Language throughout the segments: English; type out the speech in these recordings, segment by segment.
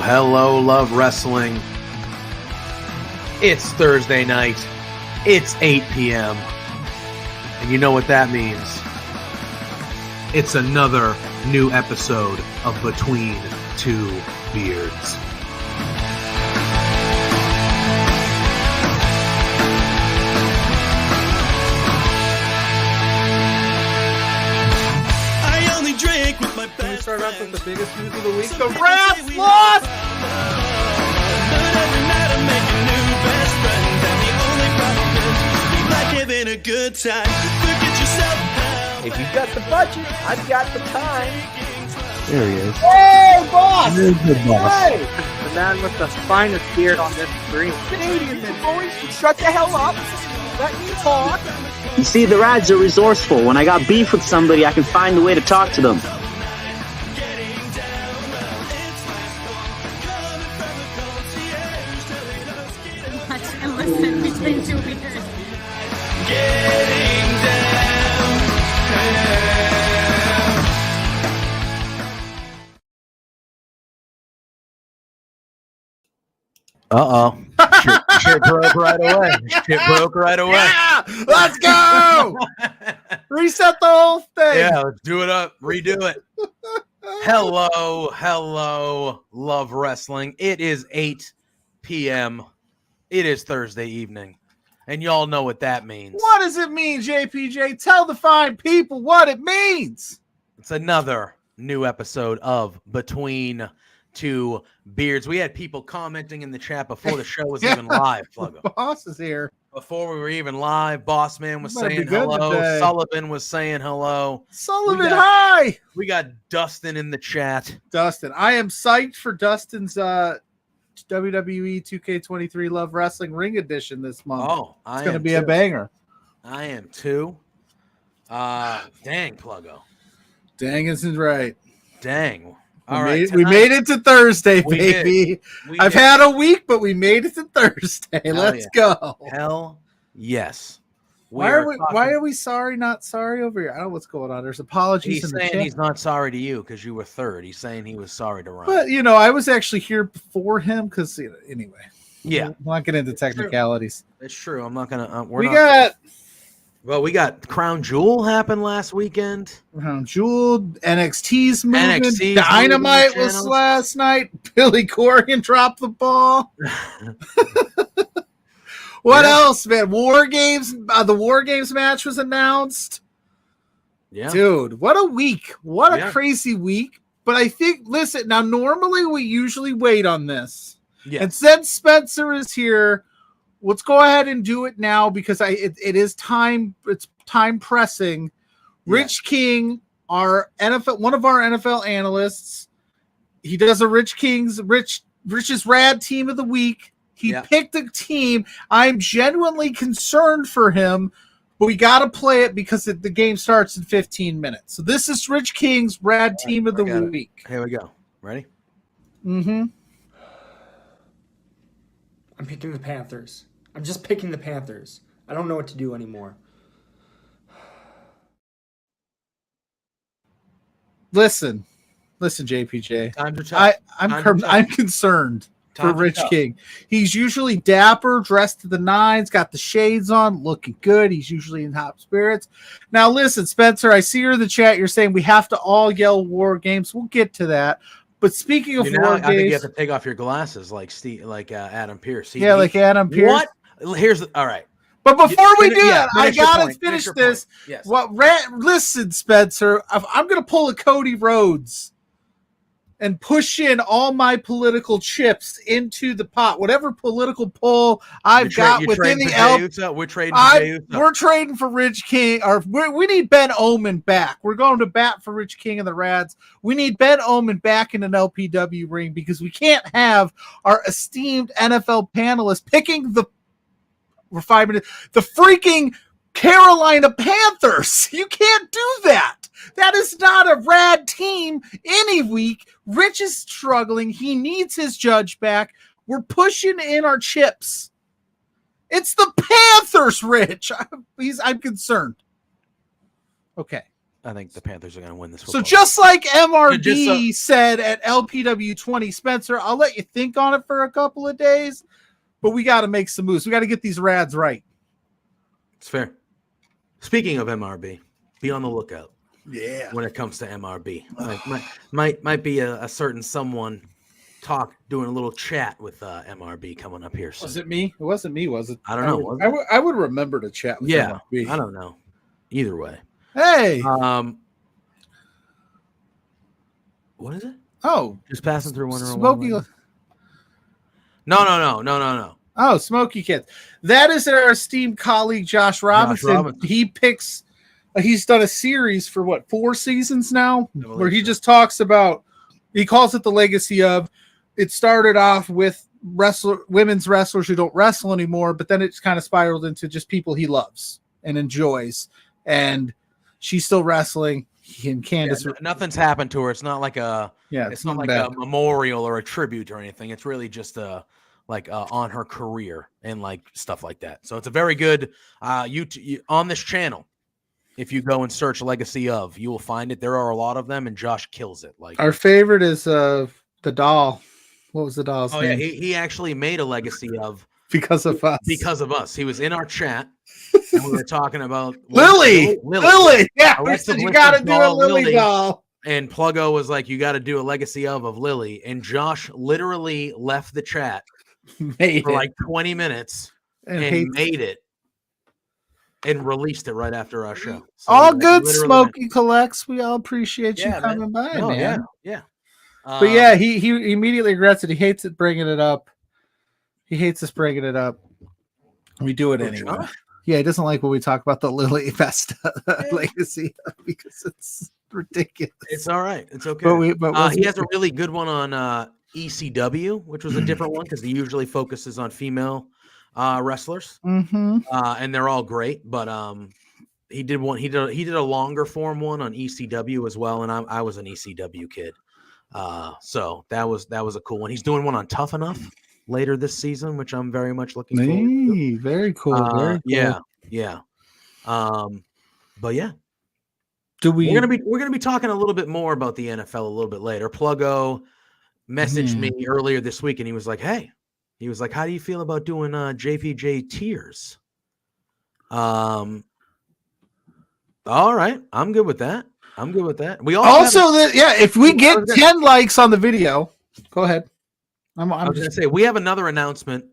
Hello, love wrestling. It's Thursday night. It's 8 p.m. And you know what that means. It's another new episode of Between Two Beards. Can we start off with the biggest news of the week? The Rats lost! If you've got the budget, I've got the time. There he is. Hey, boss! There's the boss. Hey! The man with the finest beard on this screen. Canadian men, boys, shut the hell up. Let me talk. You see, the Rads are resourceful. When I got beef with somebody, I can find a way to talk to them. Watch and listen between two beers. Uh-oh. Shit broke right away. Yeah! Let's go! Reset the whole thing. Yeah, let's do it up. Redo it. Hello, love wrestling. It is 8 p.m. It is Thursday evening. And y'all know what that means. What does it mean, JPJ? Tell the fine people what it means. It's another new episode of Between Two Beards. We had people commenting in the chat before the show was even live, Fluggo. Boss is here. Before we were even live, Boss Man was Better be saying good hello. today. Sullivan was saying hello. Sullivan, hi. We got Dustin in the chat. Dustin. I am psyched for Dustin's WWE 2K23 Love Wrestling Ring Edition this month. Oh, it's going to be a banger. I am too. Dang, Pluggo. Dang isn't right. Dang. We made it to Thursday, We baby. We I've did. had a week, but we made it to Thursday. Let's go. Hell yes. Why are we sorry, not sorry over here? I don't know what's going on. There's apologies He's in the saying chat. he's not sorry to you because you were third. He's saying he was sorry to Ryan. But, I was actually here before him because, anyway. Yeah. We'll not get into technicalities. It's true. I'm not gonna. We got Crown Jewel happened last weekend. Crown Jewel, NXT's movement, NXT's Dynamite moving was channels. last night. Billy Corgan dropped the ball. What else, man? War Games. The War Games match was announced. Yeah. Dude, what a week. What a Yeah. crazy week. But I think, listen, now normally we usually wait on this. Yeah. And since Spencer is here, let's go ahead and do it now because it is time. It's time pressing. Rich King, one of our NFL analysts, he does a Rich's Rad Team of the Week. He picked a team. I'm genuinely concerned for him, but we got to play it because the game starts in 15 minutes. So this is Rich King's Rad Team of the Week. Here we go. Ready? Mm-hmm. I'm picking the Panthers. I'm just picking the Panthers. I don't know what to do anymore. Listen, JPJ. Times are tough. I'm concerned for Rich King. He's usually dapper, dressed to the nines, got the shades on, looking good. He's usually in top spirits. Now, listen, Spencer, I see you're in the chat. You're saying we have to all yell War Games. We'll get to that. But speaking of War I think you Games, have to take off your glasses like Adam Pierce. yeah, like Adam Pierce. What? All right. But before we do that, I finish your gotta point. finish Finish your this. point. Yes. Listen, Spencer, I'm gonna pull a Cody Rhodes. and push in all my political chips into the pot. Whatever political pull I've got within the We're trading for Jey Uso. We're trading for Rich King. Or we need Ben Omen back. We're going to bat for Rich King and the Rads. We need Ben Omen back in an LPW ring because we can't have our esteemed NFL panelists picking the freaking Carolina Panthers. You can't do that. That is not a rad team any week. Rich is struggling. He needs his judge back. We're pushing in our chips. It's the Panthers, Rich. I'm concerned. Okay. I think the Panthers are going to win this. So just like MRB said at LPW 20, Spencer, I'll let you think on it for a couple of days, but we got to make some moves. We got to get these Rads right. It's fair. Speaking of MRB, be on the lookout. Yeah. When it comes to MRB, might be a certain someone doing a little chat with MRB coming up here. Was it me? It wasn't me, was it? I don't know. I would remember to chat with MRB. I don't know. Either way. Hey. What is it? Oh, just passing through one. Smoky. No. Oh, Smoky Kids. That is our esteemed colleague Josh Robinson. He picks. He's done a series for 4 seasons now, where he just talks about. He calls it the legacy of. It started off with women's wrestlers who don't wrestle anymore, but then it's kind of spiraled into just people he loves and enjoys, and she's still wrestling. And Candace, nothing's happened to her. It's not like it's not like a memorial or a tribute or anything. It's really just on her career and stuff like that. So it's a very good YouTube on this channel. If you go and search Legacy of, you will find it. There are a lot of them, and Josh kills it. Our favorite is the doll. What was the doll's name? Oh yeah, he actually made a Legacy of because of us. Because of us, he was in our chat, and we were talking about Lily. Yeah, we said you got to do a Lily doll. And Pluggo was like, "You got to do a Legacy of Lily." And Josh literally left the chat for 20 minutes and made it. And released it right after our show. So all good, Smokey Collects. We all appreciate you coming by, man. Yeah. But yeah, he immediately regrets it. He hates it bringing it up. He hates us bringing it up. We do it anyway. Josh? Yeah, he doesn't like when we talk about the Lily Festa legacy because it's ridiculous. It's all right. It's okay. But he has a really good one on ECW, which was a different one because he usually focuses on female wrestlers, and they're all great. But he did one. He did a longer form one on ECW as well, and I was an ECW kid, so that was a cool one. He's doing one on Tough Enough later this season, which I'm very much looking forward to. Very cool. Very cool. Yeah. But yeah, we're gonna be talking a little bit more about the NFL a little bit later. Pluggo messaged me earlier this week, and he was like, "Hey." He was like, "How do you feel about doing JPJ tiers?" All right, I'm good with that. We also if we get 10 likes on the video, go ahead. I was going to say we have another announcement,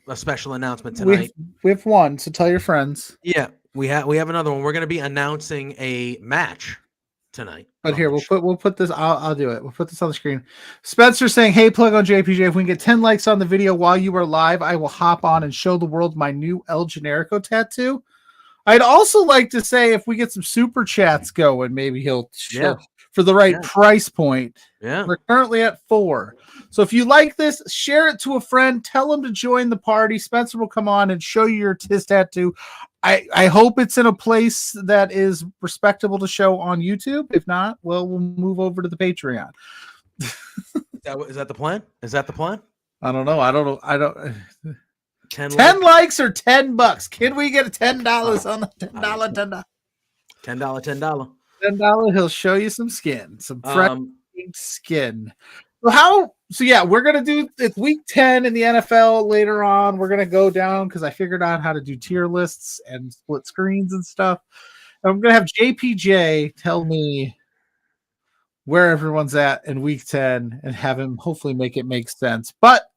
a special announcement tonight. We have one, so tell your friends. Yeah, we have another one. We're going to be announcing a match tonight. But here, we'll put this. I'll do it. We'll put this on the screen. Spencer saying, "Hey, plug on JPJ. If we can get 10 likes on the video while you are live, I will hop on and show the world my new El Generico tattoo." I'd also like to say, if we get some super chats going, maybe he'll show for the right price point. Yeah, we're currently at 4. So if you like this, share it to a friend. Tell him to join the party. Spencer will come on and show you his tattoo. I hope it's in a place that is respectable to show on YouTube. If not, we'll move over to the Patreon. Is that the plan? I don't know. 10 likes or $10? Can we get $10 on the $10? $10. He'll show you some skin, some fresh skin. So yeah, we're gonna do it's week 10 in the NFL later on. We're gonna go down because I figured out how to do tier lists and split screens and stuff. And I'm gonna have JPJ tell me where everyone's at in week 10 and have him hopefully make sense. But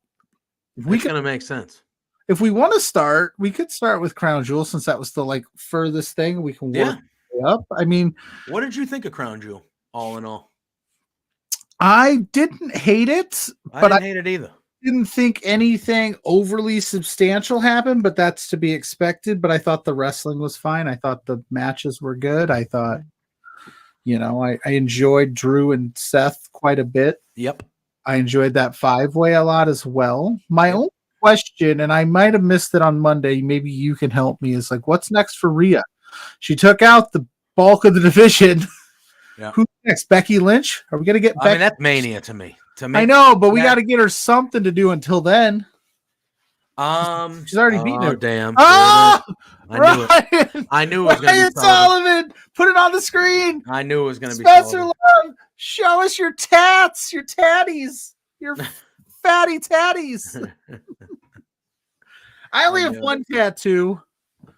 it's gonna make sense. If we want to start, we could start with Crown Jewel since that was the furthest thing we can work up. I mean, what did you think of Crown Jewel all in all? I didn't hate it, I but didn't hate it either. didn't think anything overly substantial happened, but that's to be expected. But I thought the wrestling was fine. I thought the matches were good. I thought, I enjoyed Drew and Seth quite a bit. Yep. I enjoyed that 5-way a lot as well. My Yep. only question, and I might have missed it on Monday, maybe you can help me, is like, what's next for Rhea? She took out the bulk of the division. Yeah. Who's next? Becky Lynch? Are we going to get Becky? I mean, that's Mania to me. I know, but we got to get her something to do until then. She's already beaten her. Damn. Oh, I knew it. I knew it was going to Ryan be Sullivan. Sullivan. Put it on the screen. I knew it was going to be Spencer Sullivan. Long, show us your tats, your tatties, your fatty tatties. I only have one tattoo.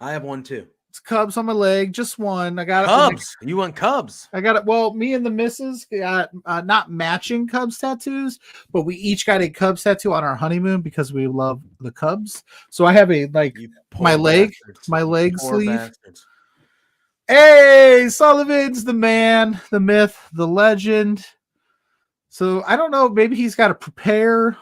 I have one too. It's Cubs on my leg, just one. I got Cubs. You want Cubs? I got it. Well, me and the missus got not matching Cubs tattoos, but we each got a Cubs tattoo on our honeymoon because we love the Cubs. So I have a my leg sleeve. Bastards. Hey, Sullivan's the man, the myth, the legend. So I don't know. Maybe he's got to prepare.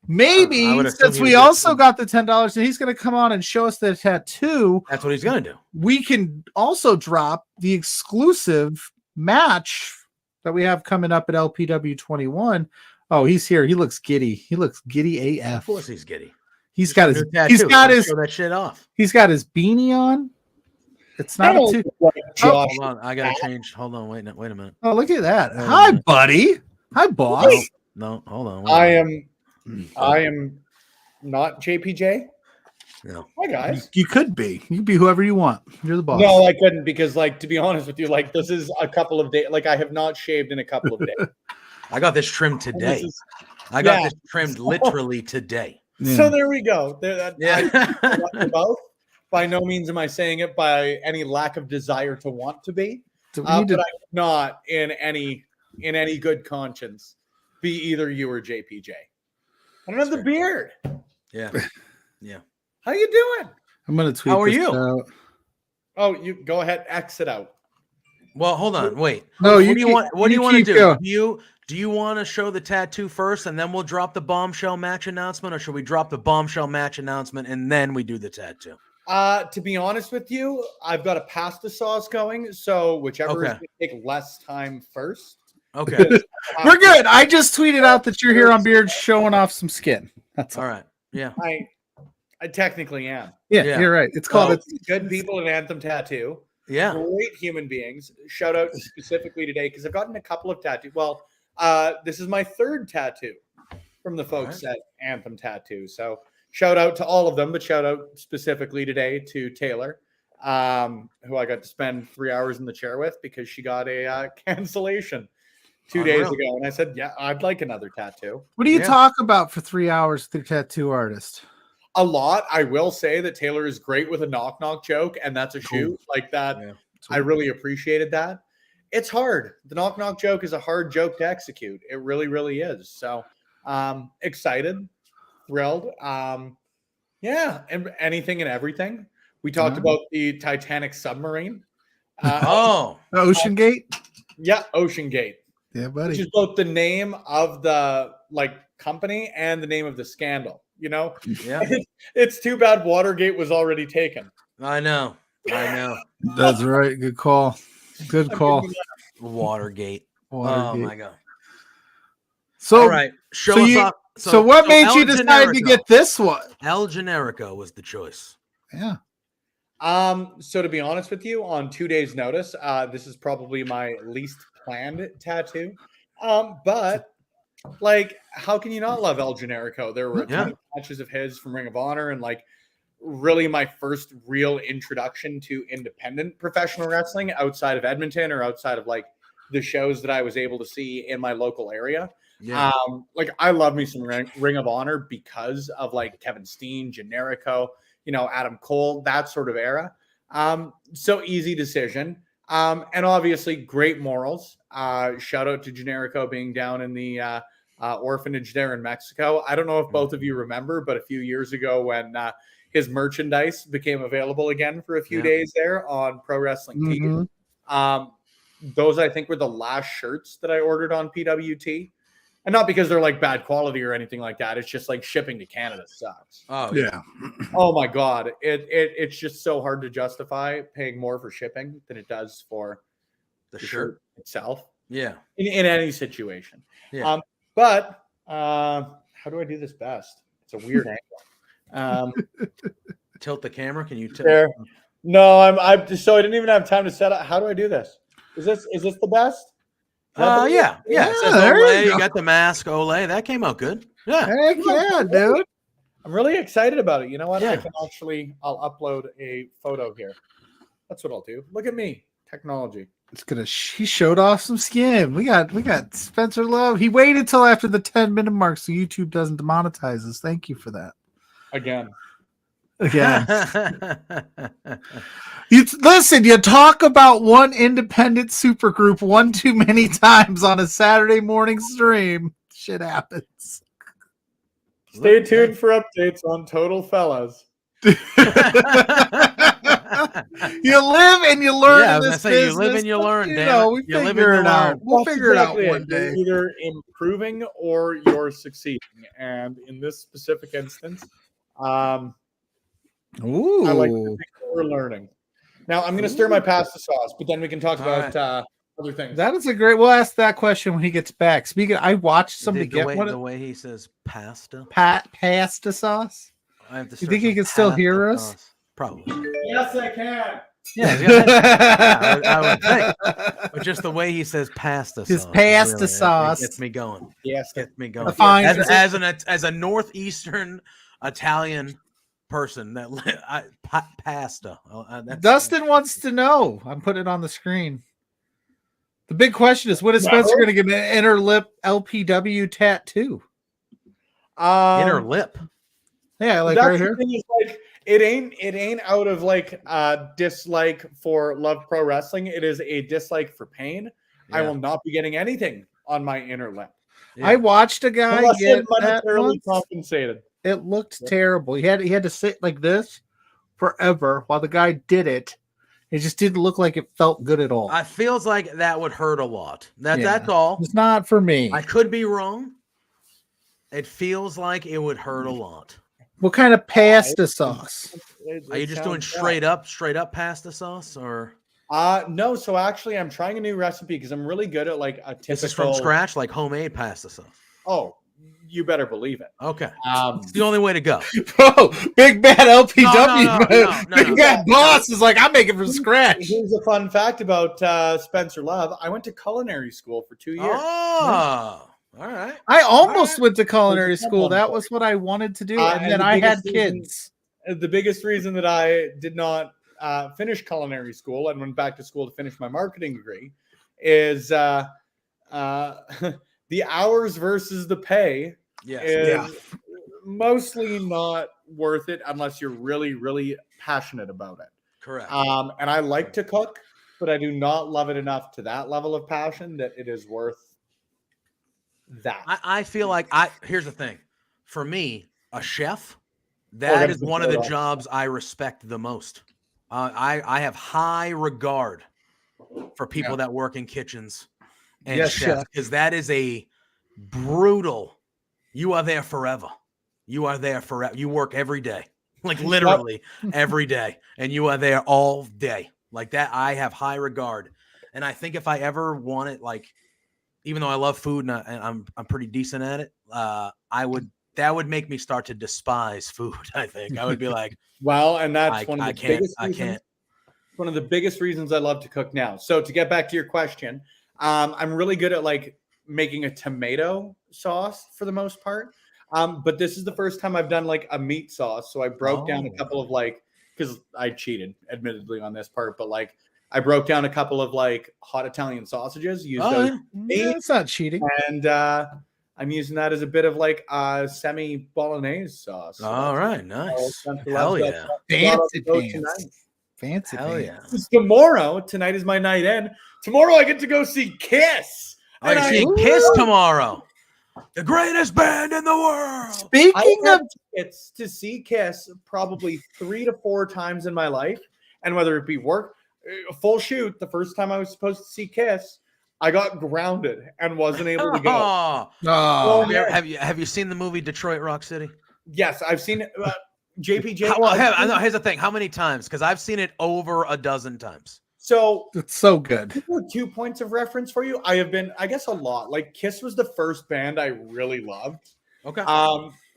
Maybe since we also got the $10 and he's going to come on and show us the tattoo. That's what he's going to do. We can also drop the exclusive match that we have coming up at LPW 21. Oh, he's here. He looks giddy. He looks giddy AF. Of course he's giddy. He's got his show that shit off. He's got his beanie on. It's not a hold on. I got to change. Hold on. Wait a minute. Oh, look at that. Hi, buddy. Hi, boss. No, hold on. I am not JPJ. No. Hi guys. You could be. You can be whoever you want. You're the boss. No, I couldn't because, to be honest with you, this is a couple of days. I have not shaved in a couple of days. I got this trimmed today. I got this trimmed literally today. Yeah. So there we go. Yeah. Both. By no means am I saying it by any lack of desire to want to be, but I'm not in any good conscience be either you or JPJ. I don't have the beard. Yeah. Yeah. How you doing? I'm gonna tweet. How are this you? out. Oh, you go ahead, exit out. Well, hold on. Wait. No, what do you want? What do you want to do? Going. Do you want to show the tattoo first, and then we'll drop the bombshell match announcement, or should we drop the bombshell match announcement and then we do the tattoo? To be honest with you, I've got a pasta sauce going, so whichever is going to take less time first. Okay. We're good. I just tweeted out that you're here on Beard showing off some skin. That's all right. Yeah. I technically am. Yeah, you're right. It's called Good People at Anthem Tattoo. Yeah. Great human beings. Shout out specifically today because I've gotten a couple of tattoos. Well, this is my third tattoo from the folks at Anthem Tattoo. So shout out to all of them, but shout out specifically today to Taylor, who I got to spend 3 hours in the chair with because she got a cancellation 2 days ago. And I said, yeah, I'd like another tattoo. What do you talk about for 3 hours with the tattoo artist? A lot. I will say that Taylor is great with a knock joke, and that's a shoot like that. Yeah. I really appreciated that. It's hard. The knock joke is a hard joke to execute. It really, really is. So excited, thrilled. Yeah, and anything and everything. We talked about the Titanic submarine. Ocean Gate? Yeah, Ocean Gate. Yeah, buddy. Which is both the name of the company and the name of the scandal. Yeah. It's too bad Watergate was already taken. I know. That's right. Good call. Good call. Watergate. Oh my god. So all right. So what made you decide to get this one? El Generico was the choice. Yeah. So to be honest with you, on 2 days' notice, this is probably my least planned tattoo. But how can you not love El Generico? There were a ton of matches of his from Ring of Honor, and really my first real introduction to independent professional wrestling outside of Edmonton or outside of the shows that I was able to see in my local area. Yeah. I love me some Ring of Honor because of Kevin Steen, Generico, Adam Cole, that sort of era. So easy decision. And obviously great morals. Shout out to Generico being down in the orphanage there in Mexico. I don't know if both of you remember, but a few years ago when his merchandise became available again for a few days there on Pro Wrestling TV. those I think were the last shirts that I ordered on PWT. And not because they're like bad quality or anything like that. It's just like shipping to Canada sucks. Oh Yeah. Oh my God. It's just so hard to justify paying more for shipping than it does for the shirt itself. Yeah. In any situation. Yeah. But how do I do this best? It's a weird angle. Tilt the camera. Can you tilt? There. No, I'm so I didn't even have time to set up. How do I do this? Is this the best? Yeah. It says there Olay. you You go. got the mask, Olay. That came out good. Yeah. Heck yeah, dude. I'm really excited about it. You know what? Yeah. I'll upload a photo here. That's what I'll do. Look at me. Technology. It's gonna. He showed off some skin. We got Spencer Love. He waited till after the 10-minute mark so YouTube doesn't demonetize us. Thank you for that. Again. Listen, you talk about one independent supergroup one too many times on a Saturday morning stream. Shit happens. Stay tuned for updates on Total Fellas. You live and you learn. Yeah, I in was this gonna say, you business, live and you but, learn, You damn know, it. we You live figure and it you out. learn. We'll That's figure exactly it out one day. You're either improving or you're succeeding. And in this specific instance, I like to think that we're learning. Now I'm going to stir my pasta sauce, but then we can talk about other things. That is a great. We'll ask that question when he gets back. Speaking, I watched somebody get one. The way he says pasta. Pasta sauce. I have to. You think he can still hear us? Sauce. Probably. Yes, I can. Yeah, I would think. But just the way he says pasta sauce. His pasta really, sauce it gets me going. Yes, Gets me going. Fine. As a northeastern Italian person, pasta. Dustin wants to know. I'm putting it on the screen. The big question is, when is Spencer going to get an inner lip LPW tattoo? Inner lip. Yeah, like that's right the here. thing is, like, it ain't out of like dislike for Love Pro Wrestling. It is a dislike for pain. Yeah. I will not be getting anything on my inner lip. Yeah. I watched a guy Unless get I'm that monetarily once. compensated. It looked terrible. He had to sit like this forever while the guy did it. It just didn't look like it felt good at all. It feels like that would hurt a lot. Yeah. That's all. It's not for me. I could be wrong. It feels like it would hurt a lot. What kind of pasta sauce? Are you just doing straight up pasta sauce, or? No. So actually, I'm trying a new recipe because I'm really good at like a typical. This is from scratch, like homemade pasta sauce. Oh, you better believe it. Okay, it's the only way to go. Bro, big bad LPW. No. Big bad boss is like, I'm making from scratch. Here's a fun fact about Spencer Love. I went to culinary school for 2 years. Oh, all right. I almost went to culinary school. That was what I wanted to do. And then the I had biggest reason- kids. The biggest reason that I did not finish culinary school and went back to school to finish my marketing degree is the hours versus the pay is mostly not worth it unless you're really, really passionate about it. Correct. And I like to cook, but I do not love it enough to that level of passion that it is worth that. I feel like here's the thing. For me, a chef, that is one of the jobs I respect the most. I have high regard for people that work in kitchens and chefs, because that is a brutal. You are there forever. You are there forever. You work every day, like literally every day, and you are there all day. Like that, I have high regard, and I think if I ever want it, like, even though I love food and I'm pretty decent at it, that would make me start to despise food. I think I would be like, well, and that's one of the biggest reasons. I can't. One of the biggest reasons I love to cook now. So to get back to your question, I'm really good at like making a tomato sauce for the most part. But this is the first time I've done like a meat sauce. So I broke down a couple of like, because I cheated admittedly on this part, but like I broke down a couple of like hot Italian sausages, used those. Yeah, it's not cheating. And I'm using that as a bit of like semi bolognese sauce. So all right, nice. Hell yeah. Fancy pants. Fancy Hell pants. yeah. Tomorrow, tonight is my night in. Tomorrow I get to go see Kiss. Are you seeing Kiss tomorrow? The greatest band in the world. Speaking of tickets to see Kiss probably 3 to 4 times in my life, and whether it be work, full shoot. The first time I was supposed to see Kiss, I got grounded and wasn't able to go. Oh. Oh, Have you seen the movie Detroit Rock City? Yes, I've seen it. JPJ. Here's the thing. How many times? Because I've seen it over a dozen times. So it's so good. 2 points of reference for you. I have been, I guess, a lot. Like Kiss was the first band I really loved. Okay.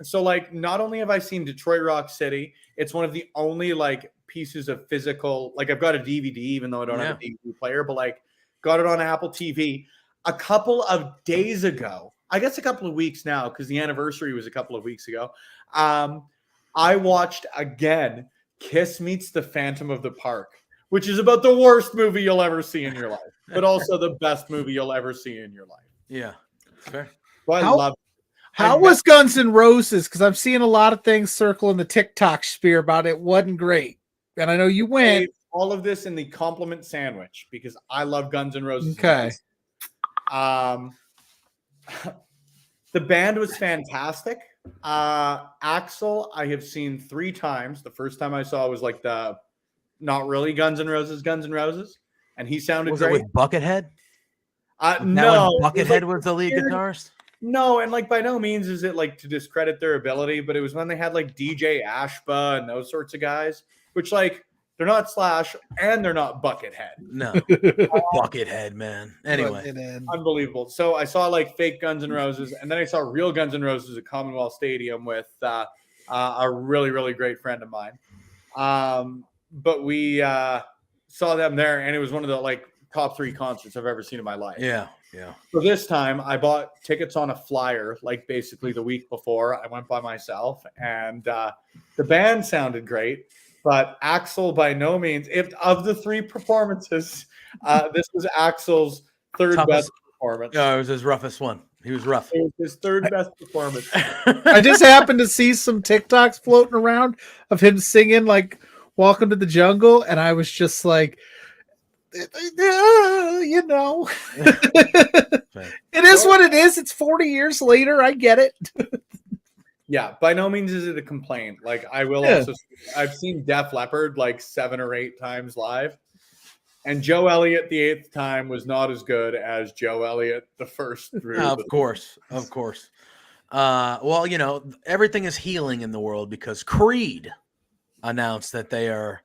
So like, not only have I seen Detroit Rock City, it's one of the only like pieces of physical. Like I've got a DVD, even though I don't have a DVD player, but like got it on Apple TV. A couple of days ago, I guess a couple of weeks now, because the anniversary was a couple of weeks ago. I watched again Kiss Meets the Phantom of the Park, which is about the worst movie you'll ever see in your life, but also the best movie you'll ever see in your life. Yeah, fair. So I love it. How was Guns N' Roses? Because I'm seeing a lot of things circling the TikTok sphere about it. Wasn't great, and I know you went. All of this in the compliment sandwich because I love Guns N' Roses. Okay. The band was fantastic. Axl, I have seen 3 times. The first time I saw was like the not really Guns N' Roses, and he sounded Was great. it with Buckethead? No, Buckethead was the lead guitarist. No, and like by no means is it like to discredit their ability, but it was when they had like DJ Ashba and those sorts of guys, which like they're not Slash and they're not Buckethead. No, Buckethead, man. Anyway, unbelievable. So I saw like fake Guns N' Roses, and then I saw real Guns N' Roses at Commonwealth Stadium with a really, really great friend of mine. But we saw them there, and it was one of the like top 3 concerts I've ever seen in my life. Yeah. So this time I bought tickets on a flyer, like basically the week before. I went by myself, and the band sounded great, but Axl by no means. If of the 3 performances, this was Axl's third best performance. No, it was his roughest one. He was rough. It was his third best performance. I just happened to see some TikToks floating around of him singing like "Welcome to the Jungle," and I was just like, you know, it is what it is. It's 40 years later. I get it. Yeah, by no means is it a complaint. Like I will also, I've seen Def Leppard like 7 or 8 times live, and Joe Elliott the 8th time was not as good as Joe Elliott the first 3. Of course. Well, you know, everything is healing in the world because Creed announced that they are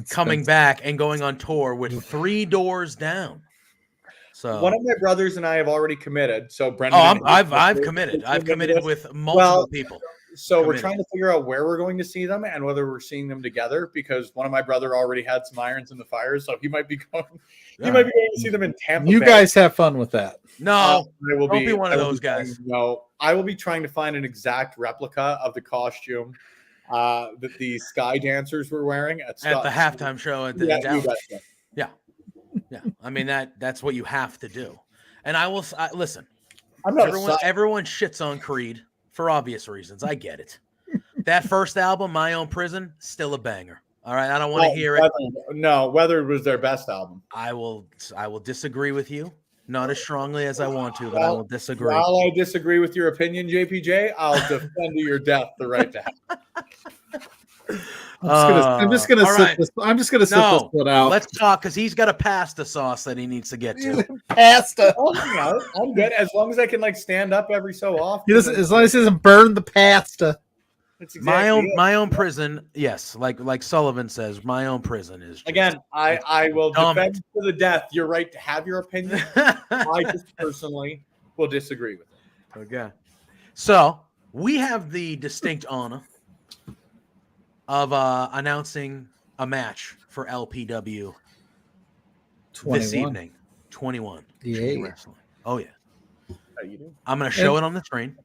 coming back and going on tour with 3 Doors Down. So one of my brothers and I have already committed. So Brendan, I've committed. I've committed with multiple people. So we're trying to figure out where we're going to see them and whether we're seeing them together because one of my brother already had some irons in the fire, so he might be going. He might be going to see them in Tampa. You Bay. guys have fun with that. No, I will don't be one of those guys. No, I will be trying to find an exact replica of the costume that the Sky Dancers were wearing at the halftime show at the Dallas. Yeah. I mean that's what you have to do. And I will listen. Everyone shits on Creed for obvious reasons. I get it. That first album, My Own Prison, still a banger. All right, I don't want to hear it. No, Weather was their best album. I will disagree with you. Not as strongly as I want to, but I will disagree. While I disagree with your opinion, JPJ, I'll defend to your death the right to have. I'm just gonna sit this one out. Let's talk because he's got a pasta sauce that he needs to get to. Pasta. I'm good as long as I can like stand up every so often. As long as he doesn't burn the pasta. Exactly my own prison. Yes, like Sullivan says, my own prison is. Again, I will defend to the death your right to have your opinion. I just personally will disagree with it. Okay. So we have the distinct honor of announcing a match for LPW 21. this evening. 21. Yeah. Wrestling. Oh yeah. How you doing? I'm gonna show it on the screen.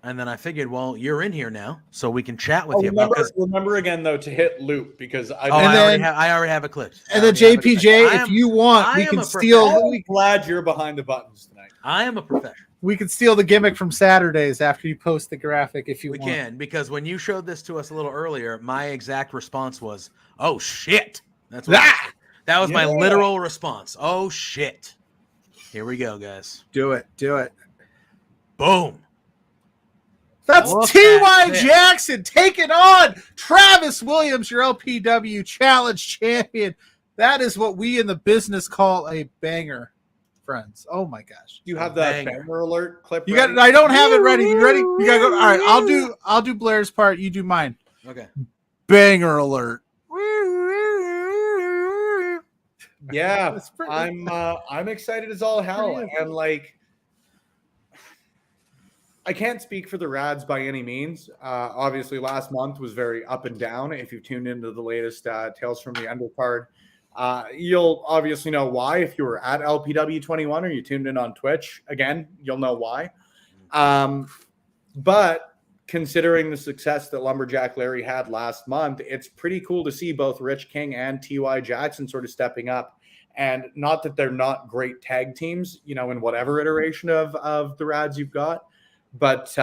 And then I figured, well, you're in here now, so we can chat with you. Remember again, though, to hit loop because I already have a clip. And then JPJ, if you want, we can steal. I'm glad you're behind the buttons tonight. I am a professional. We can steal the gimmick from Saturdays after you post the graphic if you want. We can, because when you showed this to us a little earlier, my exact response was, "Oh shit!" That's what that was my literal response. Oh shit! Here we go, guys. Do it. Boom. That's T.Y. Jackson taking on Travis Williams, your LPW Challenge champion. That is what we in the business call a banger, friends. Oh my gosh. You have the banger alert clip. You ready? got I don't have it ready. You ready? You gotta go. All right, I'll do Blair's part. You do mine. Okay. Banger alert. Yeah, I'm excited as all hell, and like, I can't speak for the Rads by any means. Obviously, last month was very up and down. If you've tuned into the latest Tales from the Undercard, you'll obviously know why. If you were at LPW21 or you tuned in on Twitch, again, you'll know why. But considering the success that Lumberjack Larry had last month, it's pretty cool to see both Rich King and T.Y. Jackson sort of stepping up. And not that they're not great tag teams, you know, in whatever iteration of the Rads you've got. But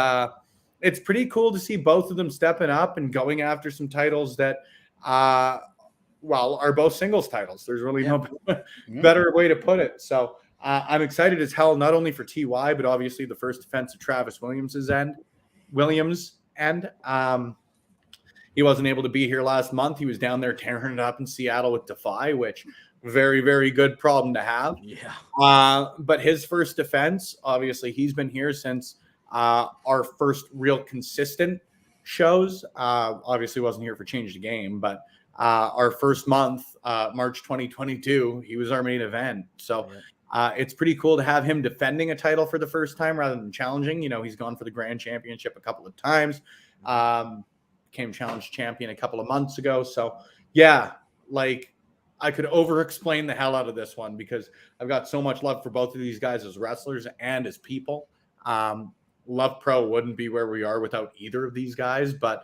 it's pretty cool to see both of them stepping up and going after some titles that, are both singles titles. There's really no better way to put it. So I'm excited as hell, not only for TY, but obviously the first defense of Travis Williams' end. He wasn't able to be here last month. He was down there tearing it up in Seattle with Defy, which very, very good problem to have. Yeah. But his first defense, obviously, he's been here since our first real consistent shows. Obviously wasn't here for Change the Game, but our first month, March 2022, he was our main event. So it's pretty cool to have him defending a title for the first time rather than challenging. You know, he's gone for the Grand Championship a couple of times. Became Challenge Champion a couple of months ago. So yeah, like I could over-explain the hell out of this one because I've got so much love for both of these guys as wrestlers and as people. Love Pro wouldn't be where we are without either of these guys, but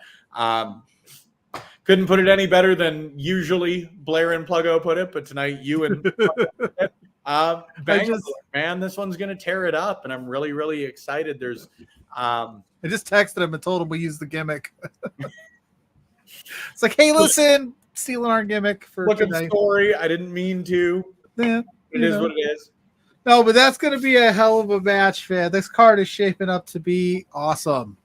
couldn't put it any better than usually Blair and Pluggo put it, but tonight you and man, this one's gonna tear it up, and I'm really, really excited. There's I just texted him and told him we use the gimmick. It's like, hey, listen, stealing our gimmick for look at tonight. the story. I didn't mean to. Yeah, it is what it is. No, but that's going to be a hell of a match, man. This card is shaping up to be awesome.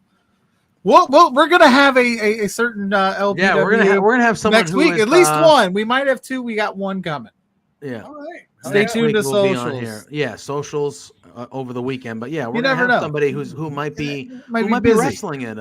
Well, we're going to have a certain LPW. Yeah, we're gonna have someone next week. At least one. We might have two. We got one coming. Yeah. All right. Stay tuned to socials. On here. Yeah, socials over the weekend. But yeah, we're You gonna never have know. somebody who might be busy. wrestling at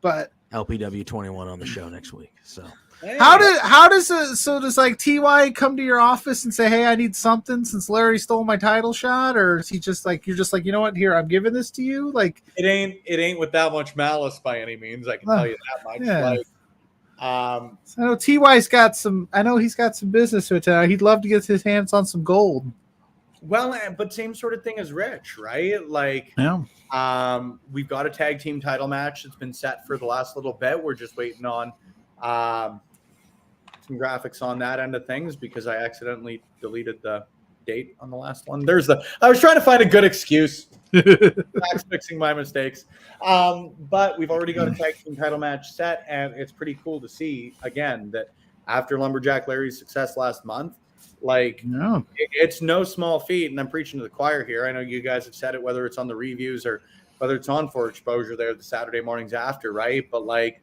but LPW 21 on the show next week. So does like TY come to your office and say, hey, I need something since Larry stole my title shot, or is he just like, you're just like, you know what, here, I'm giving this to you? Like it ain't with that much malice by any means, I can tell you that much. Yeah. Like I know TY's got some, I know he's got some business to attend. He'd love to get his hands on some gold. Well, but same sort of thing as Rich, right? Like we've got a tag team title match that's been set for the last little bit. We're just waiting on some graphics on that end of things because I accidentally deleted the date on the last one. I was trying to find a good excuse. Fixing my mistakes. But we've already got a tag team title match set, and it's pretty cool to see again that after Lumberjack Larry's success last month, like it's no small feat, and I'm preaching to the choir here. I know you guys have said it, whether it's on the reviews or whether it's on For Exposure there the Saturday mornings after, right? But like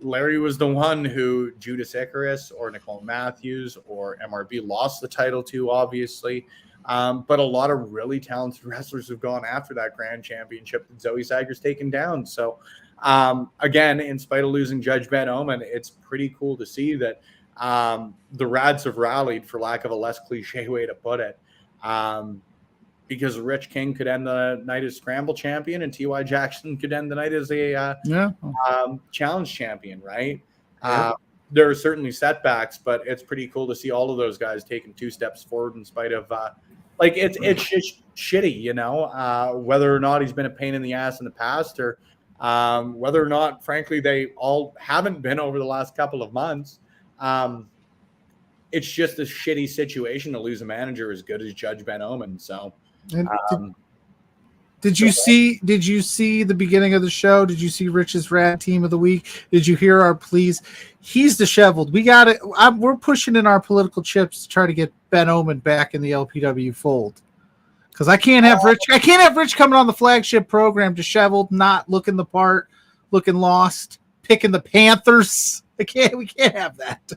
Larry was the one who Judas Icarus or Nicole Matthews or MRB lost the title to, obviously. But a lot of really talented wrestlers have gone after that Grand Championship that Zoe Sager's taken down. So, again, in spite of losing Judge Ben Omen, it's pretty cool to see that the Rads have rallied, for lack of a less cliche way to put it, because Rich King could end the night as Scramble Champion and T.Y. Jackson could end the night as a Challenge Champion, right? There are certainly setbacks, but it's pretty cool to see all of those guys taking 2 steps forward in spite of it's just shitty, you know, whether or not he's been a pain in the ass in the past or whether or not, frankly, they all haven't been over the last couple of months. It's just a shitty situation to lose a manager as good as Judge Ben Omen. So, did you see the beginning of the show? Did you see Rich's Rad Team of the Week? Did you hear our pleas? He's disheveled. We got it. We're pushing in our political chips to try to get Ben Omen back in the LPW fold. Because I can't have Rich. I can't have Rich coming on the flagship program disheveled, not looking the part, looking lost, picking the Panthers. We can't have that.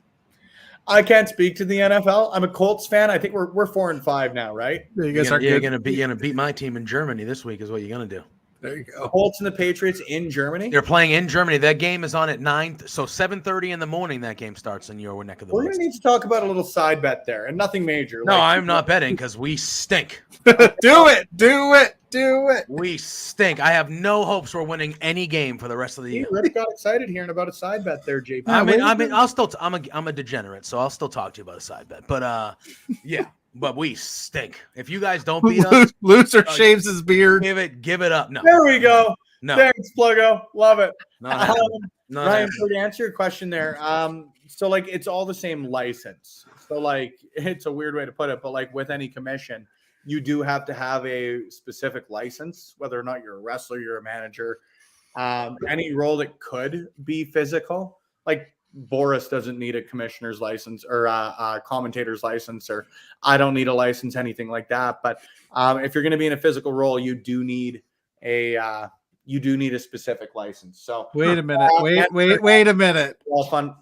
I can't speak to the NFL. I'm a Colts fan. I think we're 4-5 now, right? You You're guys are good. gonna beat my team in Germany this week. Is what you're gonna do. There you go. Colts and the Patriots in Germany. They're playing in Germany. That game is on at 9, so 7:30 in the morning. That game starts in your neck of the We're woods. gonna need to talk about a little side bet there, and nothing major. No, I'm not betting because we stink. Do it. We stink. I have no hopes for winning any game for the rest of the year. Rip got excited hearing about a side bet there, JP. I mean, I'll still. I'm a degenerate, so I'll still talk to you about a side bet. But yeah, but we stink. If you guys don't beat us, Loser shaves his beard. give it up. No, There we go. no, Thanks, Pluggo. Love it. not happening. Not Ryan, happening. so to answer your question there, so like it's all the same license. So like it's a weird way to put it, but like with any commission, you do have to have a specific license, whether or not you're a wrestler, you're a manager, any role that could be physical. Like Boris doesn't need a commissioner's license or a commentator's license, or I don't need a license, anything like that. But if you're going to be in a physical role, you do need a specific license. So Wait a minute. Wait a minute. all fun.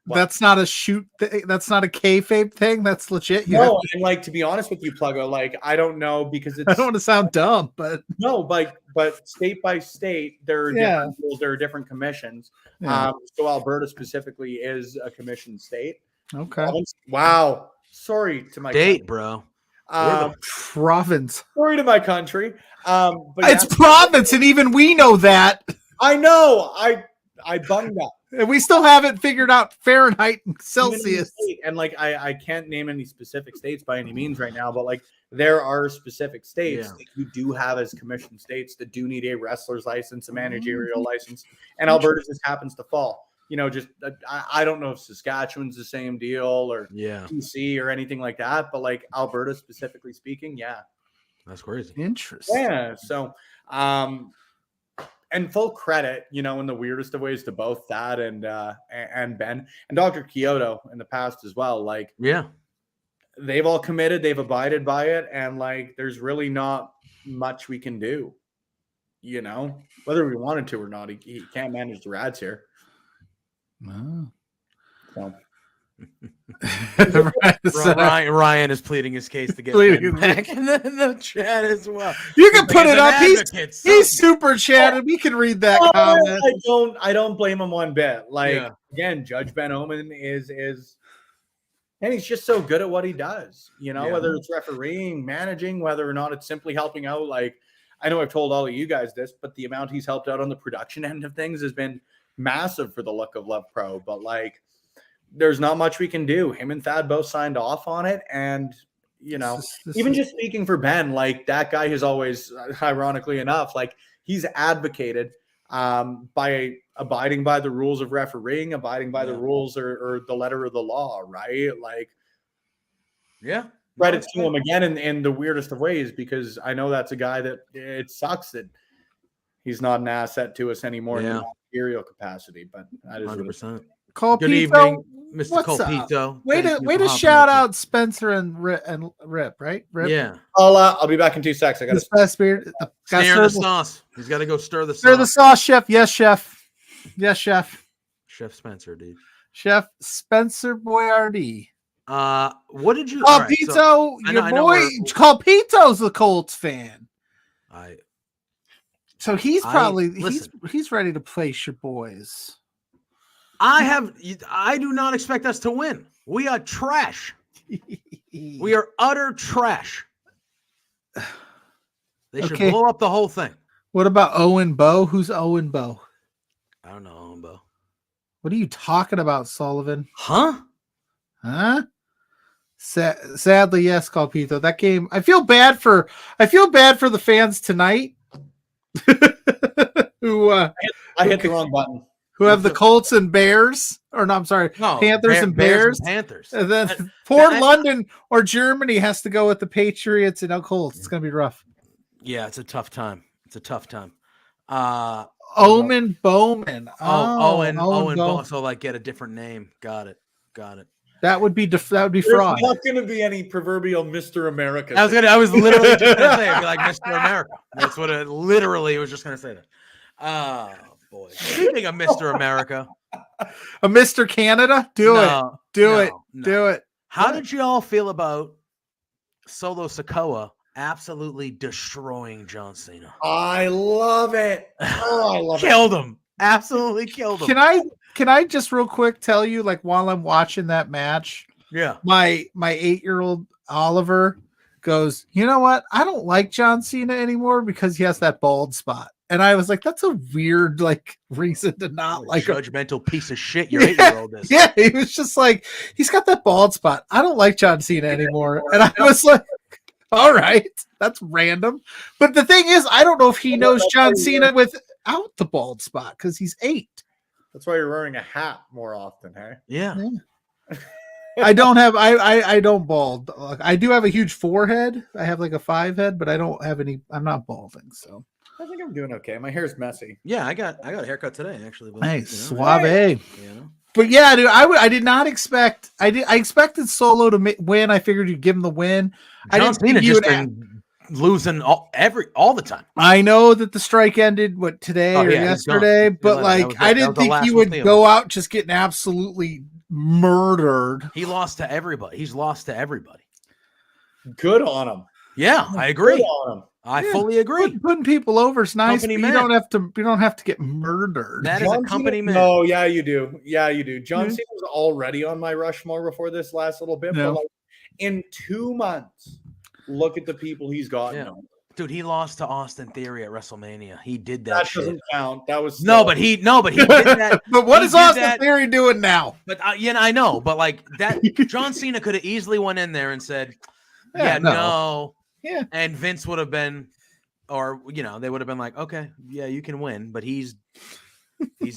What? That's not a shoot. That's not a kayfabe thing. That's legit. No, and like to be honest with you, Pluggo, like I don't know because it's I don't want to sound dumb, but no, like but state by state there are different rules, there are different commissions. Yeah. So Alberta specifically is a commissioned state. okay. Wow. Sorry to my Date, bro. Province. sorry to my country. But It's province, and even we know that. I know. I bunged up. And we still haven't figured out Fahrenheit and Celsius. And like I can't name any specific states by any means right now, but like there are specific states that you do have as commissioned states that do need a wrestler's license, a managerial license, and Alberta just happens to fall. You know, just I don't know if Saskatchewan's the same deal or BC or anything like that, but like Alberta specifically speaking, That's crazy. Interesting. yeah. So and full credit, you know, in the weirdest of ways to both that and Ben and Dr. Kyoto in the past as well. Like, they've all committed, they've abided by it, and like, there's really not much we can do. You know, whether we wanted to or not, he can't manage the Rads here. Oh. So. Ryan is pleading his case to get Ben back in the chat as well. You can put it up. He's super chatted. We can read that comment. I don't blame him one bit. Like again, Judge Ben Oman is and he's just so good at what he does. You know, whether it's refereeing, managing, whether or not it's simply helping out. Like I know I've told all of you guys this, but the amount he's helped out on the production end of things has been massive for the look of Love Pro. But like, there's not much we can do. Him and Thad both signed off on it. And, you know, even just speaking for Ben, like that guy has always, ironically enough, like he's advocated by abiding by the rules of refereeing, abiding by the rules or the letter of the law, right? Like, credit to him again in the weirdest of ways, because I know that's a guy that it sucks that he's not an asset to us anymore in the managerial capacity, but that is 100%. Good evening, Mr. What's Colpito. Way to shout out Spencer and Rip, right? Rip. Yeah. I'll be back in 2 seconds. I got his best beard. Stir the sauce. He's got to go stir the sauce. Stir the sauce, chef. Yes, chef. Yes, chef. Chef Spencer, dude. Chef Spencer Boyardee. What did you? Colpito, your boy. Colpito's the Colts fan. So he's probably he's ready to place your boys. I do not expect us to win. We are trash. We are utter trash. They should blow up the whole thing. What about Owen Bow? Who's Owen Bow? I don't know Owen Bow. What are you talking about, Sullivan? Huh? Sadly, yes, Colpito. That game. I feel bad for the fans tonight. Who I hit the wrong button. Who have the Colts and Bears, or no, I'm sorry, Panthers and Bears. Panthers. And then poor London or Germany has to go with the Patriots and Colts. It's gonna be rough. Yeah, it's a tough time. Omen Bowman. Owen Bowman. So like, get a different name. Got it. That would be fraud. There's not going to be any proverbial Mr. America. I was literally just going to say, it'd be like Mr. America. That's what it literally was just going to say that. Oh boy, speaking of Mr. America, a Mr. Canada, do it. Do No, it. no. Do it. How did you all feel about Solo Sikoa absolutely destroying John Cena? I love it. Oh, I love it. Killed him. Absolutely killed him. Can I just real quick tell you, like, while I'm watching that match, Yeah. my 8-year-old Oliver goes, you know what? I don't like John Cena anymore because he has that bald spot. And I was like, that's a weird like reason to not like him. Judgmental piece of shit your 8-year-old is. Yeah, he was just like, he's got that bald spot. I don't like John Cena anymore. And I was like, all right, that's random. But the thing is, I don't know if he knows John Cena without the bald spot because he's 8. That's why you're wearing a hat more often, hey? Yeah. I don't have I don't bald. I do have a huge forehead. I have like a 5 head, but I don't have any. I'm not balding, so I think I'm doing okay. My hair's messy. Yeah, I got a haircut today actually. But, hey, you know, suave. you know. But yeah, dude, I did not expect. I expected Solo to win. I figured you'd give him the win. I John didn't think Cena you just would. been losing all the time. I know that the strike ended today or yesterday, but like I didn't think he would go out just getting absolutely murdered. He lost to everybody. He's lost to everybody. Good on him. Yeah, I agree. Good on him. I fully agree. Putting people over is nice, Company but man. you don't have to get murdered. That is a company man. No, yeah, you do. Yeah, you do. John Cena was already on my Rushmore before this last little bit, but like in 2 months, look at the people he's gotten. Yeah. Dude, he lost to Austin Theory at WrestleMania. He did that. That shit. doesn't count. That was but he did that. But what is Austin Theory doing now? But yeah, I know. But like that, John Cena could have easily went in there and said, no. Yeah. And Vince would have been, or they would have been like, okay, yeah, you can win. But he's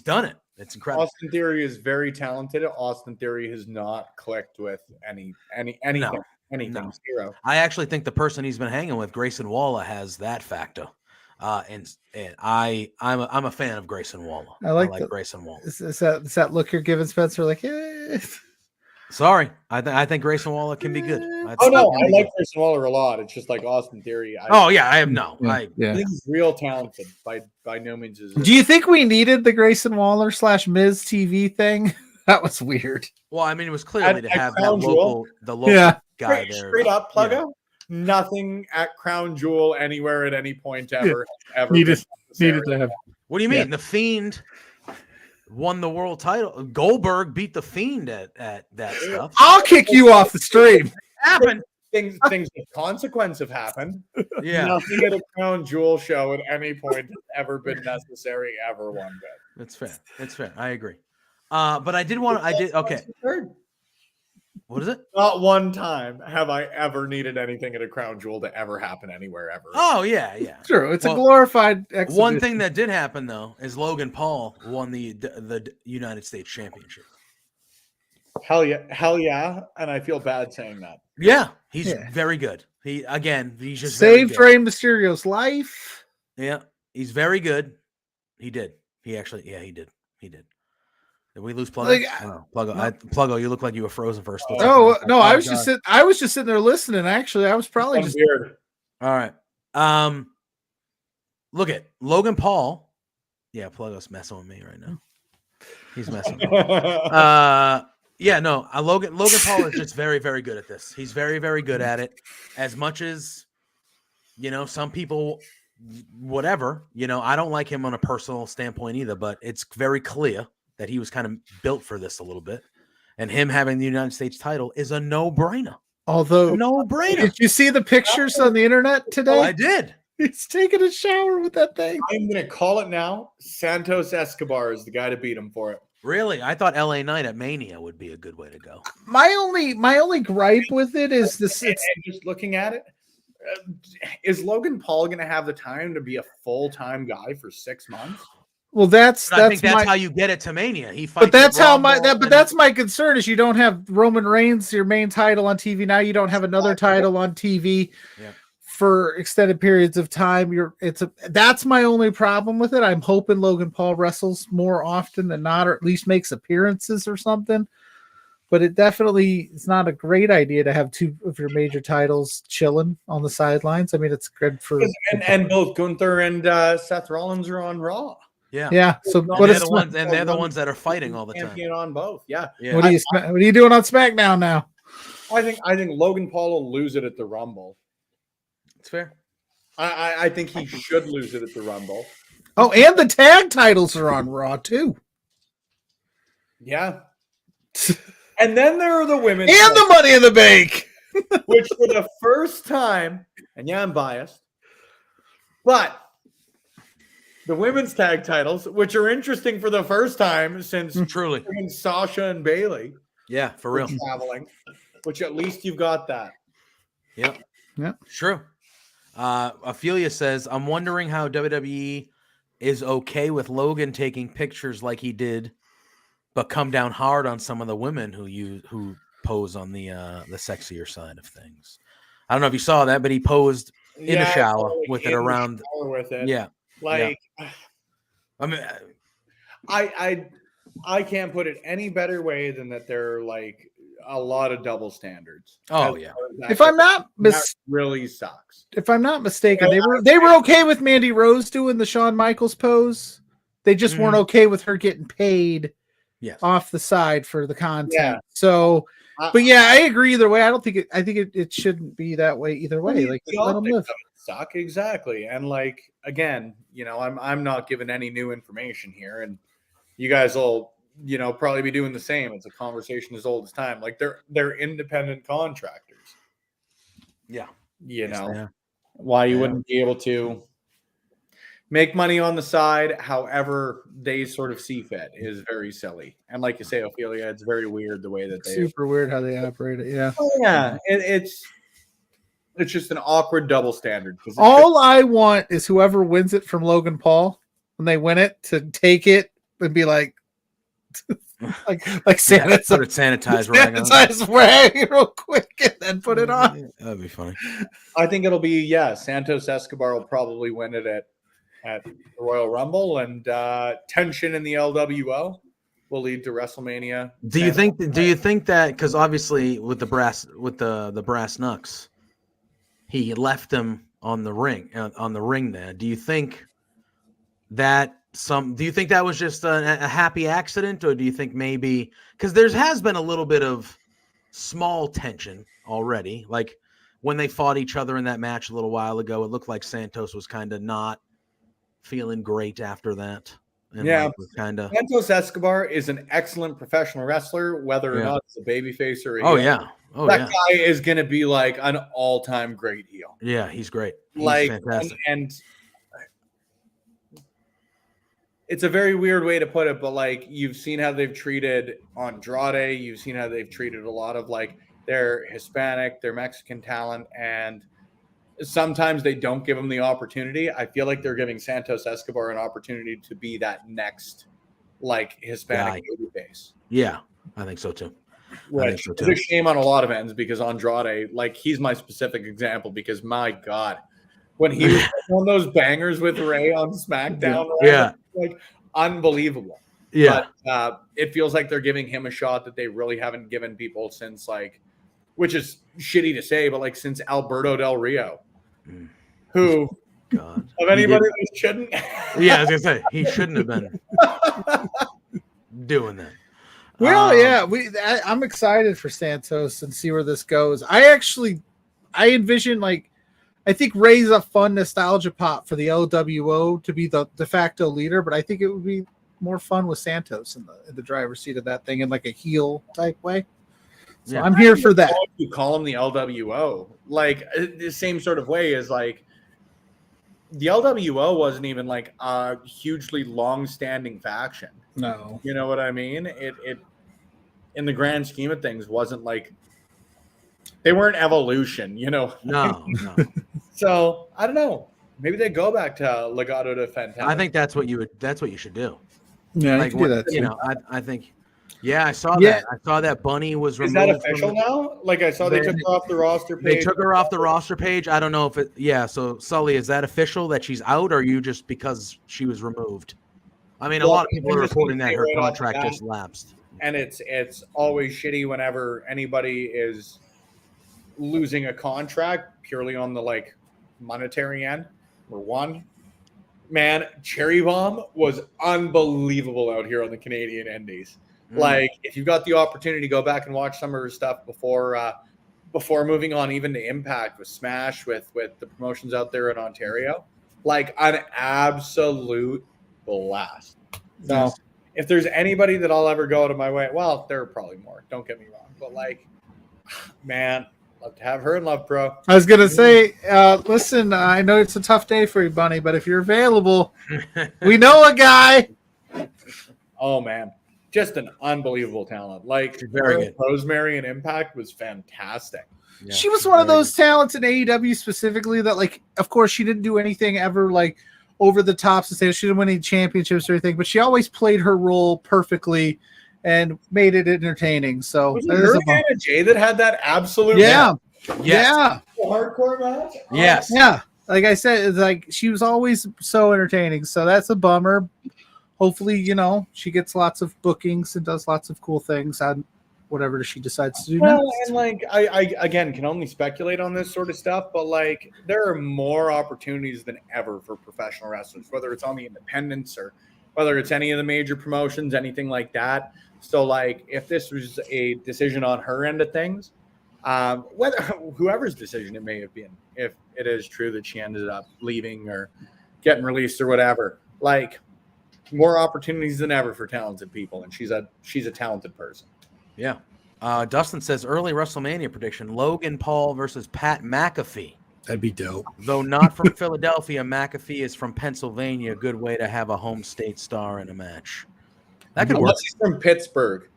done it. It's incredible. Austin Theory is very talented. Austin Theory has not clicked with anything. No. Anything. Zero. I actually think the person he's been hanging with, Grayson Waller, has that factor. And I'm a fan of Grayson Waller. I like Grayson Waller. Is that look you're giving Spencer? Like, Sorry, I think Grayson Waller can be good. I like Grayson Waller a lot. It's just like Austin Theory. I have no. I think he's real talented. By no means is. Do you think we needed the Grayson Waller / Miz TV thing? That was weird. Well, I mean, it was clearly to have the local guy there. Straight up, Pluggo. Nothing at Crown Jewel anywhere at any point ever. Needed to have. What do you mean? The Fiend won the world title. Goldberg beat the Fiend at that stuff. I'll kick you off the stream. Happened. Things of consequence have happened. Yeah. Nothing at a Crown Jewel show at any point has ever been necessary ever one bit. That's fair. That's fair. I agree. But I did. Okay. What is it? Not one time have I ever needed anything at a Crown Jewel to ever happen anywhere ever. Oh yeah. True. It's a glorified exhibition. One thing that did happen though is Logan Paul won the United States Championship. Hell yeah, and I feel bad saying that. Yeah, he's very good. He's just saved Rey Mysterio's life. Yeah, he's very good. He did. He actually, he did. Did we lose Pluggo? Pluggo, you look like you were frozen for a split. Oh no, I was just sitting there listening. Actually, I was probably just weird. All right. Look at Logan Paul. Yeah, Pluggo's messing with me right now. He's messing with me. Logan Paul is just very, very good at this. He's very, very good at it. As much as, some people, whatever, I don't like him on a personal standpoint either, but it's very clear that he was kind of built for this a little bit. And him having the United States title is a no-brainer. Although, no-brainer. Did you see the pictures on the internet today? Oh, I did. He's taking a shower with that thing. I'm going to call it now. Santos Escobar is the guy to beat him for it. Really? I thought LA Knight at Mania would be a good way to go. My only gripe with it is this. And just looking at it, is Logan Paul going to have the time to be a full-time guy for 6 months? Well, I think that's how you get it to Mania. He fights. But that's how that's my concern is you don't have Roman Reigns, your main title on TV. Now you don't have another title on TV for extended periods of time. That's my only problem with it. I'm hoping Logan Paul wrestles more often than not, or at least makes appearances or something. But it definitely is not a great idea to have two of your major titles chilling on the sidelines. I mean, it's good for and both Gunther and Seth Rollins are on Raw. Yeah. Yeah. So And what And they're is the ones, and they're the ones that are fighting all the time. champion on both. Yeah. Yeah. what are you doing on SmackDown now? I think Logan Paul will lose it at the Rumble. It's fair. I think he should lose it at the Rumble. Oh, and the tag titles are on Raw too. Yeah. And then there are the women. And the Money in the Bank. Which for the first time, and yeah, I'm biased, but the women's tag titles, which are interesting for the first time since Truly. Sasha and Bailey Yeah, for were real. traveling, which at least you've got that. Yep. Yeah. True. Ophelia says, I'm wondering how WWE is okay with Logan taking pictures like he did, but come down hard on some of the women who pose on the sexier side of things. I don't know if you saw that, but he posed in a shower with it around. With it. Yeah. Like, I mean, I can't put it any better way than that there are like a lot of double standards. oh yeah. If I'm not that really sucks. if I'm not mistaken, they were okay with Mandy Rose doing the Shawn Michaels pose. They just weren't okay with her getting paid off the side for the content. Yeah. So, but yeah, I agree either way. I think it shouldn't be that way either way. Like let them live. Suck exactly. And like again, you know, I'm not giving any new information here, and you guys will, you know, probably be doing the same. It's a conversation as old as time. Like they're independent contractors. Yeah. You know why you wouldn't be able to make money on the side however they sort of see fit is very silly. And like you say, Ophelia, it's very weird the way that they super weird how they operate it. Yeah. Oh, yeah. It's just an awkward double standard. All I want is whoever wins it from Logan Paul when they win it to take it and be like sanitize rag real quick and then put it on. That'd be funny. I think it'll be Santos Escobar will probably win it at the Royal Rumble, and tension in the LWO will lead to WrestleMania. Do you think that because obviously with the brass knucks, he left them on the ring there. Do you think that was just a happy accident, or do you think maybe because there has been a little bit of small tension already, like when they fought each other in that match a little while ago, it looked like Santos was kind of not feeling great after that. And Santos Escobar is an excellent professional wrestler, whether or not it's a babyface or that guy is going to be like an all-time great heel. Yeah, he's great. He's fantastic. And it's a very weird way to put it, but like you've seen how they've treated Andrade, you've seen how they've treated a lot of like their Hispanic, their Mexican talent, and sometimes they don't give them the opportunity. I feel like they're giving Santos Escobar an opportunity to be that next like Hispanic babyface. Yeah, I think so too. Which is a shame on a lot of ends because Andrade, like he's my specific example because my God, when he was on those bangers with Ray on SmackDown, like unbelievable. Yeah. But it feels like they're giving him a shot that they really haven't given people since like, which is shitty to say, but like since Alberto Del Rio, who God of anybody that shouldn't. Yeah, I was gonna say he shouldn't have been doing that. Well, I'm excited for Santos and see where this goes. I envision like I think Ray's a fun nostalgia pop for the LWO to be the de facto leader, but I think it would be more fun with Santos in the driver's seat of that thing in like a heel type way. So I'm here for that. You call him the LWO, like the same sort of way as like the LWO wasn't even like a hugely long-standing faction. No, you know what I mean. It in the grand scheme of things wasn't like they weren't Evolution, you know. No. So I don't know. Maybe they go back to Legado de Fantasma. I think that's what you should do. Yeah, like, you can do that. You know, I think. Yeah, I saw that. I saw that Bunny was removed. Is that official now? Like I saw they took her off the roster page. They took her off the roster page. I don't know if it. Yeah. So Sully, is that official that she's out, or are you just because she was removed? I mean, a lot of people are reporting that her contract just lapsed. And it's always shitty whenever anybody is losing a contract purely on the like monetary end. For one, man, Cherry Bomb was unbelievable out here on the Canadian Indies. Like, if you've got the opportunity to go back and watch some of her stuff before moving on, even to Impact with Smash, with the promotions out there in Ontario, like an absolute blast. So, if there's anybody that I'll ever go out of my way, well, there are probably more. Don't get me wrong, but like, man, love to have her in Love Pro. I was gonna say, listen, I know it's a tough day for you, Bunny, but if you're available, we know a guy. Oh man, just an unbelievable talent. Like, very good. Rosemary and Impact was fantastic. Yeah, She was one of those talents in AEW specifically that, like, of course, she didn't do anything ever like over the top to say she didn't win any championships or anything, but she always played her role perfectly and made it entertaining. So Was it her and Anna Jay that had that absolute hardcore match? Yes. Yeah. Like I said, it's like she was always so entertaining. So that's a bummer. Hopefully, you know, she gets lots of bookings and does lots of cool things on whatever she decides to do Well, next. and like I again can only speculate on this sort of stuff, but like there are more opportunities than ever for professional wrestlers, whether it's on the independents or whether it's any of the major promotions, anything like that. So like if this was a decision on her end of things, whether whoever's decision it may have been, if it is true that she ended up leaving or getting released or whatever, like more opportunities than ever for talented people, and she's a talented person. Yeah. Dustin says early WrestleMania prediction: Logan Paul versus Pat McAfee. That'd be dope. Though not from Philadelphia, McAfee is from Pennsylvania. A good way to have a home state star in a match. That could work. Unless he's from Pittsburgh.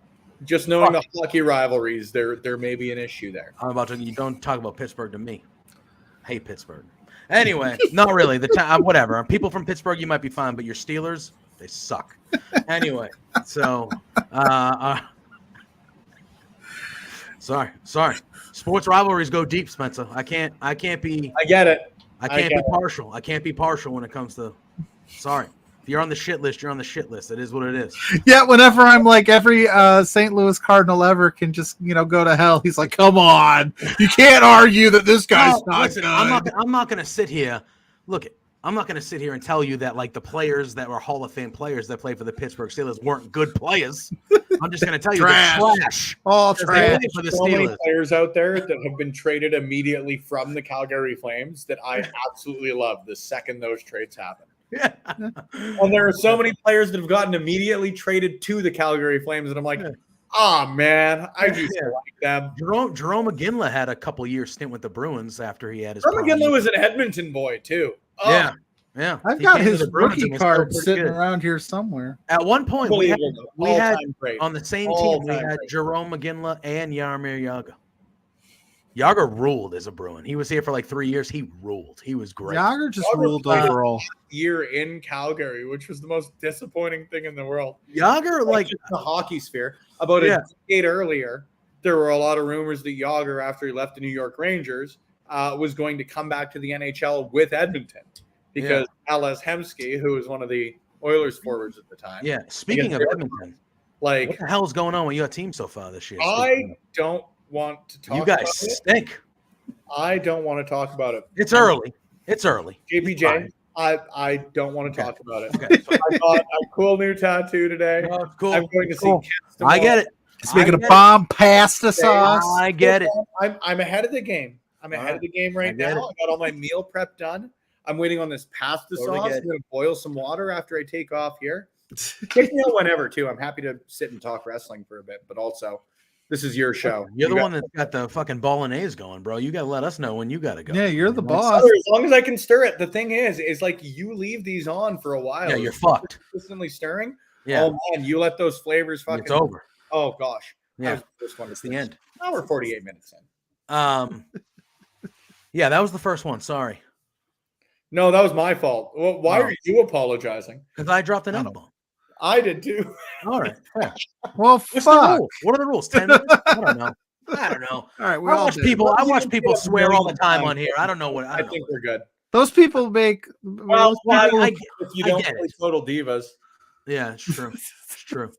Just knowing the hockey rivalries, there may be an issue there. I'm about to. You don't talk about Pittsburgh to me. I hate Pittsburgh. Anyway, not really. Whatever. People from Pittsburgh, you might be fine, but your Steelers, they suck. Anyway, so sorry. Sports rivalries go deep, Spencer. I can't be. I get it. I can't be partial. I can't be partial when it comes to. Sorry. If you're on the shit list, you're on the shit list. It is what it is. Yeah, whenever I'm like every St. Louis Cardinal ever can just, you know, go to hell. He's like, come on. You can't argue that this guy's not listen, good. I'm not going to sit here. Look, I'm not going to sit here and tell you that like the players that were Hall of Fame players that played for the Pittsburgh Steelers weren't good players. I'm just going to tell you they're trash. All Trash trash. for the So many Steelers. players out there that have been traded immediately from the Calgary Flames that I absolutely love the second those trades happen. Yeah. And there are so many players that have gotten immediately traded to the Calgary Flames, and I'm like, man, I just like them. Jerome McGinley had a couple years stint with the Bruins after he had his. Jerome McGinley was an Edmonton boy too. Oh, Yeah. I've He got came to his the Bruins rookie and was still card pretty sitting good. around here somewhere. At one point, we had all-time great. on the same All-time team, we had great. Jerome McGinley and Jaromir Jagr. Jagr ruled as a Bruin. He was here for like 3 years. He ruled. He was great. Jagr just Jagr ruled played overall. year in Calgary, which was the most disappointing thing in the world. Jagr, like Just in the hockey sphere. About a decade earlier, there were a lot of rumors that Jagr, after he left the New York Rangers, was going to come back to the NHL with Edmonton because Ales Hemsky, who was one of the Oilers forwards at the time. Yeah. Speaking of Edmonton, like what the hell is going on with your team so far this year? I don't want to talk You guys about it. stink. I don't want to talk about it. It's early. It's early. JPJ, I don't want to talk about it. Okay. I got a cool new tattoo today. Oh, it's cool. I'm going to see kids tomorrow. I get it. Speaking of I get bomb pasta sauce. I get it. I'm ahead of the game. I'm ahead of the game right get now. I got all my meal prep done. I'm waiting on this pasta Totally sauce. get I'm going to boil some water after I take off here. Take me out whenever, too. I'm happy to sit and talk wrestling for a bit, but also, this is your show. You're the one that's got the fucking bolognese going, bro. You got to let us know when you got to go. Yeah, you're the You know, boss. As long as I can stir it. The thing is like you leave these on for a while. Yeah, you're It's fucked. consistently stirring. Yeah. Oh, man, you let those flavors fucking. It's over. Oh, gosh. Yeah. This one It's the end. Now we're 48 minutes in. Yeah, that was the first one. Sorry. No, that was my fault. Well, why Oh. are you apologizing? Because I dropped an F-bomb. I did too. All right. Fair. Well, What's the fuck. rule? What are the rules? 10 minutes? I don't know. All right, we I all watch did. people. I watch You people did a swear all the million time times. on here. I don't know what. I I don't know. think we're good. Those people make. Well, I if you I don't get play it. Total Divas, Yeah, it's true. It's true.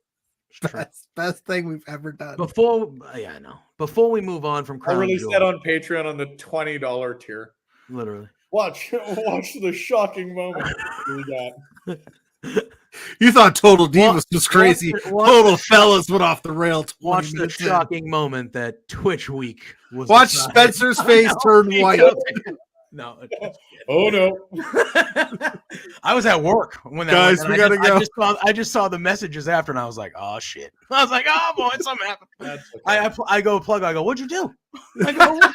It's true. best thing we've ever done. Before, I know. Before we move on from I Crown released Jewel, that on Patreon on the $20 tier. literally. Watch the shocking moment we got. You thought Total Divas was crazy. Total Fellas went off the rail 20 Watch the minutes in. shocking moment that Twitch Week was. Watch decided. Spencer's face turn white. No. Oh no! I was at work when that Guys, went, we gotta go. I just saw the messages after, and I was like, "Oh shit!" I was like, "Oh boy, something happened." I go plug. I go, "What'd you do?" I go, "What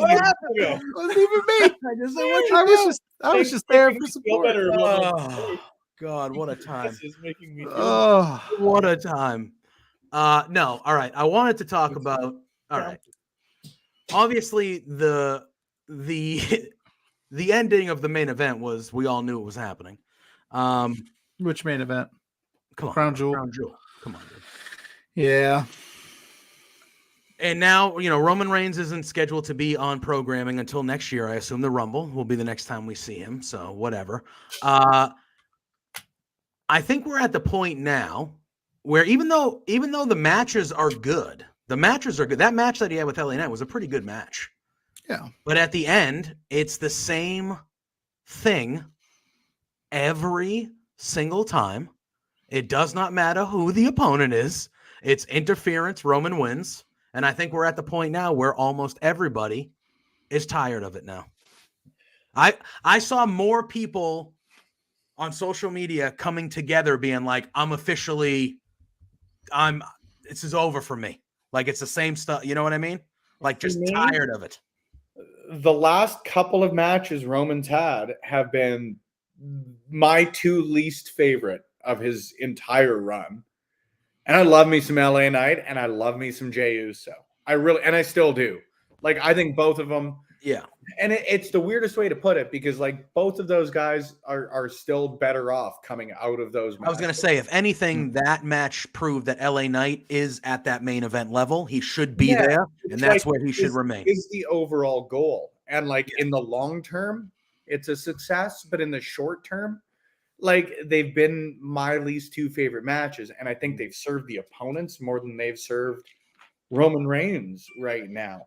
happened?" It wasn't even me. I just said, "What'd you do?" I was just there for support. Oh God, what a time! This is making me feel Oh, What a time! No, all right. I wanted to talk about. All right. Obviously, the ending of the main event was, we all knew it was happening. which main event? Come on, Crown Jewel. Crown Jewel. Come on, dude. Yeah. And now, Roman Reigns isn't scheduled to be on programming until next year. I assume the Rumble will be the next time we see him. So whatever. I think we're at the point now where even though the matches are good, that match that he had with LA Knight was a pretty good match. Yeah. But at the end, it's the same thing every single time. It does not matter who the opponent is. It's interference. Roman wins. And I think we're at the point now where almost everybody is tired of it now. I saw more people on social media coming together being like, this is over for me. Like, it's the same stuff. You know what I mean? Like, just tired of it. The last couple of matches Roman's had have been my two least favorite of his entire run. And I love me some LA Knight and I love me some Jey Uso. I still do. Like, I think both of them. Yeah. And it's the weirdest way to put it, because like both of those guys are still better off coming out of those matches. I was going to say, if anything, that match proved that LA Knight is at that main event level. He should be there, and that's where he should remain. Is the overall goal. And like in the long term, it's a success, but in the short term, like, they've been my least two favorite matches, and I think they've served the opponents more than they've served Roman Reigns right now.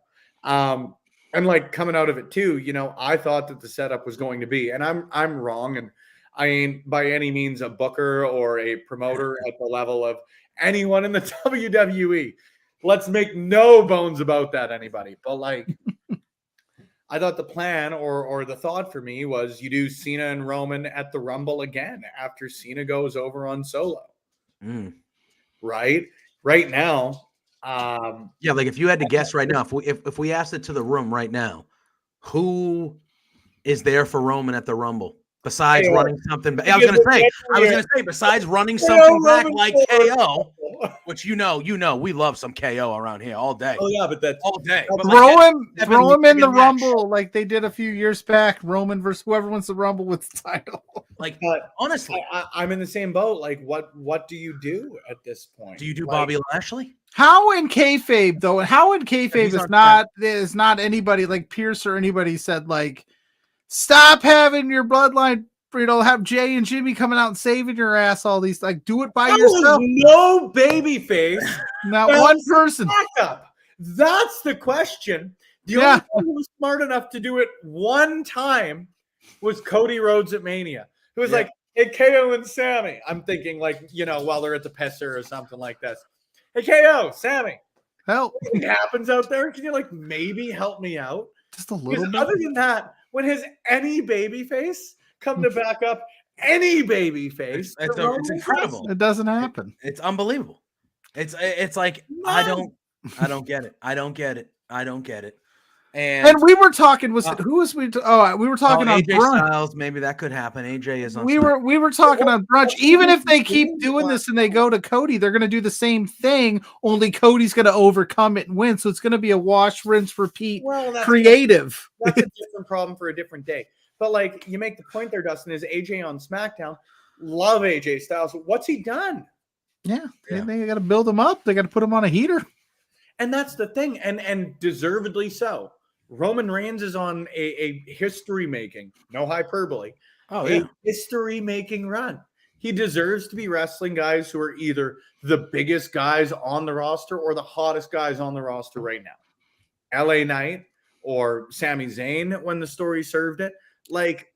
And like coming out of it too, I thought that the setup was going to be, and I'm wrong, and I ain't by any means a booker or a promoter at the level of anyone in the WWE. Let's make no bones about that, anybody. But like, I thought the plan or the thought for me was you do Cena and Roman at the Rumble again after Cena goes over on Solo. Right now. Yeah, like if you had to guess right now, if we asked it to the room right now, who is there for Roman at the Rumble besides running something back? I was gonna say besides running something back like KO, which we love some KO around here all day. Oh yeah, but that's all day. Throw him in the Rumble like they did a few years back. Roman versus whoever wins the Rumble with the title. Like, honestly, I'm in the same boat. Like, what do you do at this point? Do you do Bobby Lashley? How in kayfabe though? How in kayfabe is not anybody like Pierce or anybody said like, stop having your bloodline. Have Jay and Jimmy coming out and saving your ass. All these, like, do it by yourself. No baby face. Not one person. Backup. That's the question. The only one who was smart enough to do it one time was Cody Rhodes at Mania. Who was like, hey, KO and Sammy. I'm thinking like, while they're at the Pesser or something like this. Hey, KO, Sammy. Help. What happens out there? Can you like maybe help me out? Just a little bit. Other than that, when has any baby face come to back up any baby face? It's incredible. It doesn't happen. It's unbelievable. It's like, I don't get it. I don't get it. And we were talking. We were talking on AJ brunch. Styles. Maybe that could happen. AJ is on. We were talking on brunch. Even if they keep doing this and they go to Cody, they're going to do the same thing. Only Cody's going to overcome it and win. So it's going to be a wash, rinse, repeat. Creative. That's a different problem for a different day. But like, you make the point there, Dustin. Is AJ on SmackDown? Love AJ Styles. What's he done? Yeah. They got to build him up. They got to put him on a heater. And that's the thing, and deservedly so. Roman Reigns is on a history-making, no hyperbole, history-making run. He deserves to be wrestling guys who are either the biggest guys on the roster or the hottest guys on the roster right now. LA Knight, or Sami Zayn when the story served it. Like,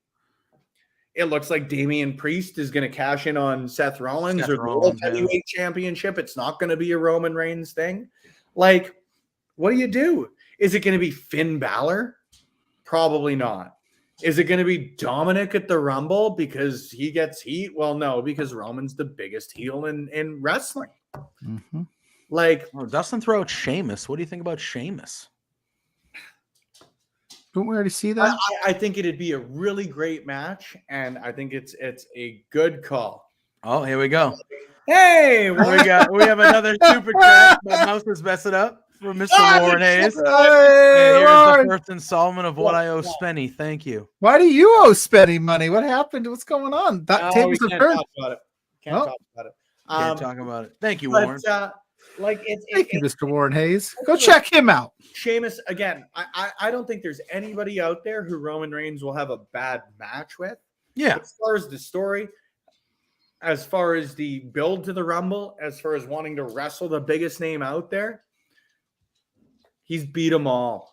it looks like Damian Priest is going to cash in on Seth Rollins or the World Heavyweight Championship. It's not going to be a Roman Reigns thing. Like, what do you do? Is it going to be Finn Balor? Probably not. Is it going to be Dominic at the Rumble because he gets heat? Well, no, because Roman's the biggest heel in wrestling. Mm-hmm. Like, Dustin throw out Sheamus. What do you think about Sheamus? Don't we already see that? I think it'd be a really great match, and I think it's a good call. Oh, here we go. Hey, we have another super chat. My mouse is messing up for Mr. Warren Hayes. And here's the first installment of what I owe Spenny. Thank you. Why do you owe Spenny money? What happened? What's going on? That we can't talk about it. Can't talk about it. Can't talk about it. Thank you, Warren. Thank you, Mr. Warren Hayes. Go check him out. Sheamus, again, I don't think there's anybody out there who Roman Reigns will have a bad match with. Yeah. As far as the story, as far as the build to the Rumble, as far as wanting to wrestle the biggest name out there, he's beat them all.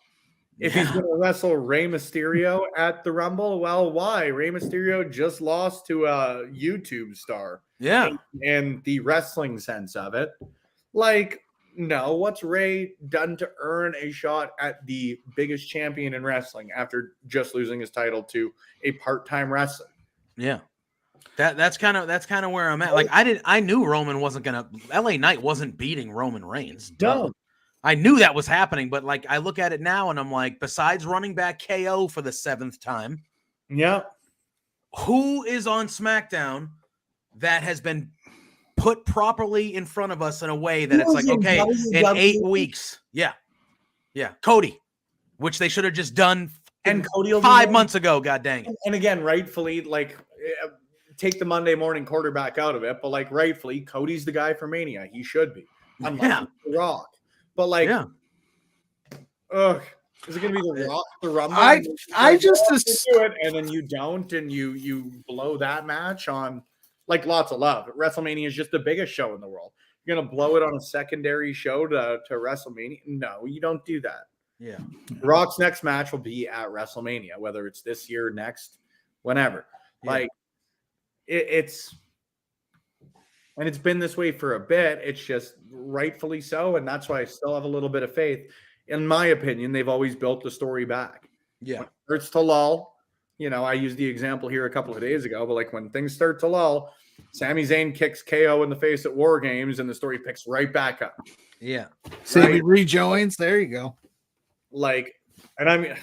If he's going to wrestle Rey Mysterio at the Rumble, well, why? Rey Mysterio just lost to a YouTube star. Yeah. In the wrestling sense of it. Like, no, what's Rey done to earn a shot at the biggest champion in wrestling after just losing his title to a part-time wrestler? Yeah. That's kind of where I'm at. Like, I knew Roman wasn't gonna LA Knight wasn't beating Roman Reigns. No. I knew that was happening, but like I look at it now and I'm like, besides running back KO for the 7th time, yeah, who is on SmackDown that has been put properly in front of us in a way that it's like, okay, in 8 weeks. Yeah. Cody, which they should have just done and Cody 5 months ago. God dang it. And again, rightfully, like, take the Monday morning quarterback out of it, but like rightfully, Cody's the guy for Mania. He should be. Unlike The Rock. But like, is it going to be The Rock, the Rumble? I just do it, and then you don't, and you blow that match on. Like, lots of love. WrestleMania is just the biggest show in the world. You're going to blow it on a secondary show to WrestleMania? No, you don't do that. Yeah. Rock's next match will be at WrestleMania, whether it's this year, next, whenever. Yeah. Like, it's been this way for a bit. It's just rightfully so, and that's why I still have a little bit of faith. In my opinion, they've always built the story back. Yeah. When it hurts to lull. You know, I used the example here a couple of days ago, but like when things start to lull, Sami Zayn kicks KO in the face at War Games, and the story picks right back up. Yeah. So he rejoins. There you go. Like, and I mean,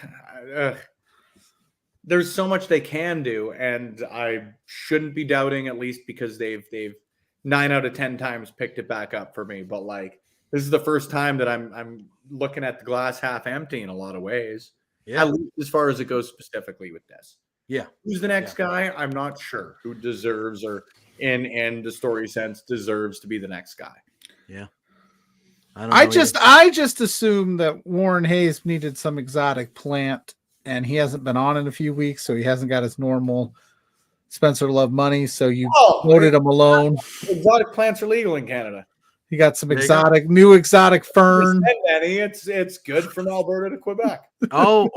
there's so much they can do, and I shouldn't be doubting, at least because they've 9 out of 10 times picked it back up for me. But like, this is the first time that I'm looking at the glass half empty in a lot of ways. Yeah. At least as far as it goes specifically with this. Yeah. Who's the next guy? I'm not sure who deserves or in the story sense deserves to be the next guy. Yeah. I just assumed that Warren Hayes needed some exotic plant, and he hasn't been on in a few weeks, so he hasn't got his normal Spencer Love money, so you voted him alone. Exotic plants are legal in Canada. You got some new exotic fern. It's good from Alberta to Quebec. Oh,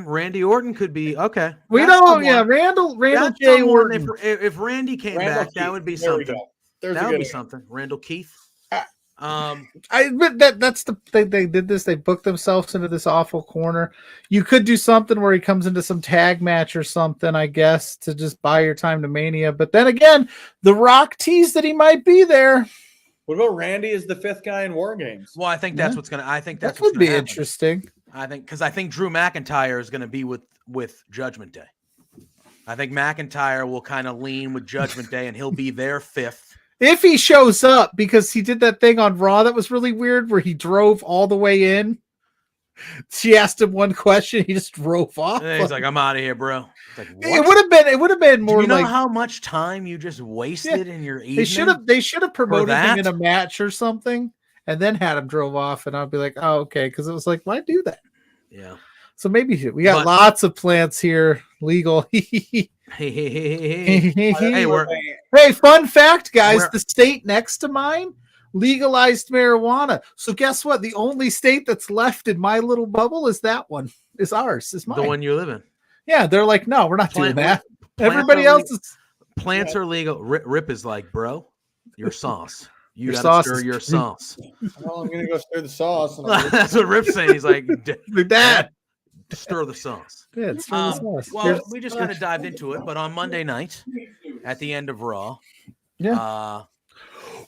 Randy Orton could be okay. We don't. Yeah, Randall J. Orton. If Randy came back, Keith, that would be something. That would be something. Randall Keith. That's they did this. They booked themselves into this awful corner. You could do something where he comes into some tag match or something, I guess, to just buy your time to Mania. But then again, The Rock teased that he might be there. What about Randy as the 5th guy in War Games? Well, I think that's what's gonna. I think that would be interesting. I think because I think Drew McIntyre is gonna be with Judgment Day. I think McIntyre will kind of lean with Judgment Day, and he'll be their 5th. If he shows up, because he did that thing on Raw that was really weird, where he drove all the way in. She asked him one question, he just drove off. And he's like, "I'm out of here, bro." Like, it would have been more. Do you know how much time you just wasted in your evening? They should have promoted him in a match or something, and then had him drove off, and I'd be like, "Oh, okay," because it was like, why do that? Yeah. So maybe we got lots of plants here, legal. Hey, hey, fun fact, guys! The state next to mine legalized marijuana. So guess what? The only state that's left in my little bubble is that one. Is ours. Is mine. The one you live in. Yeah, they're like, no, we're not doing that. Plants Everybody are else is. Plants are legal. Rip is like, bro, your sauce. You Your gotta sauce stir is- your sauce. Well, I'm gonna go stir the sauce. And I'm That's what Rip's saying. He's like, Dad. stir the sauce. Yeah, it's for the sauce. Well, Here's- we just kind of dived into it, but on Monday night, at the end of Raw,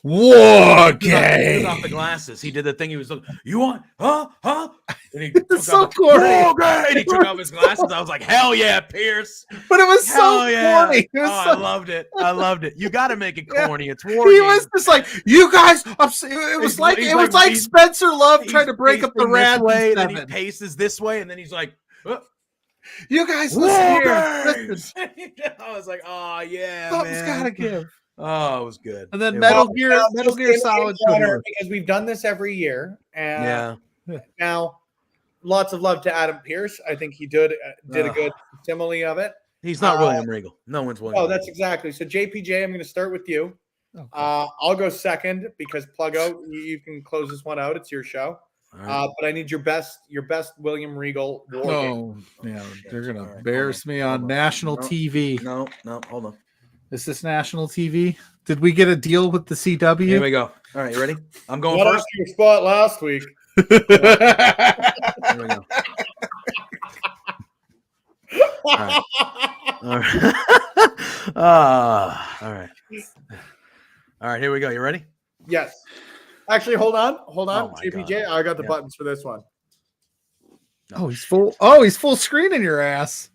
War he took off the glasses. He did the thing. He was like, "You want, huh?" And he took It's so off, corny. And he took off his glasses. I was like, "Hell yeah, Pierce!" But it was Hell so yeah. corny. It was Oh, so- I loved it. I loved it. You got to make it Yeah. corny. It's war. He games. was just like, you guys. It was He's- like he's it was like- like he's- Spencer Love He's trying to break up the pacing this Rad way, and then he seven. paces this way, and then he's like, You guys, "War listen here. games!" Listen, I was like, "Oh yeah, something's man." gotta give. Oh, it was good. And then It Metal was- Gear, Metal Gear Solid. because we've done this every year. And Yeah. now, lots of love to Adam Pierce. I think he did a good simile of it. He's not William Regal. No one's William. Oh, that's exactly. So JPJ, I'm going to start with you. Okay. I'll go second because Pluggo, you can close this one out. It's your show. All right. But I need your best William Regal war game. Oh, yeah, they're gonna All right, embarrass hold on, me on hold on. national No. TV. No, hold on. Is this national TV? Did we get a deal with the CW? Here we go. All right, you ready? I'm going Got first. off your spot last week. Here we go. All right. All right. All right. All right, here we go. You ready? Yes. Actually, hold on. Oh my JPJ, God. I got the Yeah. buttons for this one. Oh, he's full. Oh, he's full screen in your ass.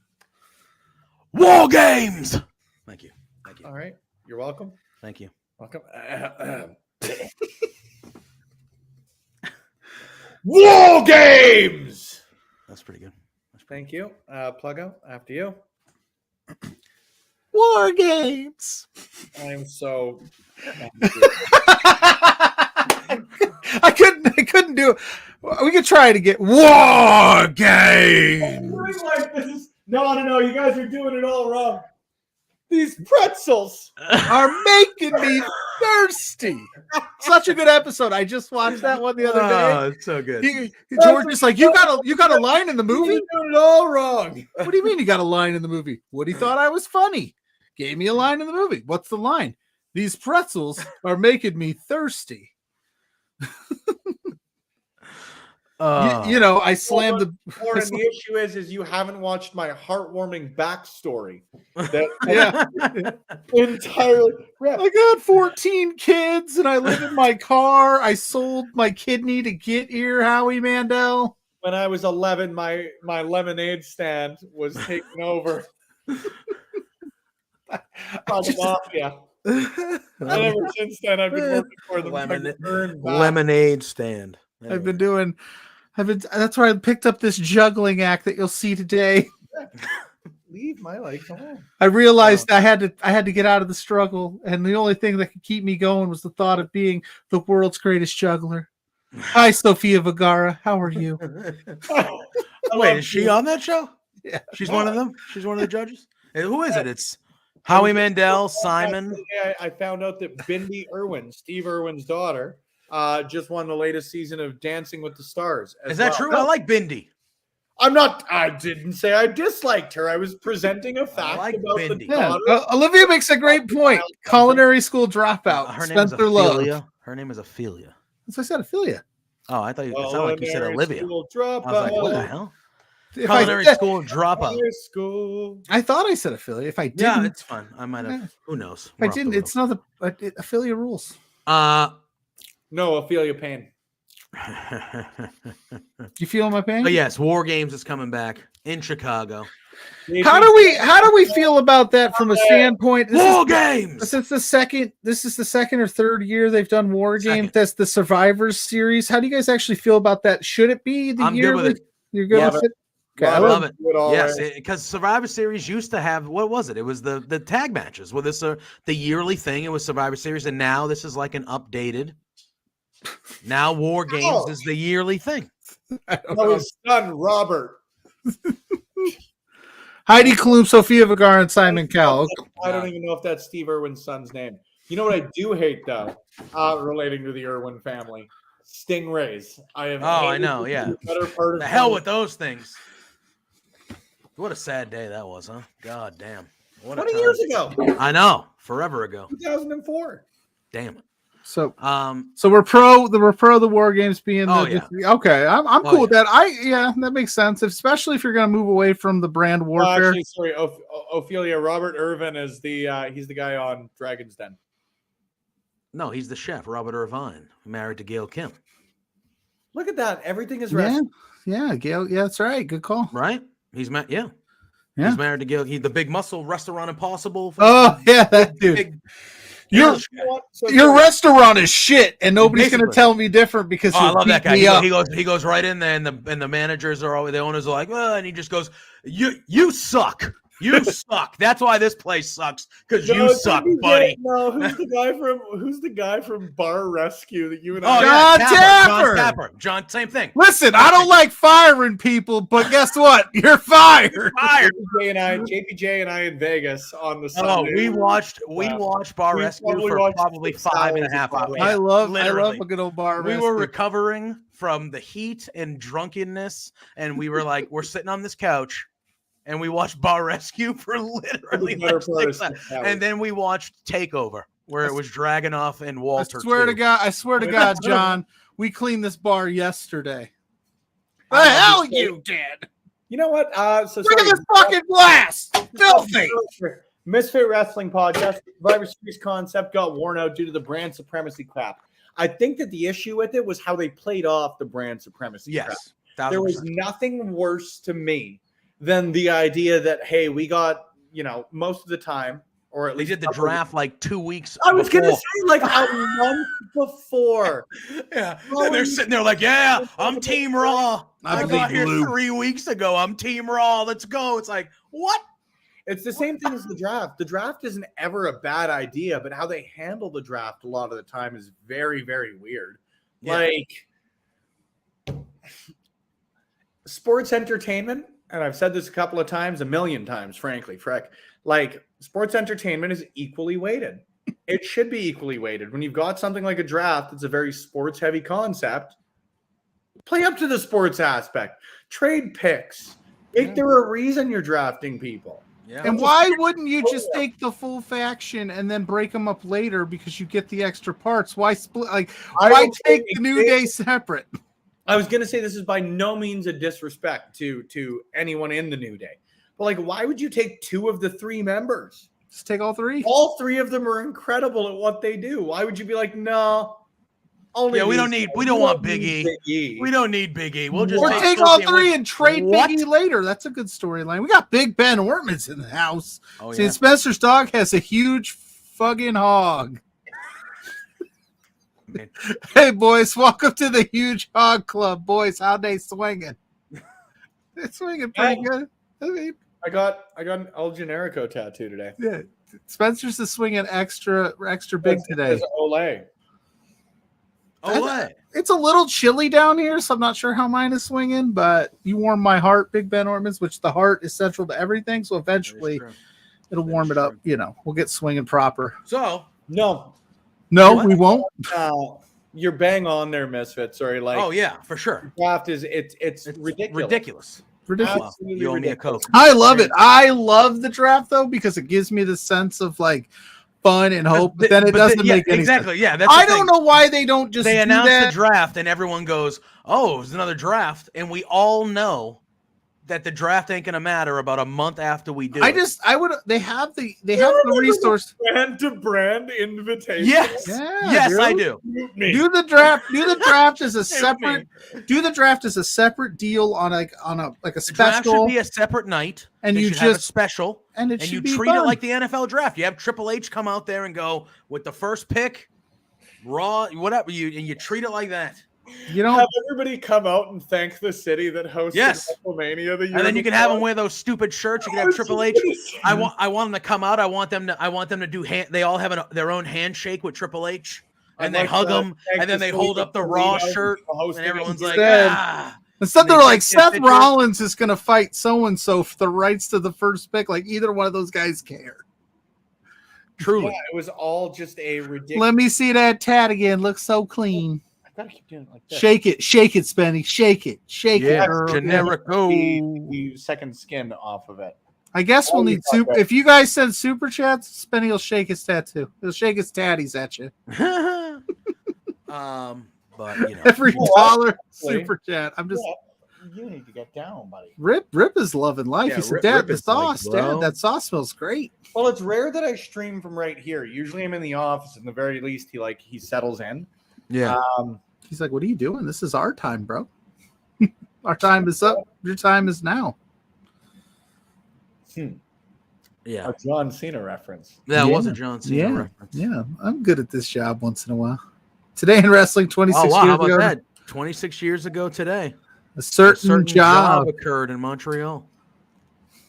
War games. Thank you. Thank you. All right. You're welcome. Thank you. Welcome. War games. That's pretty good. Thank you. Pluggo, after you. War games. I'm so. I couldn't do it. We could try it again. War games. No. You guys are doing it all wrong. These pretzels. Are making me thirsty. Such a good episode. I just watched that one the other day. Oh, it's so good. George is like, you got a line in the movie? You're doing it all wrong. What do you mean you got a line in the movie? Woody thought I was funny. Gave me a line in the movie. What's the line? These pretzels are making me thirsty. I slammed the. Lauren, the issue is you haven't watched my heartwarming backstory. That Yeah. entirely. I got 14 kids and I live in my car. I sold my kidney to get here, Howie Mandel. When I was 11, my lemonade stand was taken over by the mafia. And ever since then, I've been working for them. Lemonade stand. I've been doing. That's where I picked up this juggling act that you'll see today. Leave my legs alone. I realized I had to get out of the struggle, and the only thing that could keep me going was the thought of being the world's greatest juggler. Hi, Sofia Vergara. How are you? Wait, is she on that show? Yeah. She's one of them? She's one of the judges? Hey, who is it? It's Howie Mandel, Simon. I found out that Bindi Irwin, Steve Irwin's daughter, just won the latest season of Dancing with the Stars. Is that true? I like Bindi. I didn't say I disliked her. I was presenting a fact like about Bindi. the Yeah. daughter. Olivia makes a great point. Culinary school dropout. Her name is Spencer Love. Ophelia. Her name is Ophelia. That's what I said, Ophelia. Oh, I thought it sounded like you said Culinary Olivia. school I was like, what the dropout. hell? If Culinary I, school dropout. Culinary school. I thought I said Ophelia. If I didn't, Yeah, it's fun. I might have. Who knows? if I didn't, it's not the Ophelia rules. No, Ophelia Payne. You feel my pain? But yes, War Games is coming back in Chicago. How do we feel about that from a standpoint? War Games. This is the second or third year they've done War Games. Second. That's the Survivors series. How do you guys actually feel about that? Should it be the I'm year? good with it. You're good Love with it. Okay, I love it. all Yes, right. because Survivor Series used to have, what was it? It was the tag matches. Well, this the yearly thing. It was Survivor Series, and now this is like an updated. Now War Games is the yearly thing. Oh, his son Robert. Heidi Klum, Sofia Vergara, and Simon Cowell. I don't even know if that's Steve Irwin's son's name. You know what I do hate though, relating to the Irwin family, stingrays. I have. I hated know. them Yeah. for the better part of The hell 20 with those things. What a sad day that was, huh? God damn. What a 20 time. years ago, I know. Forever ago. 2004. Damn it. So Um. we're pro the war games being Oh, the yeah. okay. I'm Oh, cool with yeah. that. That makes sense, especially if you're gonna move away from the brand warfare. Actually, sorry, Ophelia. Robert Irvin is he's the guy on Dragon's Den. No, he's the chef, Robert Irvine, married to Gail Kim. Look at that. Everything is Yeah, wrestling. yeah, Gail. Yeah, that's right. Good call. Right? He's Yeah. He's married to Gail. He's the Big Muscle Restaurant Impossible. Oh yeah, that dude. Your restaurant is shit, and nobody's gonna tell me different because I love that guy. Up. He goes right in there, and the managers are always, the owners are like, well, and he just goes, you suck. You suck. That's why this place sucks, because you suck, buddy. No, who's the guy from Bar Rescue that you and Oh, I? John Tapper. John, same thing. Listen, I don't like firing people, but guess what? You're fired. JPJ and I in Vegas on the Sunday. Oh, we watched Bar Rescue for probably 5.5 hours. I love Literally. a good old Bar We Rescue. were recovering from the heat and drunkenness, and we were like, we're sitting on this couch, and we watched Bar Rescue for literally like 6 hours. And then we watched Takeover, where it was Dragunov and Walter. I swear to God, John, we cleaned this bar yesterday. The hell you did! You know what? Look at this fucking glass! Filthy! Misfit Wrestling Podcast, Survivor Series concept got worn out due to the brand supremacy crap. I think that the issue with it was how they played off the brand supremacy crap. Yes. There was nothing worse to me than the idea that, hey, we got, most of the time, or at least did the draft like 2 weeks I was before. going to say like a month before. Yeah. And they're sitting there like, yeah, I'm Team Raw. I got here 3 weeks ago. I'm Team Raw. Let's go. It's like, what? It's the same thing as the draft. The draft isn't ever a bad idea, but how they handle the draft a lot of the time is very, very weird. Yeah. Like sports entertainment, and I've said this a couple of times, a million times, frankly, Freck, like sports entertainment is equally weighted. It should be equally weighted. When you've got something like a draft that's a very sports heavy concept, play up to the sports aspect. Trade picks. There a reason you're drafting people. Yeah. And why wouldn't you just take the full faction and then break them up later because you get the extra parts? Why split? Like, why take the New Day separate? I was going to say this is by no means a disrespect to anyone in the New Day. But, like, why would you take 2 of the 3 members? Just take all 3. All 3 of them are incredible at what they do. Why would you be like, no? We don't want Big E. We don't need Big E. We'll just take all 3 and trade Big E later. That's a good storyline. We got Big Ben Ortman's in the house. Oh, See, Spencer's dog has a huge fucking hog. Hey, boys, welcome to the Huge Hog Club. Boys, how they swinging? They're swinging pretty good. I mean, I got an El Generico tattoo today. Yeah, Spencer's is swinging extra big today. Olay. It's a little chilly down here, so I'm not sure how mine is swinging, but you warm my heart, Big Ben Ortman's, which the heart is central to everything, so eventually it'll warm it up. We'll get swinging proper. So, no, we won't. You're bang on there, Misfit. Sorry, like, oh yeah, for sure. Draft is it's ridiculous. Ridiculous. You owe me a Coke. I love it. I love the draft though because it gives me the sense of like fun and hope, but then it doesn't make any sense. Yeah, that's I don't know why they don't just they announce the draft and everyone goes, "Oh, it's another draft," and we all know that the draft ain't gonna matter about a month after we do. They have the resource. Brand to brand invitation. Yes, I do. Do the draft as a separate. Do the draft as a separate deal on a special. The draft should be a separate night, and you have it special, and you treat it like the NFL draft. You have Triple H come out there and go with the first pick, Raw, whatever you treat it like that. Have everybody come out and thank the city that hosted WrestleMania the year and then you can have them wear those stupid shirts. You can have Triple H. I want them to come out. I want them to do they all have their own handshake with Triple H, and they hug him, and then they hold up the Raw shirt, and everyone's like, Instead, they're like, Seth Rollins is going to fight so and so for the rights to the first pick. Like either one of those guys care. Truly. Yeah, it was all just a ridiculous. Let me see that tat again. Looks so clean. I've got to keep doing it like this. Shake it, Spenny. Shake it, Yeah, girl. generico. The second skin off of it. I guess we'll need super. If you guys send super chats, Spenny will shake his tattoo. He'll shake his tatties at you. But every dollar super chat. I'm just. You need to get down, buddy. Rip is loving life. Yeah, He said, Rip "Dad, the is like, sauce, bro." Dad, that sauce smells great." Well, it's rare that I stream from right here. Usually, I'm in the office. At the very least, he settles in. Yeah. He's like, "What are you doing? This is our time, bro. Our time is up. Your time is now." Yeah. A John Cena reference. That was a John Cena Yeah, reference. yeah. I'm good at this job once in a while. Today in wrestling, 26 Oh, wow. How years about ago, that? 26 years ago today. a certain job. Occurred in Montreal.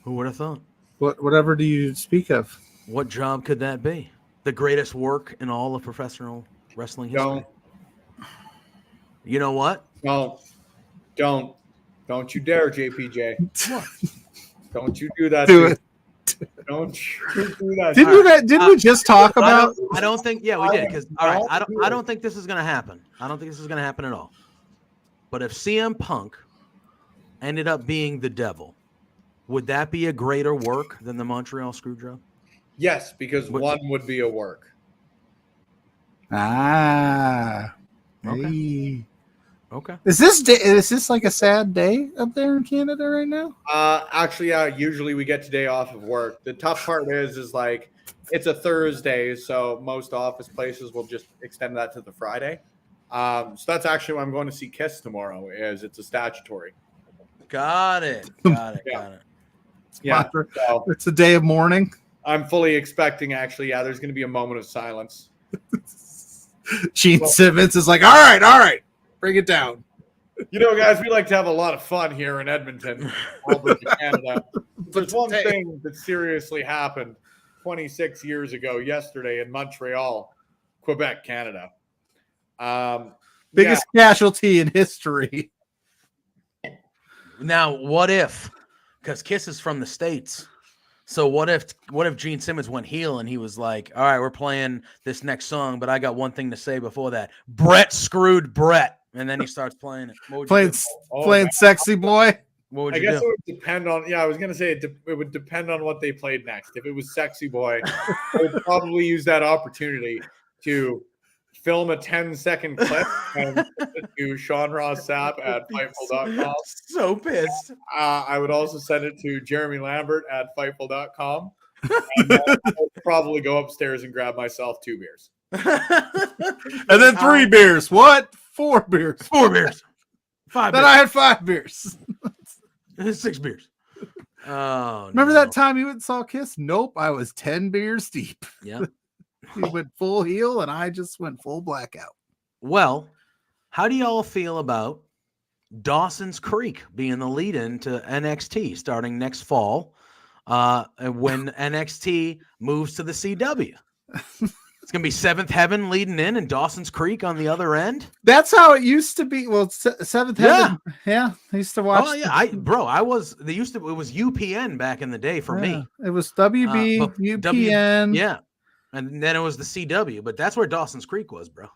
Who would have thought? Whatever do you speak of? What job could that be? The greatest work in all of professional wrestling history. You know what? Don't you dare, JPJ. What? Don't you do that. Do it. Don't you do that. Didn't we just talk about? I don't think. Yeah, we did. Because all right, I don't think this is going to happen. I don't think this is going to happen at all. But if CM Punk ended up being the devil, would that be a greater work than the Montreal Screwjob? Yes, because one would be a work. Ah. Okay. Hey. Okay. Is this like a sad day up there in Canada right now? Actually, yeah. Usually we get today off of work. The tough part is like it's a Thursday, so most office places will just extend that to the Friday. So that's actually why I'm going to see Kiss tomorrow. It's a statutory. Got it. Yeah. Yeah. So It's a day of mourning. I'm fully expecting there's going to be a moment of silence. Gene Simmons is like, all right, bring it down. Guys, we like to have a lot of fun here in Edmonton, Alberta, Canada. There's one thing that seriously happened 26 years ago yesterday in Montreal, Quebec, Canada. Biggest casualty in history. Now, what if? Because Kiss is from the States. So what if Gene Simmons went heel and he was like, all right, we're playing this next song, but I got one thing to say before that. Brett screwed Brett. And then he starts playing it. What would you do? Playing Sexy Boy. What would I you guess do? it would depend on. Yeah, I was gonna say it would depend on what they played next. If it was Sexy Boy, I would probably use that opportunity to film a 10-second clip and send it to Sean Ross Sapp at Fightful.com. So pissed. I would also send it to Jeremy Lambert at Fightful.com. And then I would probably go upstairs and grab myself 2 beers. And then 3 beers. What? 4 beers. 4 beers. 5 Then beers. I had 5 beers. 6 beers. Oh, Remember no. that time you went and saw Kiss? Nope, I was 10 beers deep. Yeah. He went full heel, and I just went full blackout. Well, how do y'all feel about Dawson's Creek being the lead-in to NXT starting next fall when NXT moves to the CW? It's going to be Seventh Heaven leading in and Dawson's Creek on the other end. That's how it used to be. Well, Seventh Heaven. Yeah, I used to watch. Oh yeah, it was UPN back in the day for me. It was WB, but UPN. Yeah. And then it was the CW, but that's where Dawson's Creek was, bro.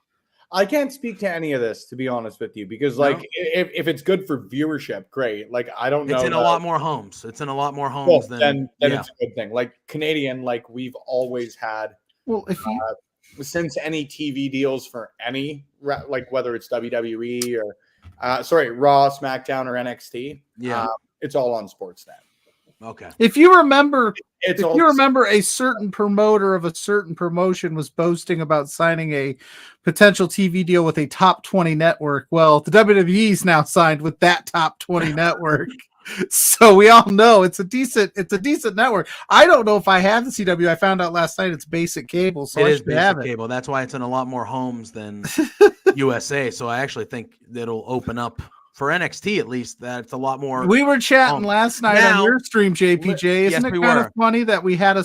I can't speak to any of this, to be honest with you, because if it's good for viewership, great. Like I don't know. It's in a lot more homes. It's in a lot more homes then it's a good thing. Like Canadian, like we've always had. Well, if you since any TV deals for any, like whether it's WWE or Raw, SmackDown, or NXT, it's all on Sportsnet. Okay. If you remember a certain promoter of a certain promotion was boasting about signing a potential TV deal with a top 20 network, well, the WWE's now signed with that top 20 network. So we all know it's a decent network. I don't know if I have the CW. I found out last night it's basic cable. So it is basic cable. That's why it's in a lot more homes than USA. So I actually think it'll open up for NXT at least. That's a lot more. We were chatting last night on your stream, JPJ. Isn't it kind of funny that we had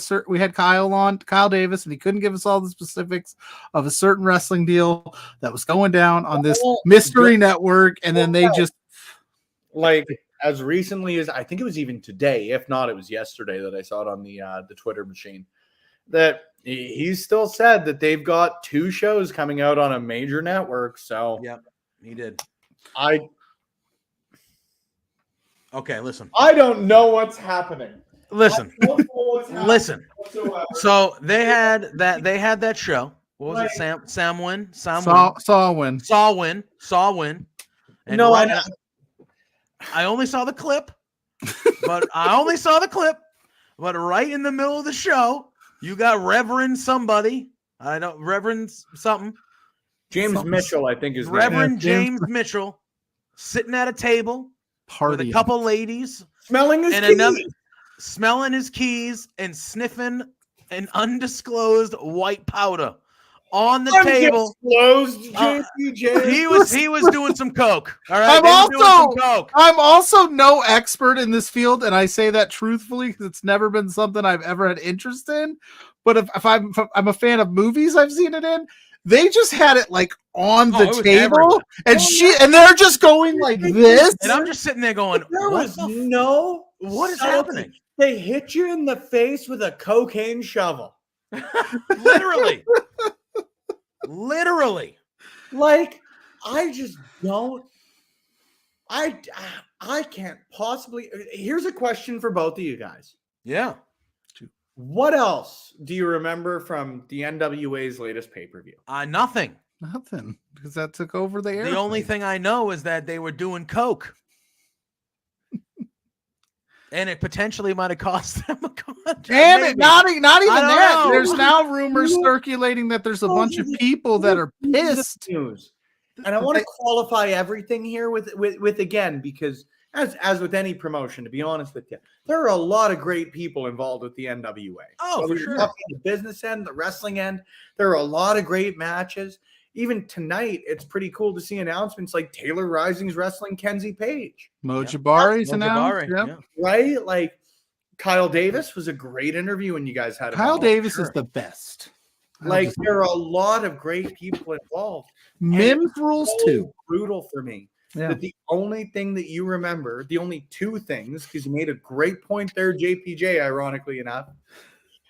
Kyle Davis, and he couldn't give us all the specifics of a certain wrestling deal that was going down on this mystery network, and then they just like. As recently as I think it was even today, if not, it was yesterday that I saw it on the Twitter machine. That He still said that they've got 2 shows coming out on a major network. So Yep, he did. Okay, listen. I don't know what's happening. Listen. I don't know what's happening Listen. whatsoever. So they had that show. What was it? Samwin? Sawin. And No, I only saw the clip. But right in the middle of the show, you got Reverend somebody. Reverend something. James Mitchell, I think is Reverend James Mitchell sitting at a table with a couple ladies smelling his keys and sniffing an undisclosed white powder on the table. Undisclosed JPJs. He was doing some coke. All right. I'm also no expert in this field, and I say that truthfully because it's never been something I've ever had interest in. But if I'm a fan of movies I've seen it in, they just had it like on the table, and they're just going like this. And I'm just sitting there going, what is happening? They hit you in the face with a cocaine shovel. Literally. Like, I just don't. I can't possibly. Here's a question for both of you guys. Yeah. What else do you remember from the NWA's latest pay-per-view? Nothing, because that took over the air. The only thing I know is that they were doing coke. And it potentially might have cost them a contract. And not even that. Know. There's now rumors circulating that there's a bunch of people that are pissed. News. And I want to qualify everything here with again, because as with any promotion, to be honest with you, there are a lot of great people involved with the NWA. Oh, for sure. The business end, the wrestling end, there are a lot of great matches. Even tonight, it's pretty cool to see announcements like Taylor Rising's wrestling Kenzie Page. Mojibari's announced. Yep. Right? Like Kyle Davis was a great interview when you guys had him. Kyle Davis is the best. Like there are a lot of great people involved. Mims rules too. Brutal for me. Yeah. That the only thing that you remember, the only 2 things, because you made a great point there, JPJ, ironically enough.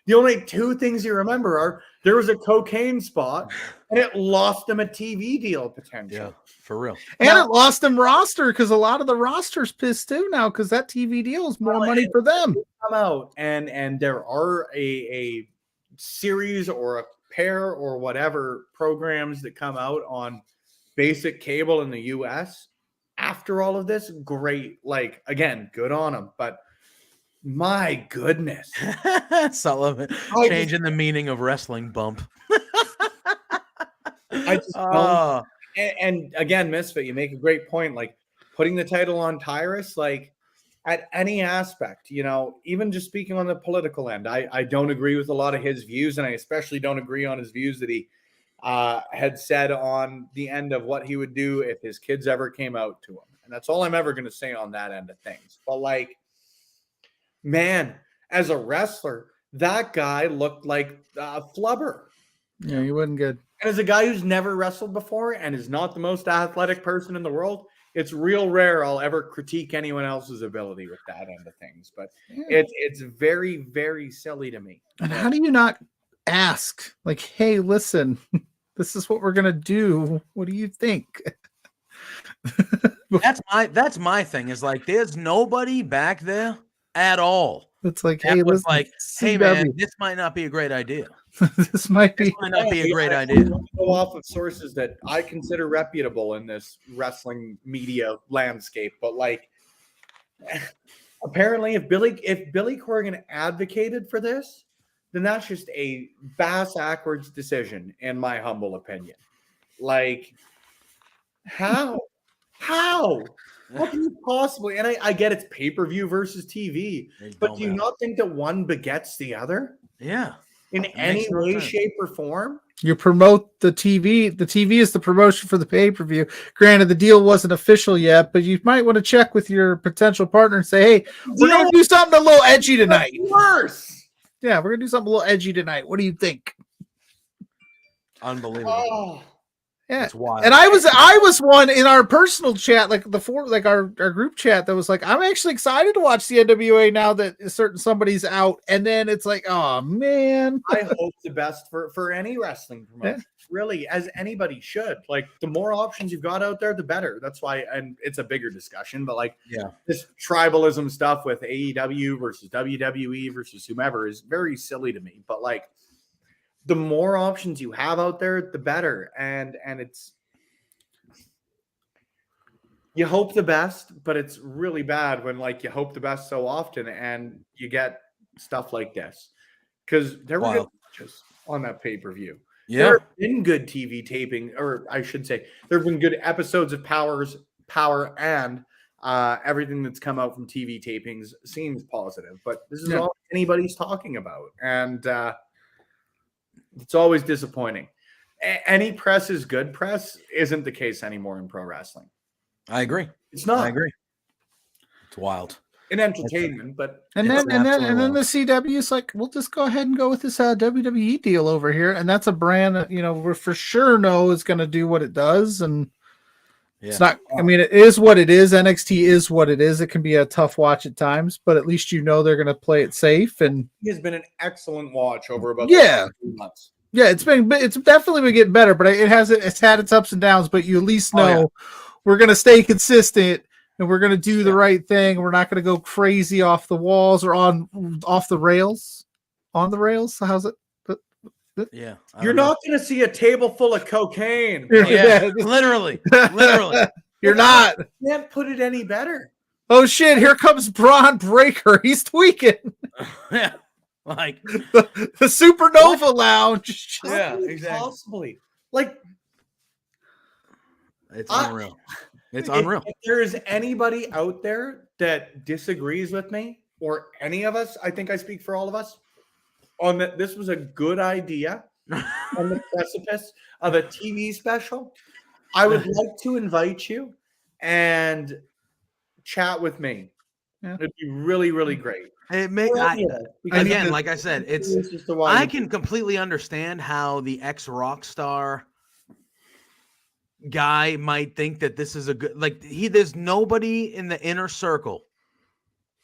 The only 2 things you remember are there was a cocaine spot and it lost them a TV deal potential. Yeah, for real. And it lost them roster because a lot of the roster's pissed too now because that TV deal is more money for them. Come out and there are a series or a pair or whatever programs that come out on basic cable in the US after all of this. Great. Like, again, good on them. But my goodness. Sullivan changing the meaning of wrestling bump. I just don't. And again, Misfit, you make a great point. Like putting the title on Tyrus, like at any aspect, you know, even just speaking on the political end, I don't agree with a lot of his views. And I especially don't agree on his views that he had said on the end of what he would do if his kids ever came out to him. And that's all I'm ever going to say on that end of things. But like, man, as a wrestler, that guy looked like a flubber. Yeah, he wasn't good. And as a guy who's never wrestled before and is not the most athletic person in the world, it's real rare I'll ever critique anyone else's ability with that end of things. But it's very, very silly to me. And how do you not ask, like, hey, listen, this is what we're going to do. What do you think? That's my thing is like, there's nobody back there at all. It's like, hey, listen, like, hey man, this might not be a great idea. This might not be a great idea. Go off of sources that I consider reputable in this wrestling media landscape, but like, apparently, if Billy Corgan advocated for this, then that's just a bass-ackwards decision, in my humble opinion. Like, how? What can you possibly? And I get it's pay-per-view versus TV, but do you not think that one begets the other? Yeah. In any way, shape, or form? You promote the TV. The TV is the promotion for the pay-per-view. Granted, the deal wasn't official yet, but you might want to check with your potential partner and say, hey, we're going to do something a little edgy tonight. Worse. Yeah, we're going to do something a little edgy tonight. What do you think? Unbelievable. Oh. Yeah. It's wild. And I was one in our personal chat, like our group chat, that was like, I'm actually excited to watch the NWA now that somebody's out. And then it's like, oh man. I hope the best for any wrestling promotion, really, as anybody should. Like, the more options you've got out there, the better. That's why, and it's a bigger discussion, but like, this tribalism stuff with AEW versus WWE versus whomever is very silly to me. But like, the more options you have out there, the better. And it's, you hope the best, but it's really bad when like you hope the best so often and you get stuff like this. Because there were good matches on that pay-per-view. Yeah. There have been good TV taping, or I should say, there have been good episodes of Power, and everything that's come out from TV tapings seems positive. But this is all anybody's talking about. And it's always disappointing. Any press is good press isn't the case anymore in pro wrestling. I agree. It's not. I agree. It's wild. In entertainment, but and then the CW is like, we'll just go ahead and go with this WWE deal over here, and that's a brand that we for sure know is going to do what it does, and it's not. I mean, it is what it is. NXT is what it is. It can be a tough watch at times, but at least they're going to play it safe. And he has been an excellent watch over about 2 months. Yeah, it's definitely been getting better, but it's had its ups and downs. But you at least know we're going to stay consistent. And we're going to do the right thing. We're not going to go crazy off the walls or off the rails. On the rails? How's it? Yeah. You're not going to see a table full of cocaine. Yeah, literally. You're not. You can't put it any better. Oh, shit. Here comes Braun Breaker. He's tweaking. Yeah. Like the Supernova Lounge. Yeah, exactly. Possibly. Like, it's unreal. It's unreal. If there is anybody out there that disagrees with me or any of us, I think I speak for all of us, on that this was a good idea on the precipice of a TV special, I would like to invite you and chat with me. Yeah. It'd be really, really great. Again, like I said, I can completely understand how the ex-rock star guy might think that this is a good, there's nobody in the inner circle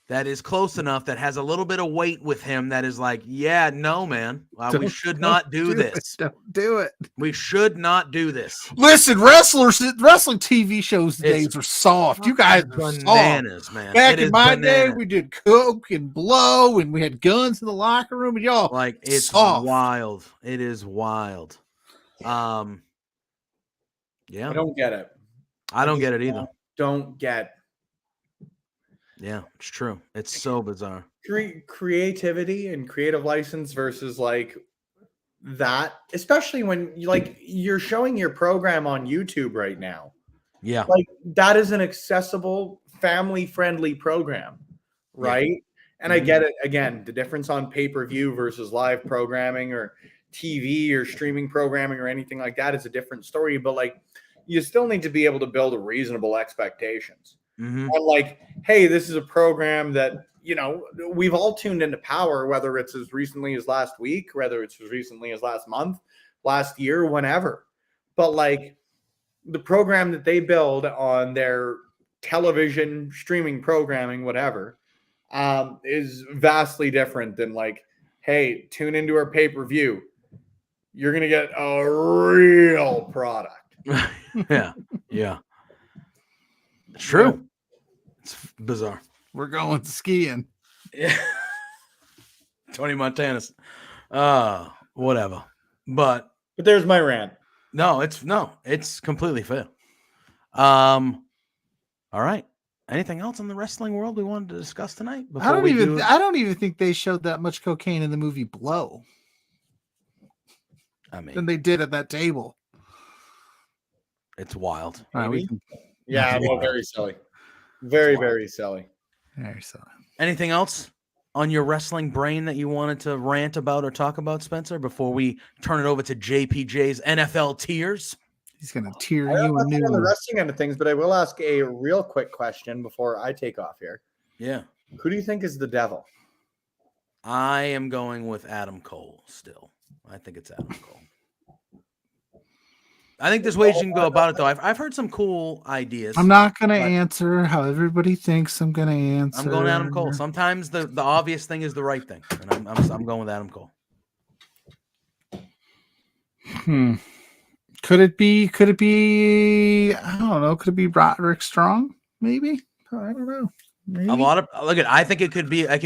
that is close enough that has a little bit of weight with him that is like, yeah, no, man, we should not do this. Don't do it. We should not do this. Listen, wrestling TV shows days are soft. You guys are bananas, soft. Man. Back in my day, we did coke and blow, and we had guns in the locker room, and y'all it's soft. Wild. It is wild. Yeah, I don't get it. I don't get it either. Don't get. Yeah, it's true. It's so bizarre. Creativity and creative license versus like that, especially when you're showing your program on YouTube right now. Yeah, like that is an accessible, family-friendly program, right? Yeah. And I get it. Again, the difference on pay-per-view versus live programming or TV or streaming programming or anything like that is a different story. But like, you still need to be able to build reasonable expectations. Mm-hmm. And like, hey, this is a program that, we've all tuned into Power, whether it's as recently as last week, whether it's as recently as last month, last year, whenever. But like the program that they build on their television streaming programming, whatever, is vastly different than like, hey, tune into our pay-per-view. You're going to get a real product. Yeah. It's true. It's bizarre. We're going skiing. Yeah. Tony Montana's. Whatever. But there's my rant. No, it's completely fair. All right. Anything else in the wrestling world we wanted to discuss tonight? I don't even think they showed that much cocaine in the movie Blow. I mean, than they did at that table. It's wild. Yeah, well, very silly. Very silly. Very silly. Anything else on your wrestling brain that you wanted to rant about or talk about, Spencer, before we turn it over to JPJ's NFL tiers? He's going to tear you a new on the wrestling end of things, but I will ask a real quick question before I take off here. Yeah. Who do you think is the devil? I am going with Adam Cole still. I think it's Adam Cole. I think there's ways you can go about it, though. I've heard some cool ideas. I'm not gonna but answer how everybody thinks I'm gonna answer. I'm going Adam Cole. Sometimes the obvious thing is the right thing, and I'm going with Adam Cole. Could it be? I don't know. Could it be Roderick Strong? Maybe. I don't know. Maybe. A lot of I think it could be. It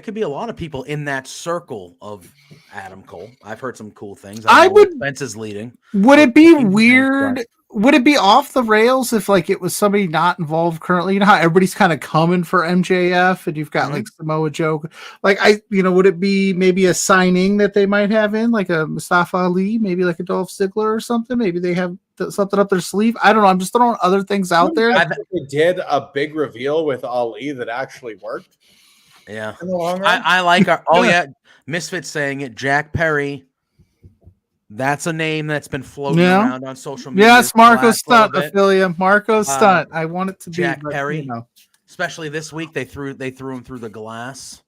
could be a lot of people in that circle of Adam Cole. I've heard some cool things. I would. Spence's leading. Would it be weird? Would it be off the rails if like it was somebody not involved currently? You know how everybody's kind of coming for MJF, and you've got like Samoa Joe. Like would it be maybe a signing that they might have in like a Mustafa Ali, maybe like a Dolph Ziggler or something? Maybe they have something up their sleeve. I don't know. I'm just throwing other things out there. I think they did a big reveal with Ali that actually worked. Yeah, in the long run. I like our. Oh yeah, Misfits saying it. Jack Perry. That's a name that's been floating around on social media. Yes, Marco's Stunt affiliate. Marco's Stunt. I want it to Jack be Perry. Especially this week, they threw him through the glass.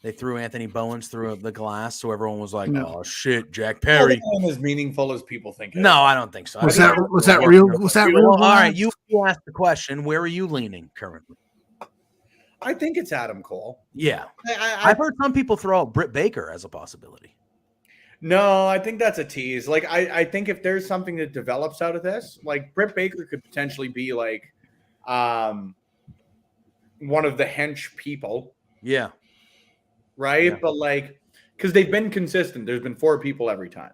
They threw Anthony Bowens through the glass, so everyone was like, "Oh shit, Jack Perry." Not as meaningful as people think. No, I don't think so. Was that real? Was that real? All right, you asked the question. Where are you leaning currently? I think it's Adam Cole. Yeah, I've heard some people throw out Britt Baker as a possibility. No, I think that's a tease. Like, I think if there's something that develops out of this, like Britt Baker could potentially be like one of the hench people. Yeah. Right? Yeah. But like, because they've been consistent. There's been 4 people every time.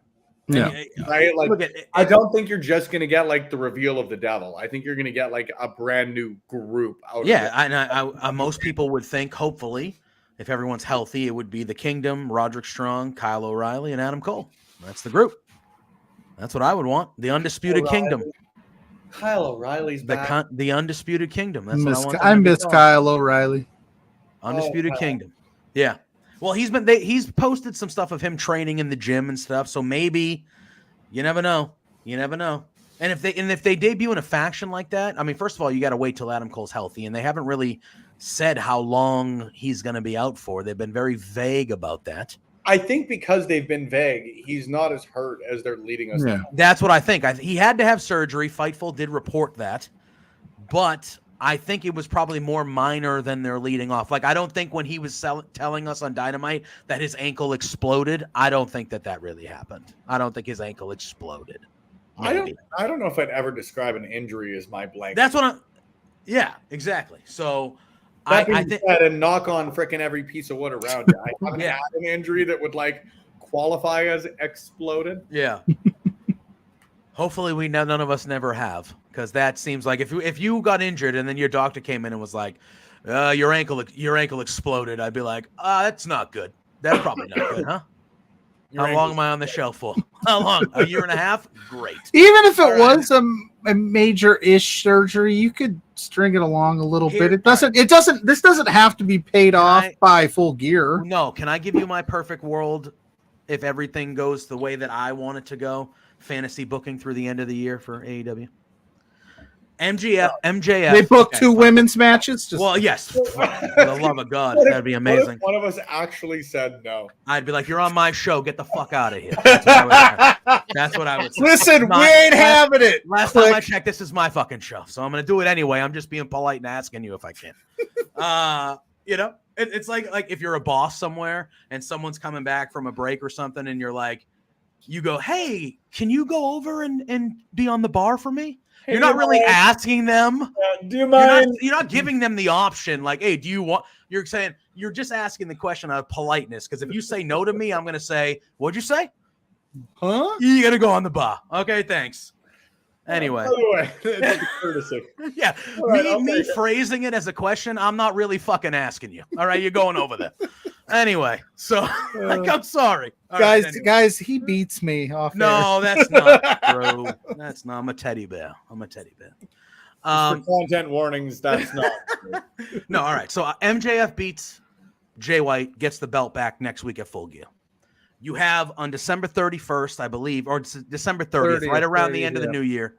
Yeah. Right? Like, I don't think you're just going to get like the reveal of the devil. I think you're going to get like a brand new group out of it. Yeah, and most people would think, hopefully, if everyone's healthy, it would be the Kingdom, Roderick Strong, Kyle O'Reilly, and Adam Cole. That's the group. That's what I would want. The Undisputed Kingdom. Kyle O'Reilly's back. The Undisputed Kingdom. That's what I want. I miss Kyle O'Reilly. Undisputed Kingdom. Yeah. Well, he's posted some stuff of him training in the gym and stuff. So maybe you never know. You never know. And if they debut in a faction like that, I mean, first of all, you got to wait till Adam Cole's healthy, and they haven't really said how long he's going to be out for. They've been very vague about that. I think because they've been vague, he's not as hurt as they're leading us. Yeah. That's what I think. He had to have surgery. Fightful did report that, but I think it was probably more minor than they're leading off. Like, I don't think when he was telling us on Dynamite that his ankle exploded, I don't think that really happened. I don't think his ankle exploded. Maybe. I don't know if I'd ever describe an injury as my blank. That's what yeah, exactly. So I think and knock on freaking every piece of wood around you. I haven't had an injury that would like qualify as exploded. Yeah. Hopefully none of us never have, because that seems like if you got injured and then your doctor came in and was like, your ankle exploded, I'd be like, that's not good. That's probably not good, huh? How long am I on the shelf for? How long? A year and a half? Great. Even if it was a major-ish surgery, you could string it along a little bit. This doesn't have to be paid off by Full Gear. No, can I give you my perfect world if everything goes the way that I want it to go? Fantasy booking through the end of the year for AEW. MJF. They booked 2 women's matches. Well, yes. For the love of God, that'd be amazing. One of us actually said no. I'd be like, "You're on my show. Get the fuck out of here." That's what I would say. Listen, we ain't having it. Last time I checked, this is my fucking show, so I'm gonna do it anyway. I'm just being polite and asking you if I can. It's like if you're a boss somewhere and someone's coming back from a break or something, and you're like, you go, "Hey, can you go over and be on the bar for me?" You're not really asking them. Do you mind? You're not giving them the option. Like, hey, do you want? You're saying you're just asking the question out of politeness. Because if you say no to me, I'm going to say, "What'd you say? Huh? You got to go on the bar." Okay, thanks. Anyway, it's courtesy. Yeah, me phrasing it as a question, I'm not really fucking asking you. All right, you're going over there. Anyway, so I'm sorry, guys. He beats me off. No, that's not true. That's not. I'm a teddy bear. For content warnings, that's not true. No, all right. So MJF beats Jay White, gets the belt back next week at Full Gear. You have on December 31st, I believe, or December 30th, right around the end of the new year,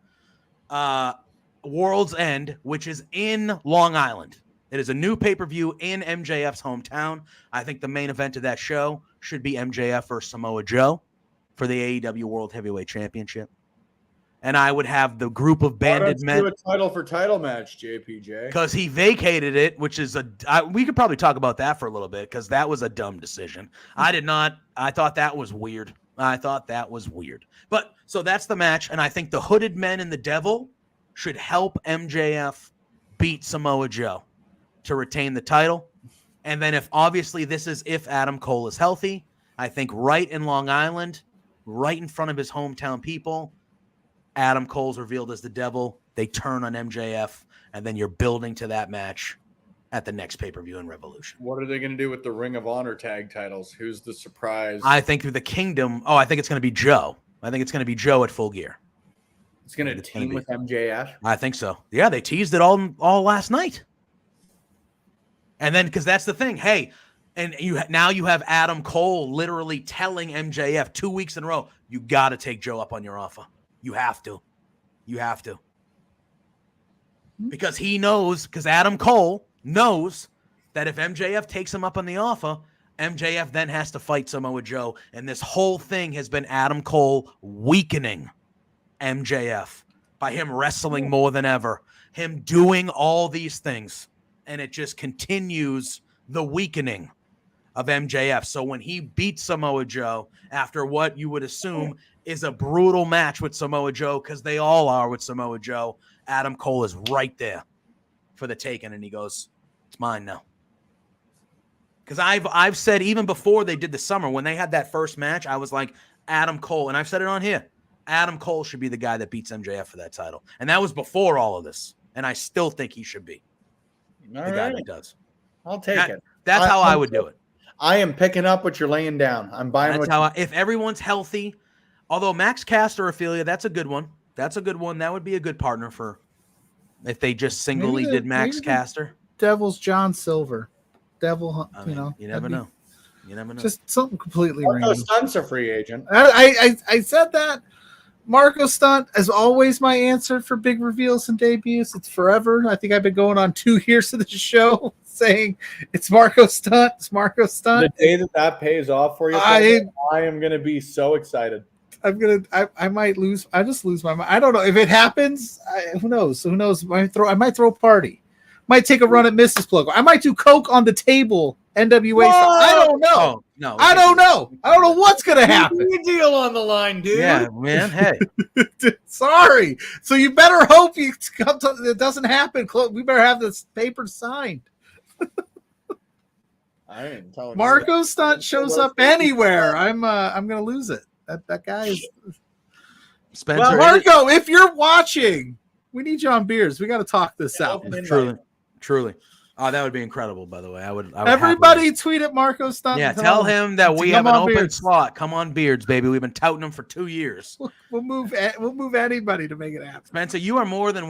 World's End, which is in Long Island. It is a new pay-per-view in MJF's hometown. I think the main event of that show should be MJF versus Samoa Joe for the AEW World Heavyweight Championship. and I would have the group of banded Why men. don't you do a title for title match, JPJ? Because he vacated it, which is we could probably talk about that for a little bit because that was a dumb decision. I thought that was weird. But so that's the match, and I think the Hooded Men and the Devil should help MJF beat Samoa Joe to retain the title. And then if Adam Cole is healthy, I think right in Long Island, right in front of his hometown people, Adam Cole's revealed as the Devil. They turn on MJF, and then you're building to that match at the next pay-per-view in Revolution. What are they going to do with the Ring of Honor tag titles? Who's the surprise? I think the Kingdom. I think it's going to be Joe. I think it's going to be Joe at Full Gear. It's going to team with MJF. I think so. Yeah, they teased it all last night. And then because that's the thing. Hey, and you have Adam Cole literally telling MJF 2 weeks in a row, you got to take Joe up on your offer. You have to. Because Adam Cole knows that if MJF takes him up on the offer, MJF then has to fight Samoa Joe. And this whole thing has been Adam Cole weakening MJF by him wrestling more than ever, him doing all these things. And it just continues the weakening of MJF. So when he beats Samoa Joe after what you would assume is a brutal match with Samoa Joe, because they all are with Samoa Joe, Adam Cole is right there for the taking, and he goes, it's mine now. Because I've said even before they did the summer, when they had that first match, I was like, Adam Cole, and I've said it on here, Adam Cole should be the guy that beats MJF for that title. And that was before all of this. And I still think he should be the guy that does. I'll take it. That's how I would do it. I am picking up what you're laying down. I'm buying if everyone's healthy, although Max Caster, Ophelia, that's a good one. That would be a good partner for if they just singly did Max Caster. Devil's John Silver. Devil, You never know. Just something completely Marco random. Stunt's a free agent. I said that. Marco Stunt is always my answer for big reveals and debuts. It's forever. I think I've been going on 2 years of the show saying it's Marco Stunt. It's Marco Stunt. The day that pays off for you, I am going to be so excited. I might lose. I just lose my mind. I don't know if it happens. Who knows? Who knows? I might throw a party. Might take a run at Mrs. Plug. I might do coke on the table. NWA. I don't know. Oh, no, I don't know. I don't know what's gonna happen. Big deal on the line, dude. Yeah, man. Hey, sorry. So you better hope it doesn't happen. We better have this paper signed. I ain't telling Marco Stunt shows up anywhere. I'm gonna lose it. That guy is Spencer. Well, Marco, if you're watching, we need you on beers. We got to talk this out. Truly. Oh, that would be incredible, by the way. I would Everybody tweet at Marco Stunt. Yeah, tell him that we have an open slot. Come on, Beards, baby. We've been touting them for 2 years. We'll move anybody to make it happen. Spencer, you are more than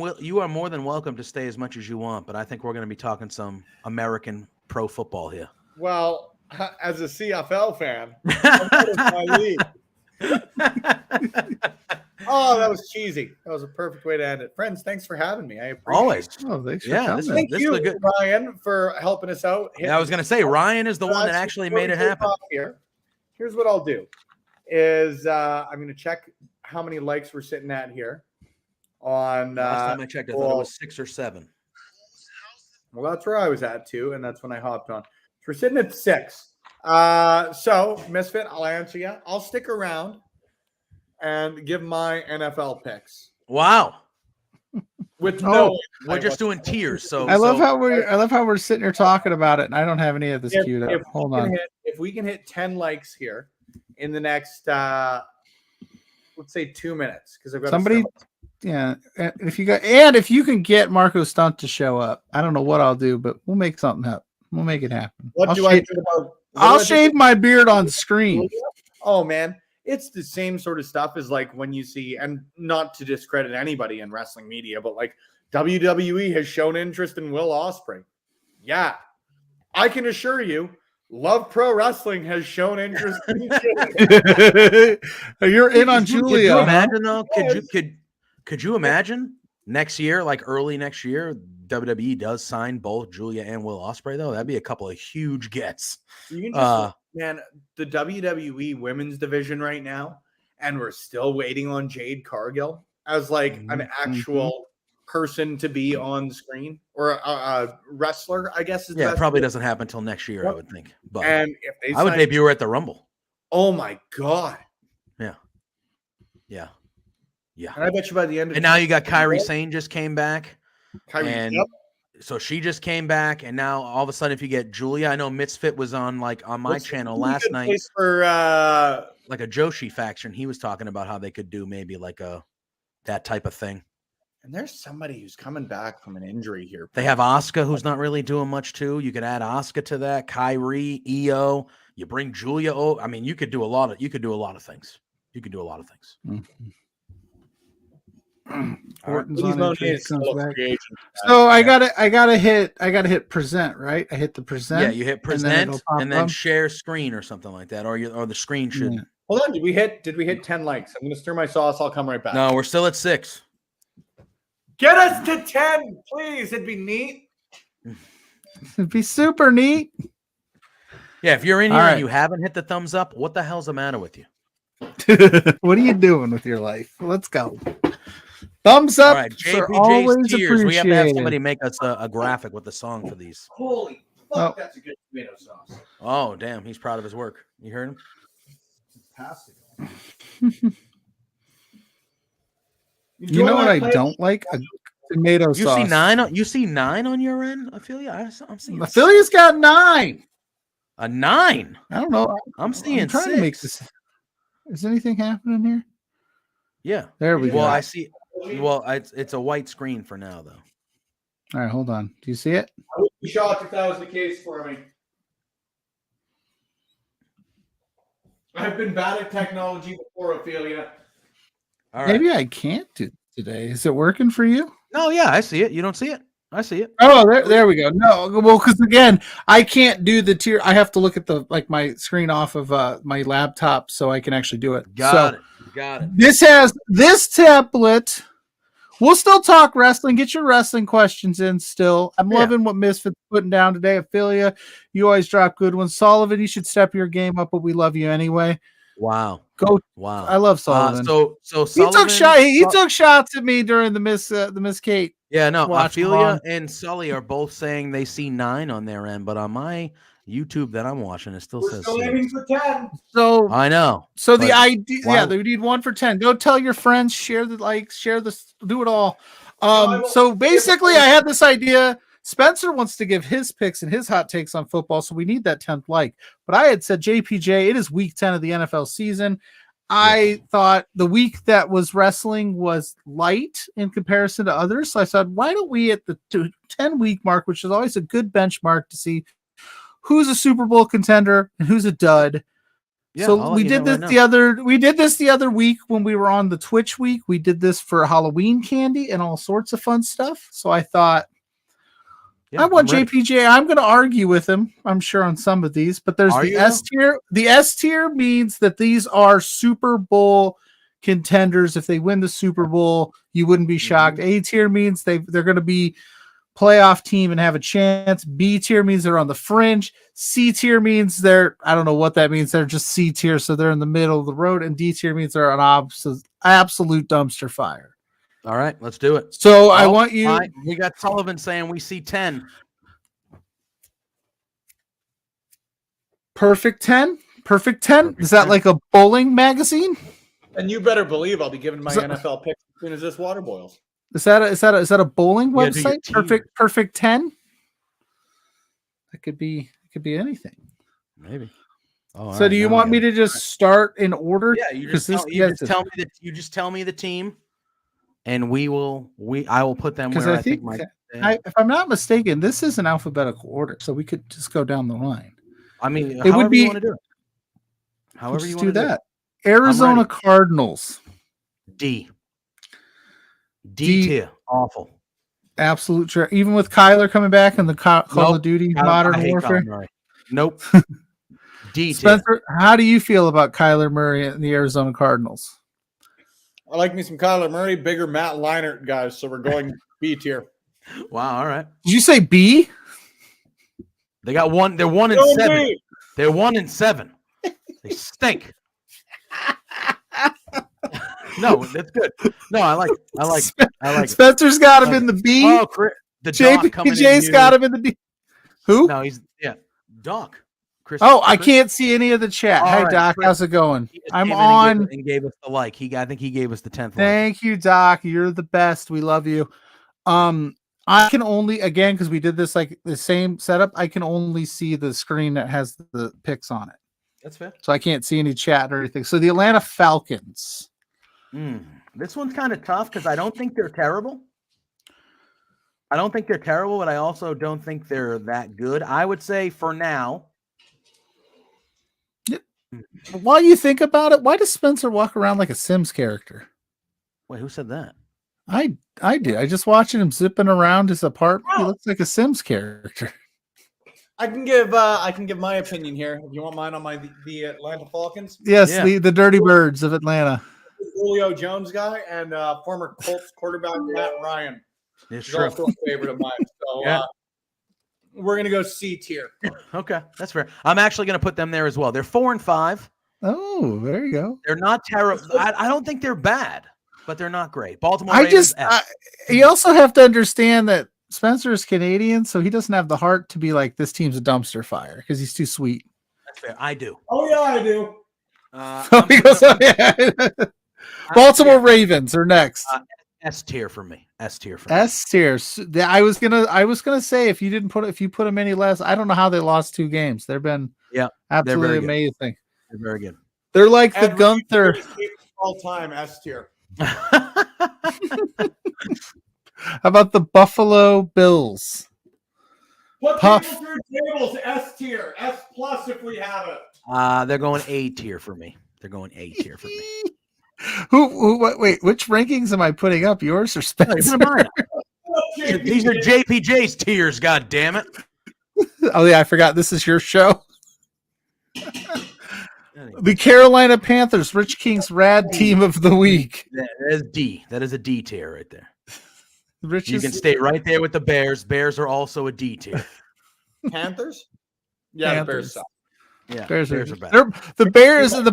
welcome to stay as much as you want, but I think we're going to be talking some American pro football here. Well, as a CFL fan, that is my league. Oh, that was cheesy. That was a perfect way to end it. Friends, thanks for having me. I appreciate Always. it. Oh, thanks for coming. Thank you, Ryan, for helping us out. Yeah, I was going to say, Ryan is the one that actually made it happen. Here's what I'll do is I'm going to check how many likes we're sitting at here. On last time I checked, I thought it was 6 or 7. Well, that's where I was at too, and that's when I hopped on. So we're sitting at 6. So, Misfit, I'll answer you. I'll stick around and give my NFL picks. Wow. We're just doing tiers. So I love how we're sitting here talking about it, and I don't have any of this queued up. Hold on. If we can hit 10 likes here in the next, let's say 2 minutes, because I've got somebody. Yeah, if you can get Marco Stunt to show up, I don't know what I'll do, but we'll make something happen. We'll make it happen. I'll shave my beard on screen. Oh man, it's the same sort of stuff as like when you see, and not to discredit anybody in wrestling media, but like WWE has shown interest in Will Ospreay. Yeah, I can assure you, Love Pro Wrestling has shown interest in You're in on Julia. Could you imagine though? Could you imagine next year, like early next year, WWE does sign both Julia and Will Ospreay though? That'd be a couple of huge gets. You can just, man, the WWE women's division right now, and we're still waiting on Jade Cargill. as like an Mhm. actual person to be on the screen, or a wrestler, I guess is the Yeah, it best probably way. doesn't happen until next year, I Yep. would think. But And if they I would sign- debut her at the Rumble. oh my god. Yeah. Yeah. Yeah. And I bet you by the end of And now you got Kyrie Sane just came back. Kyrie, And yep. so she just came back, and now all of a sudden, if you get Julia, I know Misfit was on my What's channel a really last good night, place for like a Joshi faction. He was talking about how they could do maybe like that type of thing. and there's somebody who's coming back from an injury here. They have Asuka, who's not really doing much too. You could add Asuka to that. Kyrie, Io. You bring Julia. Oh, I mean, you could do a lot of things. You could do a lot of things. Orton's Please on no entry, names, comes still a back. free agent. So I gotta hit present, right? I hit the present. Yeah, you hit present it'll pop and then up. share screen or something like that, or the screen should. Yeah. Hold on, did we hit 10 likes? I'm gonna stir my sauce. I'll come right back. No, we're still at 6. Get us to 10, please. It'd be neat. It'd be super neat. Yeah, if you're in All here right. and you haven't hit the thumbs up, what the hell's the matter with you? What are you doing with your life? Let's go. Thumbs All up. right, are JPJ's always Tears. We have to have appreciated. somebody make us a graphic with the song for these. Holy fuck, that's a good tomato sauce. Oh, damn, he's proud of his work. You heard him? You know what I don't like? A tomato You sauce. see 9? You see 9 on your end, Ophelia? I'm seeing Affiliate's got 9. a 9. I don't know. I'm seeing I'm trying 6. to make this. Is anything happening here? Yeah. There we Well, go. I see. Well, it's a white screen for now, though. All right, hold on. Do you see it? I would be shocked if that was the case for me. I've been bad at technology before, Ophelia. All right. Maybe I can't do it today. Is it working for you? No, yeah, I see it. You don't see it? I see it. Oh, there we go. No, well, because again, I can't do the tier. I have to look at my screen off of my laptop so I can actually do it. Got it. This has this tablet. We'll still talk wrestling. Get your wrestling questions in still. I'm loving what Misfit's putting down today. Ophelia, you always drop good ones. Sullivan, you should step your game up, but we love you anyway. Wow. Go. Wow. I love Sullivan. So he Sullivan, he took shots at me during the Miss Kate. Yeah, no, Watch Ophelia along. and Sully are both saying they see 9 on their end, but on my YouTube that I'm watching, it still says 6. aiming for 10. So I know. So the but idea, why- we need 1 for 10. Go tell your friends, share the likes, share this, do it all. will- So basically, I had this idea. Spencer wants to give his picks and his hot takes on football, so we need that 10th like. But I had said JPJ, it is week 10 of the NFL season. I thought the week that was wrestling was light in comparison to others. So I said, why don't we at the 10-week mark, which is always a good benchmark to see who's a Super Bowl contender and who's a dud. Yeah, So I'll we let you did know this right the other week when we were on the Twitch week. We did this for Halloween candy and all sorts of fun stuff. So I thought Yeah, I want I'm ready. JPJ. I'm going to argue with him, I'm sure, on some of these, but there's Are the you, S tier. The S tier means that these are Super Bowl contenders. If they win the Super Bowl, you wouldn't be shocked. A tier means they're going to be playoff team and have a chance. B tier means they're on the fringe. C tier means I don't know what that means. They're just C tier, so they're in the middle of the road. And D tier means they're an absolute dumpster fire. All right, let's do it. So I want you. We got Sullivan saying we see 10. Perfect 10. Perfect 10. Is that like a bowling magazine? And you better believe I'll be giving my So- NFL picks as soon as this water boils. Is that a bowling You gotta do your website? team. Perfect 10. It could be anything. Maybe. Oh, So do you want me to just start in order? Yeah, you 'Cause just, this- tell, you yes, just tell me that you just tell me the team, and I will put them Because where I I think think my. if I'm not mistaken, this is an alphabetical order, so we could just go down the line. I mean, It would however be- you want to do it. However Just you do want to that. Arizona ready. Cardinals. D D. tier. Awful. Absolute sure. Even with Kyler coming back and the Call Nope. of Duty I Modern hate Warfare. Kyler Murray. Nope. D tier. Spencer, how do you feel about Kyler Murray and the Arizona Cardinals? I like me some Kyler Murray, bigger Matt Leinart guys, so we're going B tier. Wow. All right. Did you say B? They got one. They're 1 and Go 7. B. They're 1 and 7. They stink. No, that's good. No, I like it. Spencer's got him in the B. Oh, the Doc coming in. JPJ's got him in the D. Who? No, Doc. Chris. I can't see any of the chat. All Hi, right, Doc. Chris. How's it going? I'm Came in on. and gave us the like. I think he gave us the 10th. Thank you, Doc. You're the best. We love you. I can only, again, because we did this like the same setup, I can only see the screen that has the picks on it. That's fair. So I can't see any chat or anything. So the Atlanta Falcons. This one's kind of tough because I don't think they're terrible. But I also don't think they're that good. I would say for now. While you think about it, why does Spencer walk around like a Sims character? Wait, who said that? I do. I just watching him zipping around his apartment. He looks like a Sims character. I can give my opinion here. If you want mine on the Atlanta Falcons. Yes, the Dirty Birds of Atlanta. Julio Jones guy and former Colts quarterback Matt Ryan. It's He's true. also a favorite of mine. So we're gonna go C tier. Okay, that's fair. I'm actually going to put them there as well. They're 4-5. Oh, there you go. They're not terrible. I don't think they're bad, but they're not great. Baltimore Ravens. You also have to understand that Spencer is Canadian, so he doesn't have the heart to be like, this team's a dumpster fire because he's too sweet. That's fair. I do. Oh yeah, I do. Baltimore Ravens are next. S tier for me. S tier. I was gonna say if you put them any less, I don't know how they lost 2 games. They've been absolutely amazing. They're very good. They're like the Gunther all time S tier. How about the Buffalo Bills? What tables S tier, S plus if we have it. They're going A tier for me. Wait, which rankings am I putting up? Yours or Spencer? These are JPJ's tiers, god damn it. Oh yeah, I forgot this is your show. The Carolina Panthers, Rich King's rad team of the week. That is D. That is a D tier right there. You can stay right there with the Bears. Bears are also a D tier. Panthers? Yeah, the Bears suck. Yeah, Bears are bad. The Bears and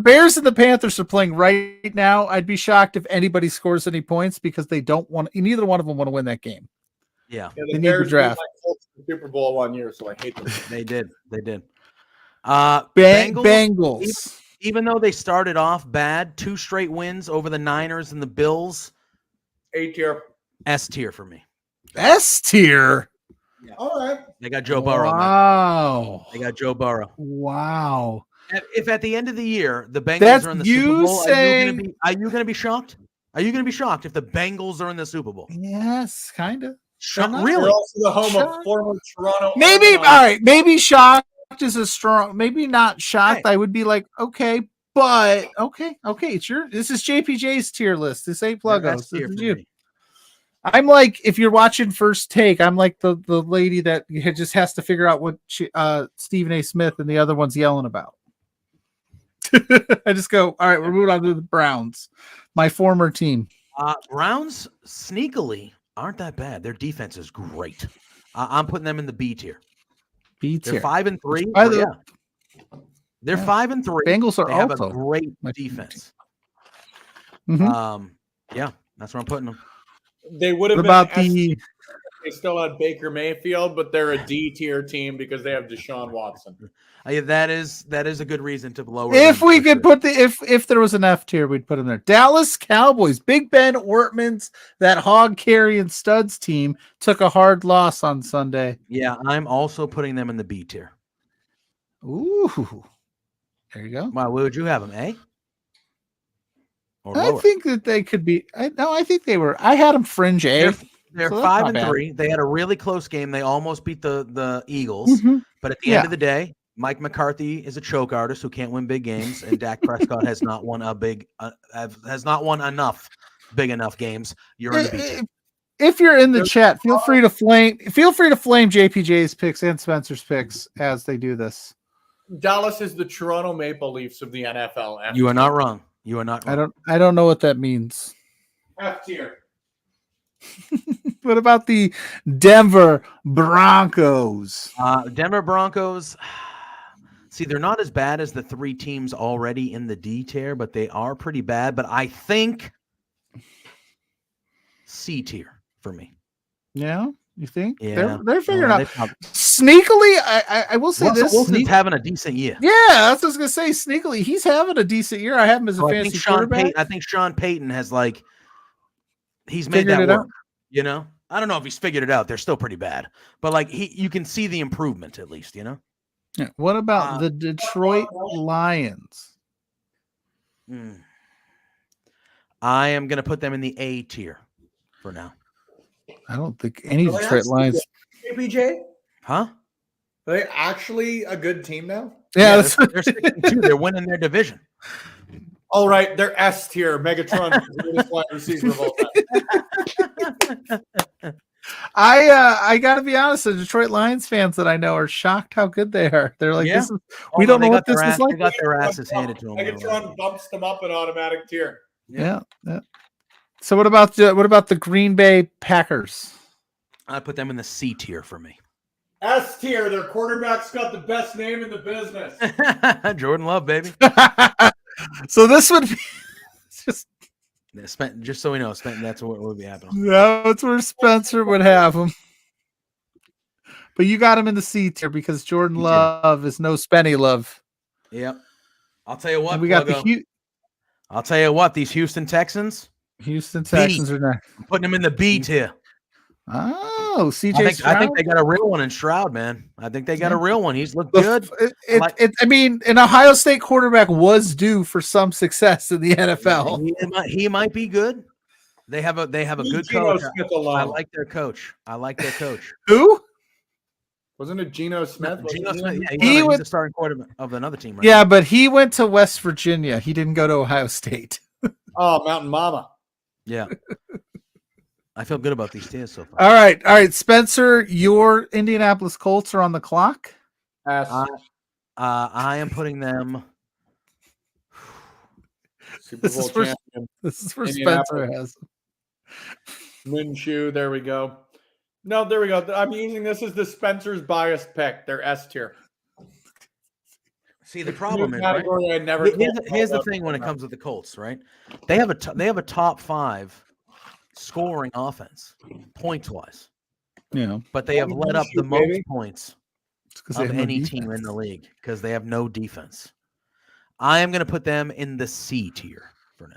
the Panthers are playing right now. I'd be shocked if anybody scores any points because they don't want. Neither one of them want to win that game. Yeah, the Bears draft the Super Bowl 1 year, so I hate them. They did. Bengals. Even though they started off bad, 2 straight wins over the Niners and the Bills. A tier. S tier for me. S tier. Yeah. All right. They got Joe Burrow. Wow. They got Joe Burrow. Wow. If at the end of the year the Bengals are in the Super Bowl, are you going to be shocked? Are you going to be shocked if the Bengals are in the Super Bowl? Yes, kind of. Really? They're also the home of former Toronto. Maybe all right. Maybe shocked is a strong. Maybe not shocked. Hey. I would be like, okay, but okay. This is JPJ's tier list. This ain't Plugos. This is you. Me. I'm like, if you're watching First Take, I'm like the lady that just has to figure out what Stephen A. Smith and the other one's yelling about. I just go, all right, we're moving on to the Browns, my former team. Browns sneakily aren't that bad. Their defense is great. I'm putting them in the B tier. They're 5-3. They're 5-3. Bengals are have also a great defense. Mm-hmm. Yeah, that's where I'm putting them. They would have been they still had Baker Mayfield, but they're a D tier team because they have Deshaun Watson. That is a good reason to lower. If we could put if there was an F tier, we'd put them there. Dallas Cowboys, Big Ben Ortman's that hog carrying studs team took a hard loss on Sunday. Yeah, I'm also putting them in the B tier. Ooh, there you go. Wow, where would you have them? A? I think that they could be. I think they were. I had them fringe A. They're 5-3. They had a really close game. They almost beat the Eagles, but at the end of the day, Mike McCarthy is a choke artist who can't win big games, and Dak Prescott has not won enough big enough games. You're in the B tier. If you're in the chat, feel free to flame JPJ's picks and Spencer's picks as they do this. Dallas is the Toronto Maple Leafs of the NFL. You are not wrong. You are not wrong. I don't know what that means. F tier. What about the Denver Broncos? Denver Broncos. See, they're not as bad as the 3 teams already in the D tier, but they are pretty bad. But I think C tier for me. Yeah, you think? Yeah. They're figuring They out. probably- Sneakily, I will say Russell this. Wilson's having a decent year. Yeah, that's what I was gonna say. Sneakily, he's having a decent year. I have him as a So fantasy quarterback. I think Sean Payton has he's made Figured that it work. out. You know, I don't know if he's figured it out. They're still pretty bad, but you can see the improvement at least. You know. Yeah. What about the Detroit Lions? I am gonna put them in the A tier for now. I don't think any Detroit Lions. JPJ, Huh? are they actually a good team now? Yeah, they're 6-2. They're winning their division. All right, they're S tier. Megatron is the greatest wide receiver of all time. I gotta be honest, the Detroit Lions fans that I know are shocked how good they are. They're like, Yeah. this is, we don't know what this is They like. got their asses handed to them. Megatron bumps them up an automatic tier. Yeah. So what about the Green Bay Packers? I put them in the C tier for me. S tier. Their quarterback's got the best name in the business. Jordan Love, baby. So this would be Just so we know, that's what would be happening. that's where Spencer would have him. But you got him in the C tier because Jordan Love is no Spenny Love. Yep. I'll tell you what. And we got I'll tell you what. These Houston Texans are not. I'm putting them in the B tier. Oh, CJ. I think they got a real one in Stroud, man. I think they got a real one. He's looked good. I mean, an Ohio State quarterback was due for some success in the NFL. He might be good. They have a good coach. I like their coach. Who? Wasn't it Geno Smith? Geno Smith. Yeah, He he's went- the starting quarterback of another team, right? Yeah, but he went to West Virginia. He didn't go to Ohio State. Oh, Mountain Mama. Yeah. I feel good about these tiers so far. All right, Spencer. Your Indianapolis Colts are on the clock. S. I am putting them. Super Bowl champion. This is where Spencer has. Minshew. There we go. No, there we go. I'm using this as the Spencer's biased pick. They're S tier. See, the problem is, right? Category I never. Here's the thing when it comes to the Colts, right? They have a top 5 scoring offense, points wise. Yeah, but they have let up the most points of any defense. team in the league because they have no defense. I am going to put them in the C tier for now.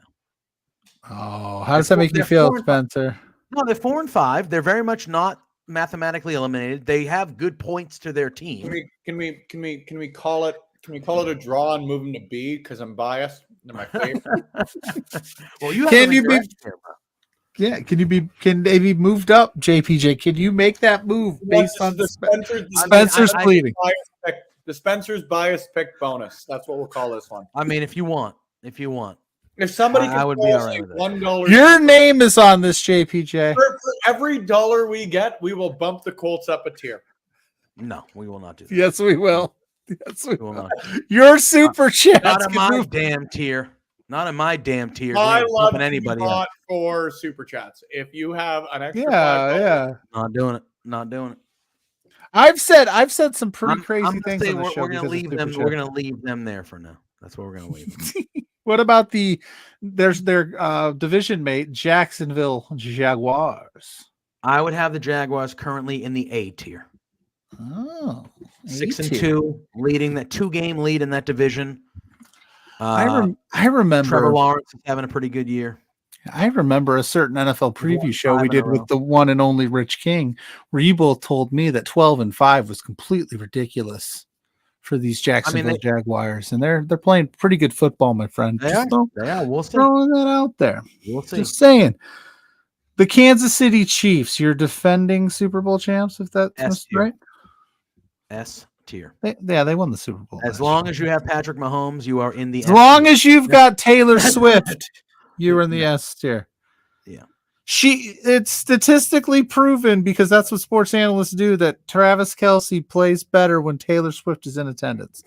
Oh, how does that make you feel, Spencer? No, they're 4-5. They're very much not mathematically eliminated. They have good points to their team. Can we call it? Can we call it a draw and move them to B because I'm biased? They're my favorite. Well, you can they be moved up, JPJ? Can you make that move based on the Spencer's pleading? The Spencer's bias pick bonus. That's what we'll call this one. I mean, if you want. If somebody I would be all right with that. $1, Your name is on this, JPJ. for every dollar we get, we will bump the Colts up a tier. No, we will not do that. Yes, we will. Yes, we We will will. not. Your super chat. Not in my damn tier. Not in my damn tier. I Ain't love bumping anybody not up. for super chats. If you have an extra Yeah. Not doing it. Not doing it. I've said some pretty I'm crazy gonna things say on the show. we're gonna because of leave super them. chat. We're gonna leave them there for now. That's what we're gonna leave them. What about their division mate, Jacksonville Jaguars? I would have the Jaguars currently in the A tier. Oh, 6-2, leading that 2-game lead in that division. I remember Trevor Lawrence is having a pretty good year. I remember a certain NFL preview show we 5 in a did row. with the one and only Rich King, where you both told me that 12-5 was completely ridiculous for these Jacksonville Jaguars, and they're playing pretty good football, my friend. They Just are. We'll see. throwing that out there. We'll see. Just saying. The Kansas City Chiefs, you're defending Super Bowl champs, if that's S tier. right. S tier. They won the Super Bowl. As long as you have Patrick Mahomes, you are in the As long as you've got Taylor Swift, you're in the S tier. Yeah. It's statistically proven, because that's what sports analysts do, that Travis Kelce plays better when Taylor Swift is in attendance.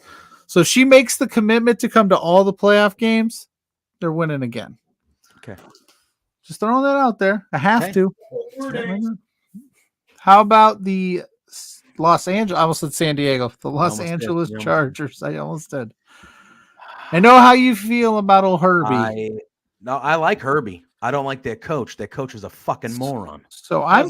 So if she makes the commitment to come to all the playoff games, they're winning again. Okay. Just throwing that out there. I have Okay. to. How about the Los Angeles? I almost said San Diego. The Los Almost did. Angeles You almost Chargers. I almost did. I know how you feel about old Herbie. I like Herbie. I don't like their coach. Their coach is a fucking moron. So I'm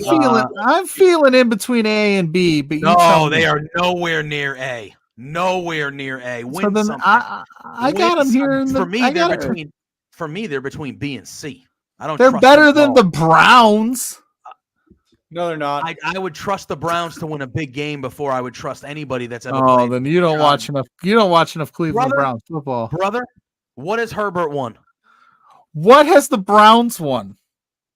feeling in between A and B, but you tell No, me. they are nowhere near A. Nowhere near A. So Win then something. I got them here in the. For me, they're between B and C. I don't. They're trust better them at than all. the Browns. No, they're not. I would trust the Browns to win a big game before I would trust anybody that's ever Oh, played. then you don't watch enough. You don't watch enough Cleveland Brother, Browns football. Brother, what has Herbert won? What has the Browns won?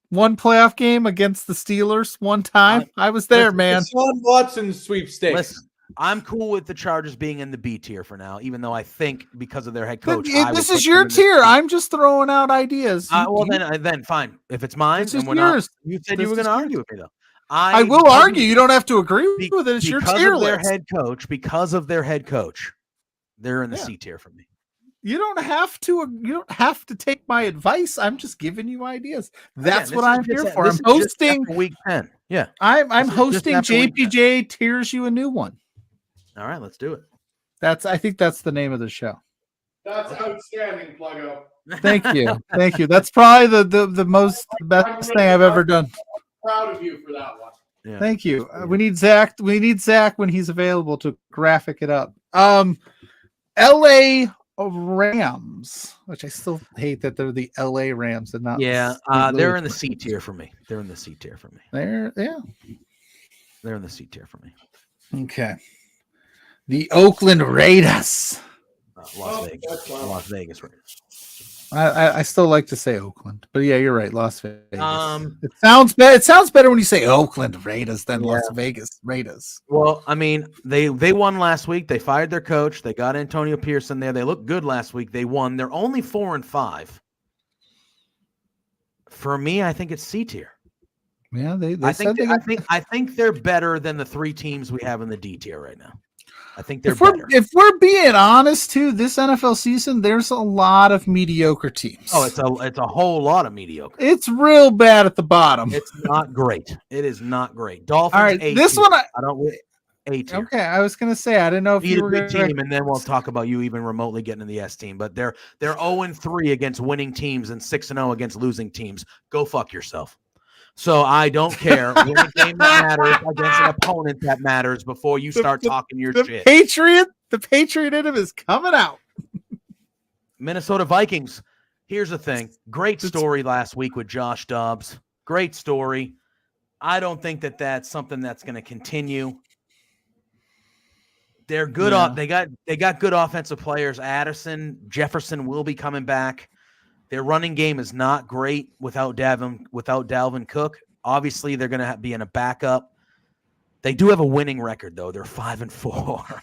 One playoff game against the Steelers one time. I was there, man. Deshaun Watson sweepstakes. Listen, I'm cool with the Chargers being in the B tier for now, even though I think because of their head coach. This is your tier. I'm just throwing out ideas. Then fine. If it's mine, This is and we're not, yours. you said This you were going to is argue with me though. I will argue. You don't have to agree with it. It's your tier of their list. head coach. Because of their head coach, they're in the C tier for me. You don't have to. You don't have to take my advice. I'm just giving you ideas. That's what I'm here for. I'm hosting week 10. Yeah, I'm hosting JPJ Tears You a New One. All right, let's do it. I think that's the name of the show. That's outstanding, Pluggo. Thank you. Thank you. That's probably the best thing I've ever done. Proud of you for that one. Yeah. Thank you. We need Zach when he's available to graphic it up. LA Rams, which I still hate that they're the LA Rams and not. Yeah, they're in the C tier for me. They're in the C tier for me. They're in the C tier for me. Okay. The Oakland Raiders. Las Vegas Raiders. I still like to say Oakland, but yeah, you're right. Las Vegas. It sounds better. It sounds better when you say Oakland Raiders than Las Vegas Raiders. Well, I mean, they won last week. They fired their coach. They got Antonio Pearson there. They looked good last week. They won. They're only 4-5. For me, I think it's C tier. Yeah, I think they're better than the 3 teams we have in the D tier right now. I think they're better. If we're being honest, too, this NFL season, there's a lot of mediocre teams. Oh, it's a whole lot of mediocre. It's real bad at the bottom. It's not great. It is not great. Dolphins. All right, A this tier. one I don't. A tier. Okay, I was gonna say I didn't know if you were a good team, and then we'll talk about you even remotely getting in the S team. But they're 0-3 against winning teams and 6-0 against losing teams. Go fuck yourself. So I don't care. Win a game that matters against an opponent that matters before you start talking your shit. The Patriot in him is coming out. Minnesota Vikings. Here's the thing. Great story last week with Josh Dobbs. Great story. I don't think that's something that's going to continue. They're good. Yeah. They got good offensive players. Addison, Jefferson will be coming back. Their running game is not great without Dalvin Cook. Obviously, they're going to be in a backup. They do have a winning record, though. They're 5-4.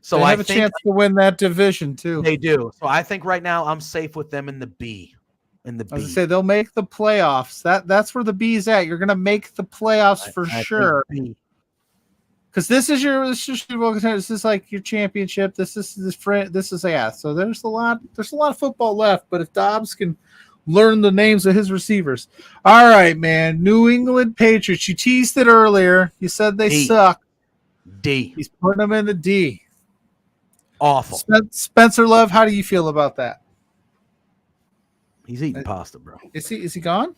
So they have a chance to win that division, too. They do. So I think right now I'm safe with them in the B. I was going to say they'll make the playoffs. That's where the B's at. You're going to make the playoffs for sure. Because this is like your championship. This is. So there's a lot of football left. But if Dobbs can learn the names of his receivers, all right, man. New England Patriots. You teased it earlier. You said they suck. D. He's putting them in the D. Awful. Spencer Love. How do you feel about that? He's eating pasta, bro. Is he gone?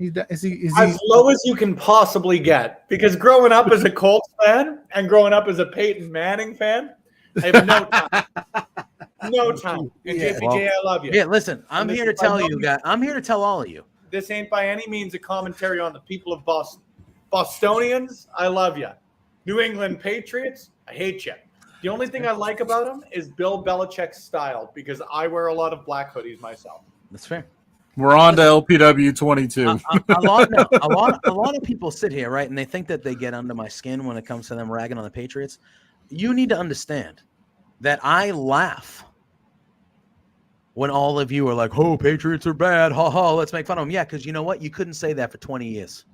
Is he as low as you can possibly get? Because growing up as a Colts fan and growing up as a Peyton Manning fan, I have no time. No time. And JPJ, I love you. Yeah, listen, I'm here to tell you guys. I'm here to tell all of you. This ain't by any means a commentary on the people of Boston. Bostonians, I love you. New England Patriots, I hate you. The only thing I like about them is Bill Belichick's style because I wear a lot of black hoodies myself. That's fair. We're on to LPW 22. A lot of people sit here, right, and they think that they get under my skin when it comes to them ragging on the Patriots. You need to understand that I laugh when all of you are like, "Oh, Patriots are bad. Ha ha, let's make fun of them." Yeah, because you know what? You couldn't say that for 20 years.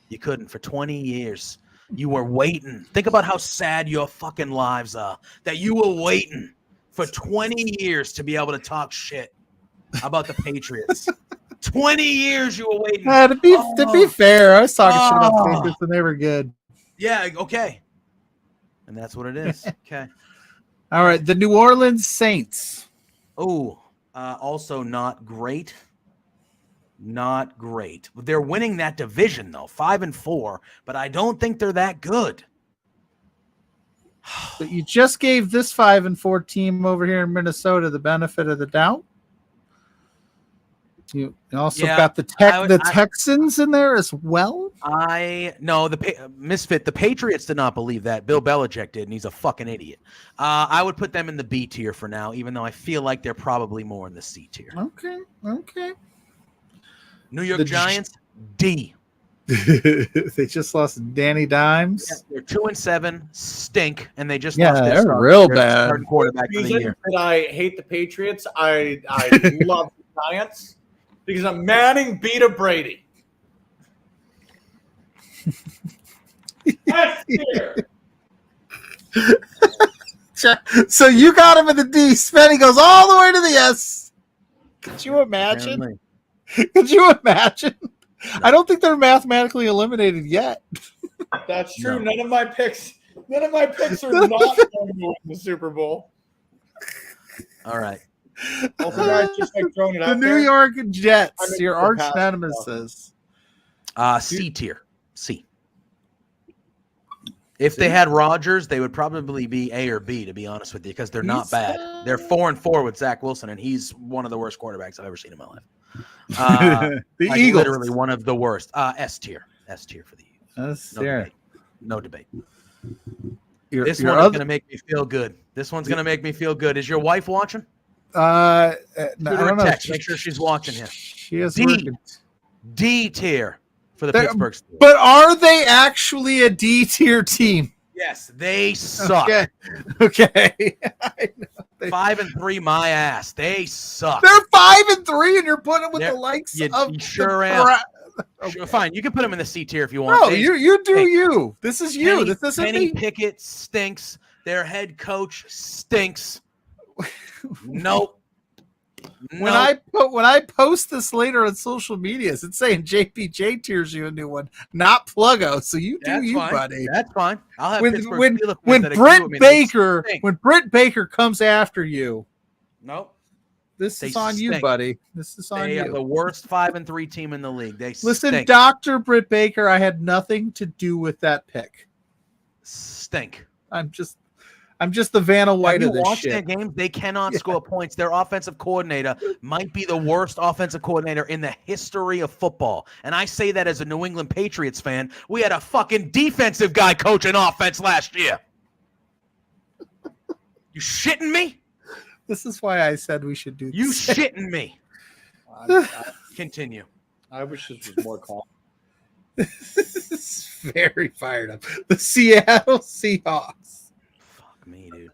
You couldn't for 20 years. You were waiting. Think about how sad your fucking lives are. That you were waiting for 20 years to be able to talk shit about the Patriots. 20 years you were waiting. To be fair, I was talking shit about the Patriots and they were good. Yeah, okay. And that's what it is. Okay. All right, the New Orleans Saints. Oh, also not great. Not great. They're winning that division though, 5-4, but I don't think they're that good. But you just gave this 5-4 team over here in Minnesota the benefit of the doubt. You also got the Texans in there as well. Misfit. The Patriots did not believe that. Bill Belichick did, and he's a fucking idiot. I would put them in the B tier for now, even though I feel like they're probably more in the C tier. Okay. New York Giants, D. They just lost Danny Dimes. Yeah, they're 2-7, stink, and they just lost their they're real bad. quarterback for the year. That I hate the Patriots. I love the Giants because I'm Manning beat a Brady. That's here. So you got him in the D. Spenny goes all the way to the S. Could you imagine? Apparently. Could you imagine? I don't think they're mathematically eliminated yet. That's true. No. None of my picks are not going to win the Super Bowl. All right. Also, guys, just like throwing it out The New York Jets, your arch nemesis. C tier. C. If they had Rodgers, they would probably be A or B, to be honest with you, because they're not bad. They're 4-4 with Zach Wilson, and he's one of the worst quarterbacks I've ever seen in my life. The like Eagles, literally one of the worst. S tier for the Eagles. No debate. This one is going to make me feel good. This one's going to make me feel good. Is your wife watching? I don't know. Text. Make sure she's watching here. She is D tier for the Pittsburgh Steelers. But are they actually a D tier team? Yes, they suck. Okay. 5-3, my ass. They suck. They're 5-3, and you're putting them with the likes of. You sure am. Okay. Fine, you can put them in the C tier if you want. No, you do you. This is you. This isn't Kenny me. Pickett stinks. Their head coach stinks. Nope. When I post this later on social media, it's saying JPJ tiers you a new one, not Pluggo. So you do you, buddy. That's fine. I'll have when Britt Baker comes after you. Nope. This is on you, buddy. This is on you. They are the worst 5-3 team in the league. They listen, stink. Dr. Britt Baker. I had nothing to do with that pick. Stink. I'm just the Vanna White of this shit. Their games? They cannot score points. Their offensive coordinator might be the worst offensive coordinator in the history of football. And I say that as a New England Patriots fan. We had a fucking defensive guy coaching offense last year. You shitting me? This is why I said we should do this. You shitting me. Continue. I wish this was more calm. This is very fired up. The Seattle Seahawks. Fuck me, dude.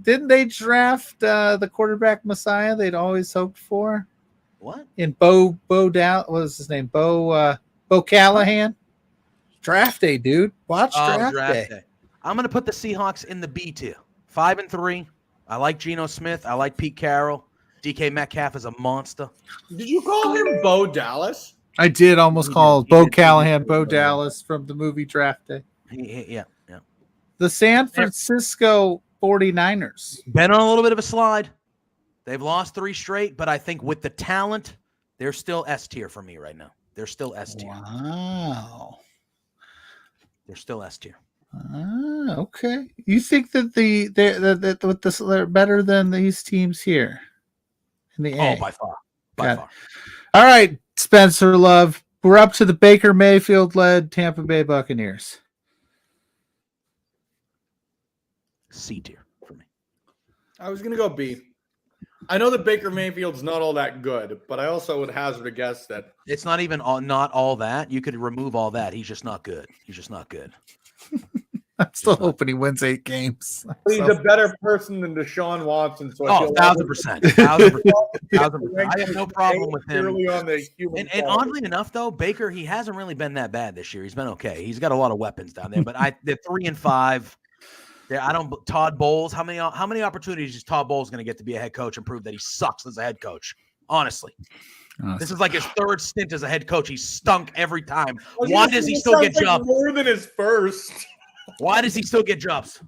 Didn't they draft the quarterback messiah they'd always hoped for? What? In Bo Down, what was his name? Bo Callahan. Draft day, dude. Watch draft day. I'm gonna put the Seahawks in the B tier. 5-3. I like Geno Smith. I like Pete Carroll. DK Metcalf is a monster. Did you call him Bo Dallas? I did almost call Bo Callahan Bo Dallas from the movie Draft Day. Yeah. The San Francisco 49ers. Been on a little bit of a slide. They've lost 3 straight, but I think with the talent, they're still S tier for me right now. They're still S tier. Wow. They're still S tier. Okay. You think that they're better than these teams here in the A? Oh, by far. By far. All right, Spencer Love. We're up to the Baker Mayfield-led Tampa Bay Buccaneers. C tier for me. I was going to go B. I know that Baker Mayfield's not all that good, but I also would hazard a guess that it's not even not all that. You could remove all that. He's just not good. I'm still hoping he wins 8 games. He's a better person than Deshaun Watson. So 1,000%. 1,000%. I have no problem with him. And oddly enough, though, Baker, he hasn't really been that bad this year. He's been okay. He's got a lot of weapons down there, but they're 3-5. Todd Bowles. How many opportunities is Todd Bowles going to get to be a head coach and prove that he sucks as a head coach? Honestly. This is like his 3rd stint as a head coach. He stunk every time. Why does he still get jobs? More than his first. Why does he still get jobs?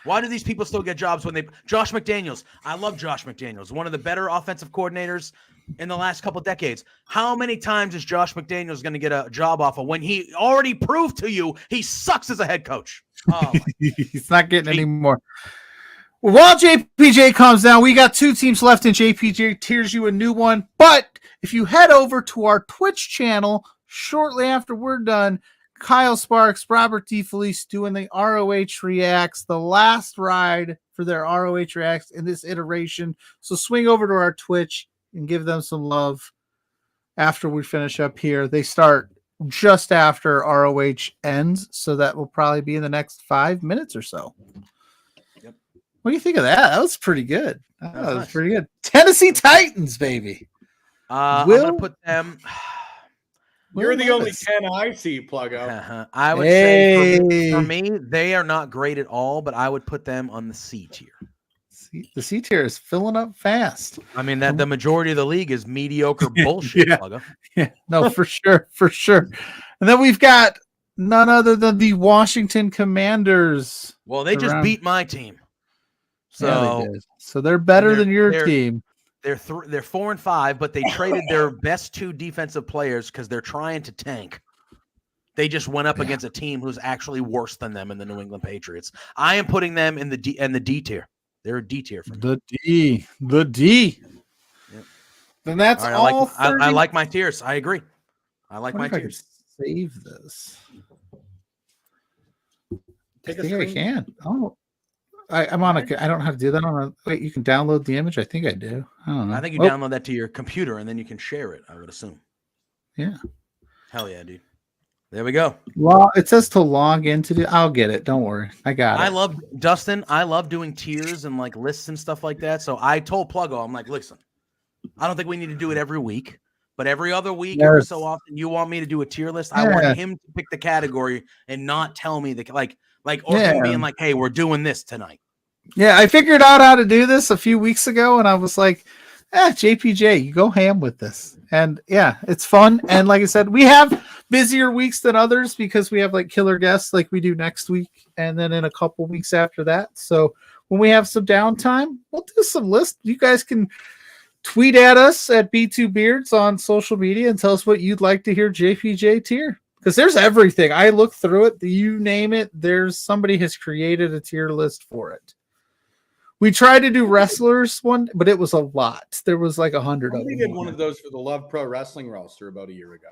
Why do these people still get jobs when Josh McDaniels? I love Josh McDaniels. One of the better offensive coordinators in the last couple decades. How many times is Josh McDaniels going to get a job offer when he already proved to you he sucks as a head coach? Oh, he's not getting any more. Well, while JPJ comes down, we got 2 teams left in JPJ tiers you a new one. But if you head over to our Twitch channel shortly after we're done, Kyle Sparks, Robert DeFelice doing the ROH Reacts, the last ride for their ROH Reacts in this iteration. So swing over to our Twitch and give them some love after we finish up here. They start just after ROH ends, so that will probably be in the next 5 minutes or so. Yep. What do you think of that? That was pretty good. That was nice. pretty good. Tennessee Titans, baby. I'm going to put them... You're the only 10 I see, Pluggo. I would say for me, they are not great at all, but I would put them on the C tier. The C tier is filling up fast. I mean, that the majority of the league is mediocre bullshit, Pluggo. Yeah, no, for sure. And then we've got none other than the Washington Commanders. Well, they just beat my team. So, yeah, they did. So they're better than your team. They're 4-5, but they traded their best 2 defensive players because they're trying to tank. They just went up against a team who's actually worse than them in the New England Patriots. I am putting them in the D tier. They're a D tier for me. The D. Yep. Then that's all. I like my tiers. I agree. I like my tiers. Save this. Take I think I can. Oh. I'm on I don't know how to do that. Wait, you can download the image? I think I do. I don't know. I think you download that to your computer and then you can share it, I would assume. Yeah. Hell yeah, dude. There we go. Well, it says to log into I'll get it. Don't worry. I got it. Dustin, I love doing tiers and like lists and stuff like that. So I told Pluggo, I'm like, listen, I don't think we need to do it every week, but every other week, every so often, you want me to do a tier list. I want him to pick the category and not tell me him being like, hey, we're doing this tonight. Yeah, I figured out how to do this a few weeks ago, and I was like, JPJ, you go ham with this. And yeah, it's fun. And like I said, we have busier weeks than others because we have like killer guests like we do next week and then in a couple weeks after that. So when we have some downtime, we'll do some lists. You guys can tweet at us at B2Beards on social media and tell us what you'd like to hear JPJ tier. Because there's everything. I look through it. You name it. Somebody has created a tier list for it. We tried to do wrestlers one, but it was a lot. There was like 100 of them. We did one of those for the Love Pro Wrestling roster about a year ago.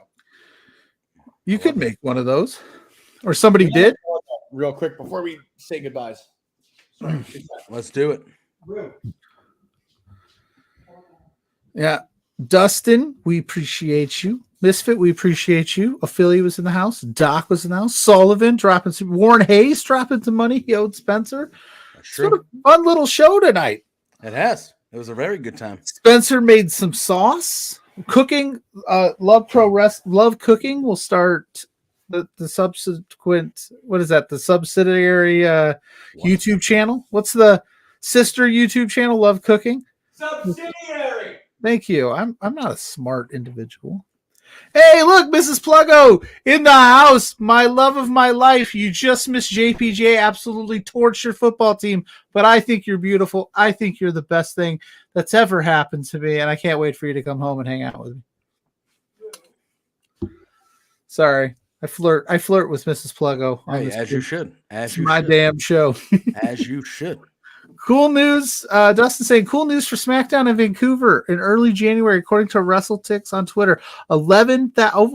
You could make one of those. Or somebody did. Real quick before we say goodbyes. Sorry. Let's do it. Yeah. Dustin, we appreciate you. Misfit, we appreciate you. Ophelia was in the house. Doc was in the house. Sullivan dropping some. Warren Hayes dropping some money. He owed Spencer. Sort of fun little show tonight. It has. It was a very good time. Spencer made some sauce. Cooking. Love Cooking will start the subsequent. What is that? The subsidiary YouTube channel. What's the sister YouTube channel? Love Cooking. Subsidiary. Thank you. I'm not a smart individual. Hey, look, Mrs. Pluggo in the house. My love of my life. You just missed JPJ absolutely torched your football team, but I think you're beautiful. I think you're the best thing that's ever happened to me, and I can't wait for you to come home and hang out with me. Sorry, I flirt with Mrs. Pluggo. Hey, as you should. As you my should. damn show. As you should. Cool news. Dustin saying cool news for SmackDown in Vancouver in early January, according to WrestleTix on Twitter. 11,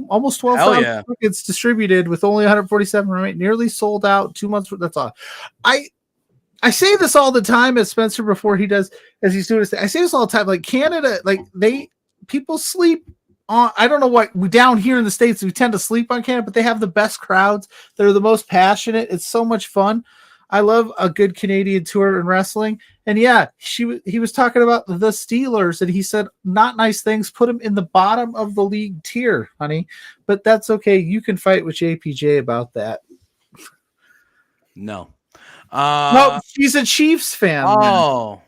almost 12,000 tickets distributed with only 147 remaining, nearly sold out. 2 months. That's all. I say this all the time as Spencer before he does as he's doing his thing. I say this all the time. Like Canada, people sleep on. I don't know what down here in the States we tend to sleep on Canada, but they have the best crowds. They're the most passionate. It's so much fun. I love a good Canadian tour in wrestling. And yeah, he was talking about the Steelers and he said not nice things, put them in the bottom of the league tier, honey. But that's okay. You can fight with JPJ about that. No. No, she's a Chiefs fan. Oh.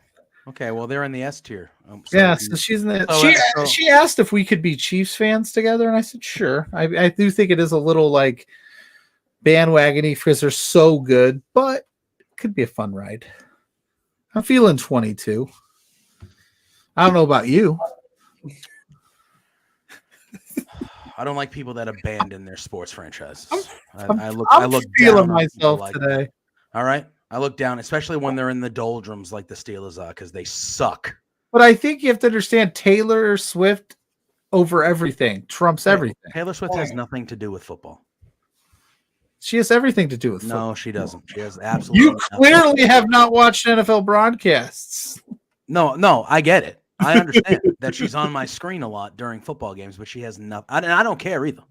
Okay, well they're in the S tier. So she's in the she asked if we could be Chiefs fans together, and I said sure. I do think it is a little like bandwagony because they're so good, but it could be a fun ride. I'm feeling 22. I don't know about you. I don't like people that abandon their sports franchises. I'm I feeling look down on myself people like today. that. All right, I look down, especially when they're in the doldrums like the Steelers are, because they suck. But I think you have to understand Taylor Swift over everything trumps everything. Taylor Swift has nothing to do with football. She has everything to do with football. No, she doesn't. She has absolutely. You clearly have not watched NFL broadcasts. No, I get it. I understand that she's on my screen a lot during football games, but she has nothing. And I don't care either.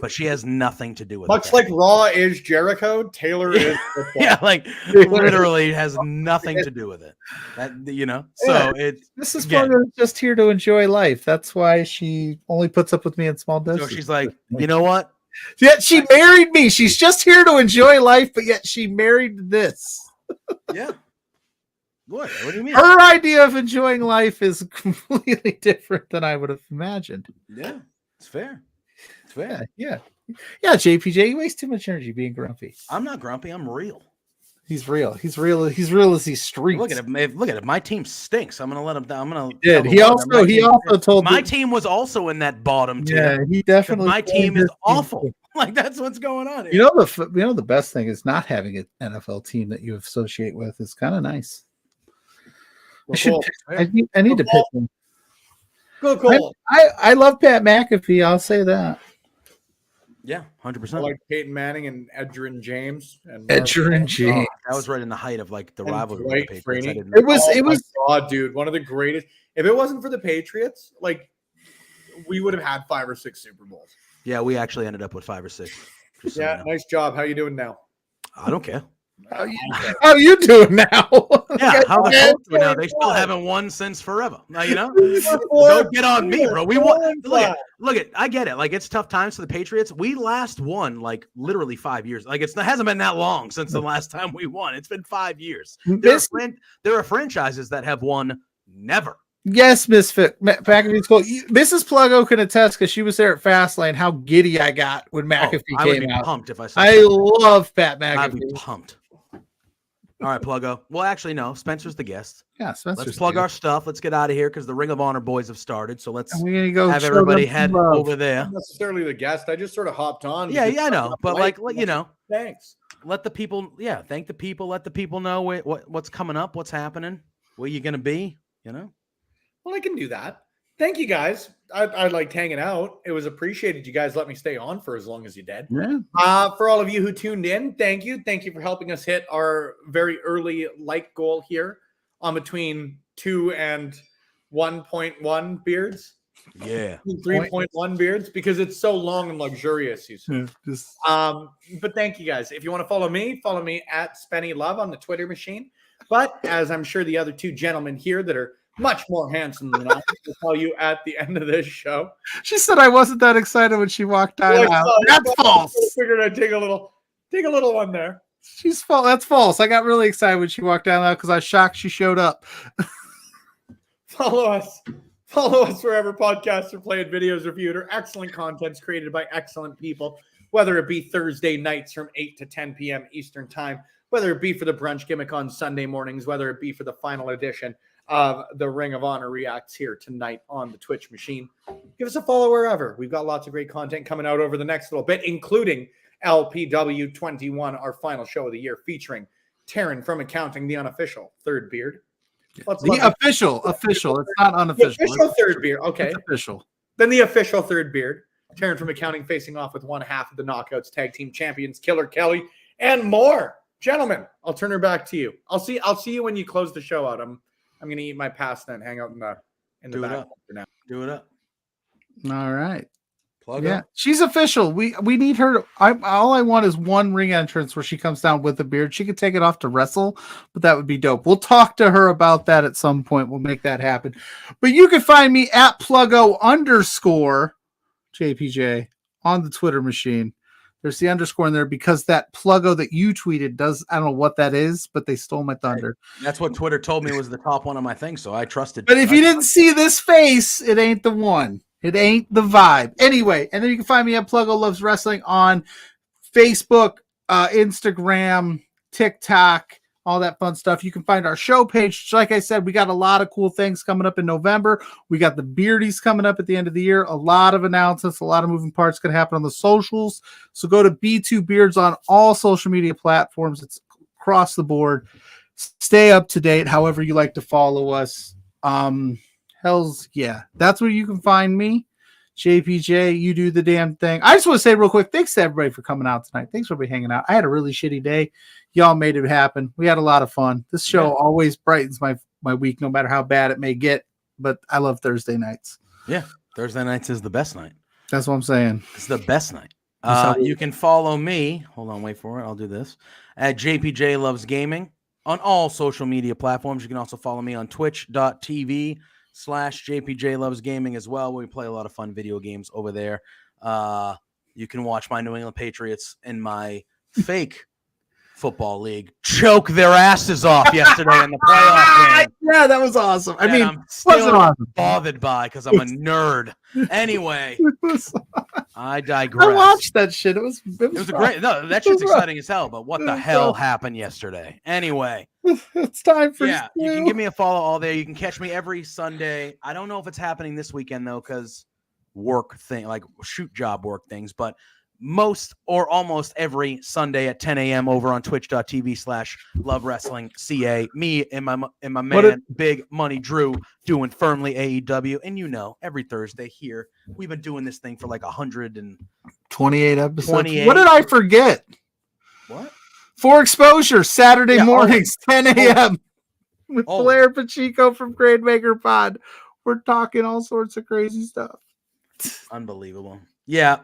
But she has nothing to do with it. Much like Raw is Jericho, Taylor is football. Yeah, like literally has nothing to do with it. That so it's Mrs. Pluggo is just here to enjoy life. That's why she only puts up with me in small doses. so she's like, you know what? Yet she married me. She's just here to enjoy life, but yet she married this. Yeah. What do you mean? Her idea of enjoying life is completely different than I would have imagined. Yeah, it's fair. It's fair. Yeah. JPJ, you waste too much energy being grumpy. I'm not grumpy. I'm real. He's real. He's real as he streets. Look at it. Look at it. My team stinks. I'm gonna let him down. I'm gonna. Did he also told my team was also in that bottom tier. Yeah, he definitely. My team is awful. Like that's what's going on here. The best thing is not having an NFL team that you associate with is kind of nice. Cool. I need to pick him. Cool. I love Pat McAfee. I'll say that. Yeah, 100%. I like Peyton Manning and Edgerrin James. Edgerrin James. That was right in the height of like the rivalry. Dwight With the Patriots. Freeney. It was. Oh, dude, one of the greatest. If it wasn't for the Patriots, like we would have had 5 or 6 Super Bowls. Yeah, we actually ended up with 5 or 6. Yeah, nice job. How you doing now? I don't care. How you doing now? Yeah, how the Colts doing now? They still haven't won since forever. Now, don't get on me, bro. We won. Look at. I get it. Like it's tough times for the Patriots. We last won like literally 5 years. Like it hasn't been that long since the last time we won. It's been 5 years. There are franchises that have won never. Yes, Misfit. McAfee's cool. Mrs. Pluggo can attest because she was there at Fastlane. How giddy I got when McAfee came out. I would be pumped if I saw. I love Pat McAfee. I'd be pumped. All right, Pluggo. Well, actually, no. Spencer's the guest. Yeah, Spencer's. Let's plug our stuff. Let's get out of here because the Ring of Honor boys have started. So let's have everybody head over there. Not necessarily the guest. I just sort of hopped on. Yeah, I know. But thanks. Let the people. Yeah, thank the people. Let the people know what's coming up, what's happening, where you're gonna be. Well, I can do that. Thank you guys. I liked hanging out. It was appreciated. You guys let me stay on for as long as you did. Yeah. For all of you who tuned in, thank you. Thank you for helping us hit our very early like goal here on between 2 and 1.1 beards. Yeah. 3.1 beards because it's so long and luxurious. But thank you guys. If you want to follow me at Spenny Love on the Twitter machine. But as I'm sure the other 2 gentlemen here that are much more handsome than I will tell you at the end of this show. She said I wasn't that excited when she walked out. That's false. I figured I'd take a little one there. She's false. That's false. I got really excited when she walked down because I was shocked she showed up. Follow us wherever podcasts are played, videos reviewed, or excellent contents created by excellent people, whether it be Thursday nights from 8 to 10 p.m. Eastern time, whether it be for the brunch gimmick on Sunday mornings, whether it be for the final edition of the Ring of Honor Reacts here tonight on the Twitch machine. Give us a follow wherever. We've got lots of great content coming out over the next little bit, including LPW21, our final show of the year, featuring Taryn from Accounting, the unofficial third beard. Official. It's not unofficial. The official third beard. Okay. It's official. Then the official third beard. Taryn from Accounting facing off with one half of the Knockouts Tag Team Champions, Killer Kelly, and more. Gentlemen, I'll turn her back to you. I'll see you when you close the show out. I'm going to eat my pasta and hang out in the back for now. Do it up. All right. Plug up. She's official. We need her. All I want is one ring entrance where she comes down with a beard. She could take it off to wrestle, but that would be dope. We'll talk to her about that at some point. We'll make that happen. But you can find me at Pluggo_ JPJ on the Twitter machine. There's the underscore in there because that Pluggo that you tweeted I don't know what that is, but they stole my thunder. That's what Twitter told me was the top one on my thing, so I trusted. But if you didn't see this face, it ain't the one. It ain't the vibe. Anyway, and then you can find me at Pluggo Loves Wrestling on Facebook, Instagram, TikTok, all that fun stuff. You can find our show page. Like I said, we got a lot of cool things coming up in November. We got the Beardies coming up at the end of the year. A lot of announcements, a lot of moving parts going to happen on the socials. So go to B2 Beards on all social media platforms. It's across the board. Stay up to date however you like to follow us. Hells yeah, that's where you can find me. JPJ, you do the damn thing. I just want to say real quick, thanks to everybody for coming out tonight. Thanks for everybody hanging out. I had a really shitty day. Y'all made it happen. We had a lot of fun. This show always brightens my week, no matter how bad it may get. But I love Thursday nights. Yeah, Thursday nights is the best night. That's what I'm saying. It's the best night. You can follow me. Hold on, wait for it. I'll do this. At JPJ Loves Gaming on all social media platforms. You can also follow me on twitch.tv/JPJ Loves Gaming as well. We play a lot of fun video games over there. You can watch my New England Patriots in my fake football league choke their asses off yesterday in the playoff game. Yeah, that was awesome. I mean, I'm still awesome. bothered by because I'm a nerd. Anyway, I digress. I watched that shit. It was a great. No, that shit's exciting as hell. But what the hell happened yesterday? Anyway, it's time for you can give me a follow all there. You can catch me every Sunday. I don't know if it's happening this weekend though, because work thing, like shoot job work things, but most or almost every Sunday at 10 a.m. over on twitch.tv/Love Wrestling CA. Me and my man, Big Money Drew, doing firmly AEW. And every Thursday here, we've been doing this thing for like 128 episodes. 28. What did I forget? What? For Exposure, Saturday mornings, 10 a.m. with Blair Pacheco from Grademaker Pod. We're talking all sorts of crazy stuff. Unbelievable. Yeah.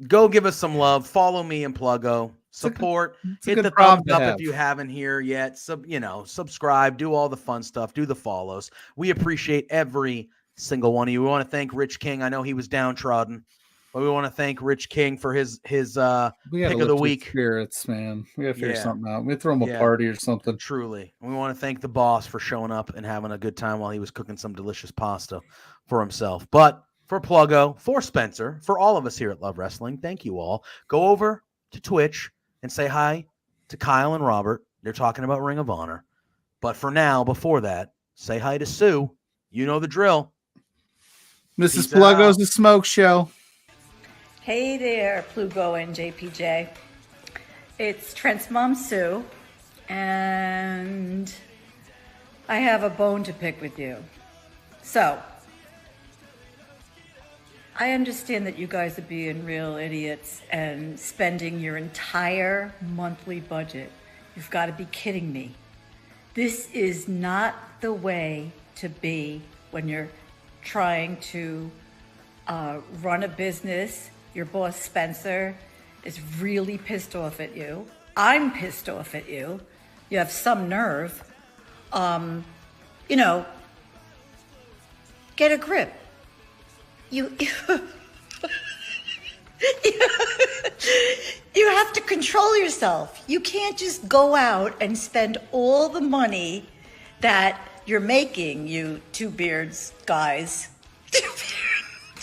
Go give us some love. Follow me and Pluggo. Support. Hit the thumbs up if you haven't here yet. Subscribe. Do all the fun stuff. Do the follows. We appreciate every single one of you. We want to thank Rich King. I know he was downtrodden, but we want to thank Rich King for his pick of the week. Spirits, man. We gotta figure something out. We throw him a party or something. Truly. And we want to thank the boss for showing up and having a good time while he was cooking some delicious pasta for himself. But for Pluggo, for Spencer, for all of us here at Love Wrestling, thank you all. Go over to Twitch and say hi to Kyle and Robert. They're talking about Ring of Honor. But for now, before that, say hi to Sue. You know the drill. Mrs. Pluggo's The Smoke Show. Hey there, Plugo and JPJ. It's Trent's mom, Sue, and I have a bone to pick with you. So, I understand that you guys are being real idiots and spending your entire monthly budget. You've got to be kidding me. This is not the way to be when you're trying to run a business. Your boss, Spencer, is really pissed off at you. I'm pissed off at you. You have some nerve. Get a grip. You have to control yourself. You can't just go out and spend all the money that you're making, you two beards guys.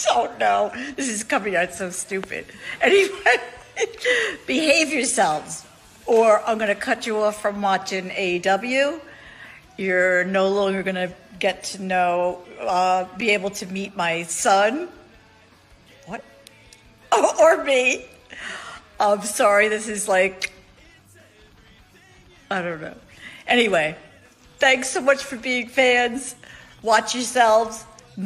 Oh no, this is coming out so stupid. Anyway, behave yourselves, or I'm going to cut you off from watching AEW. You're no longer going to get to know, be able to meet my son. What? Or me. I'm sorry, this is like, I don't know. Anyway, thanks so much for being fans. Watch yourselves.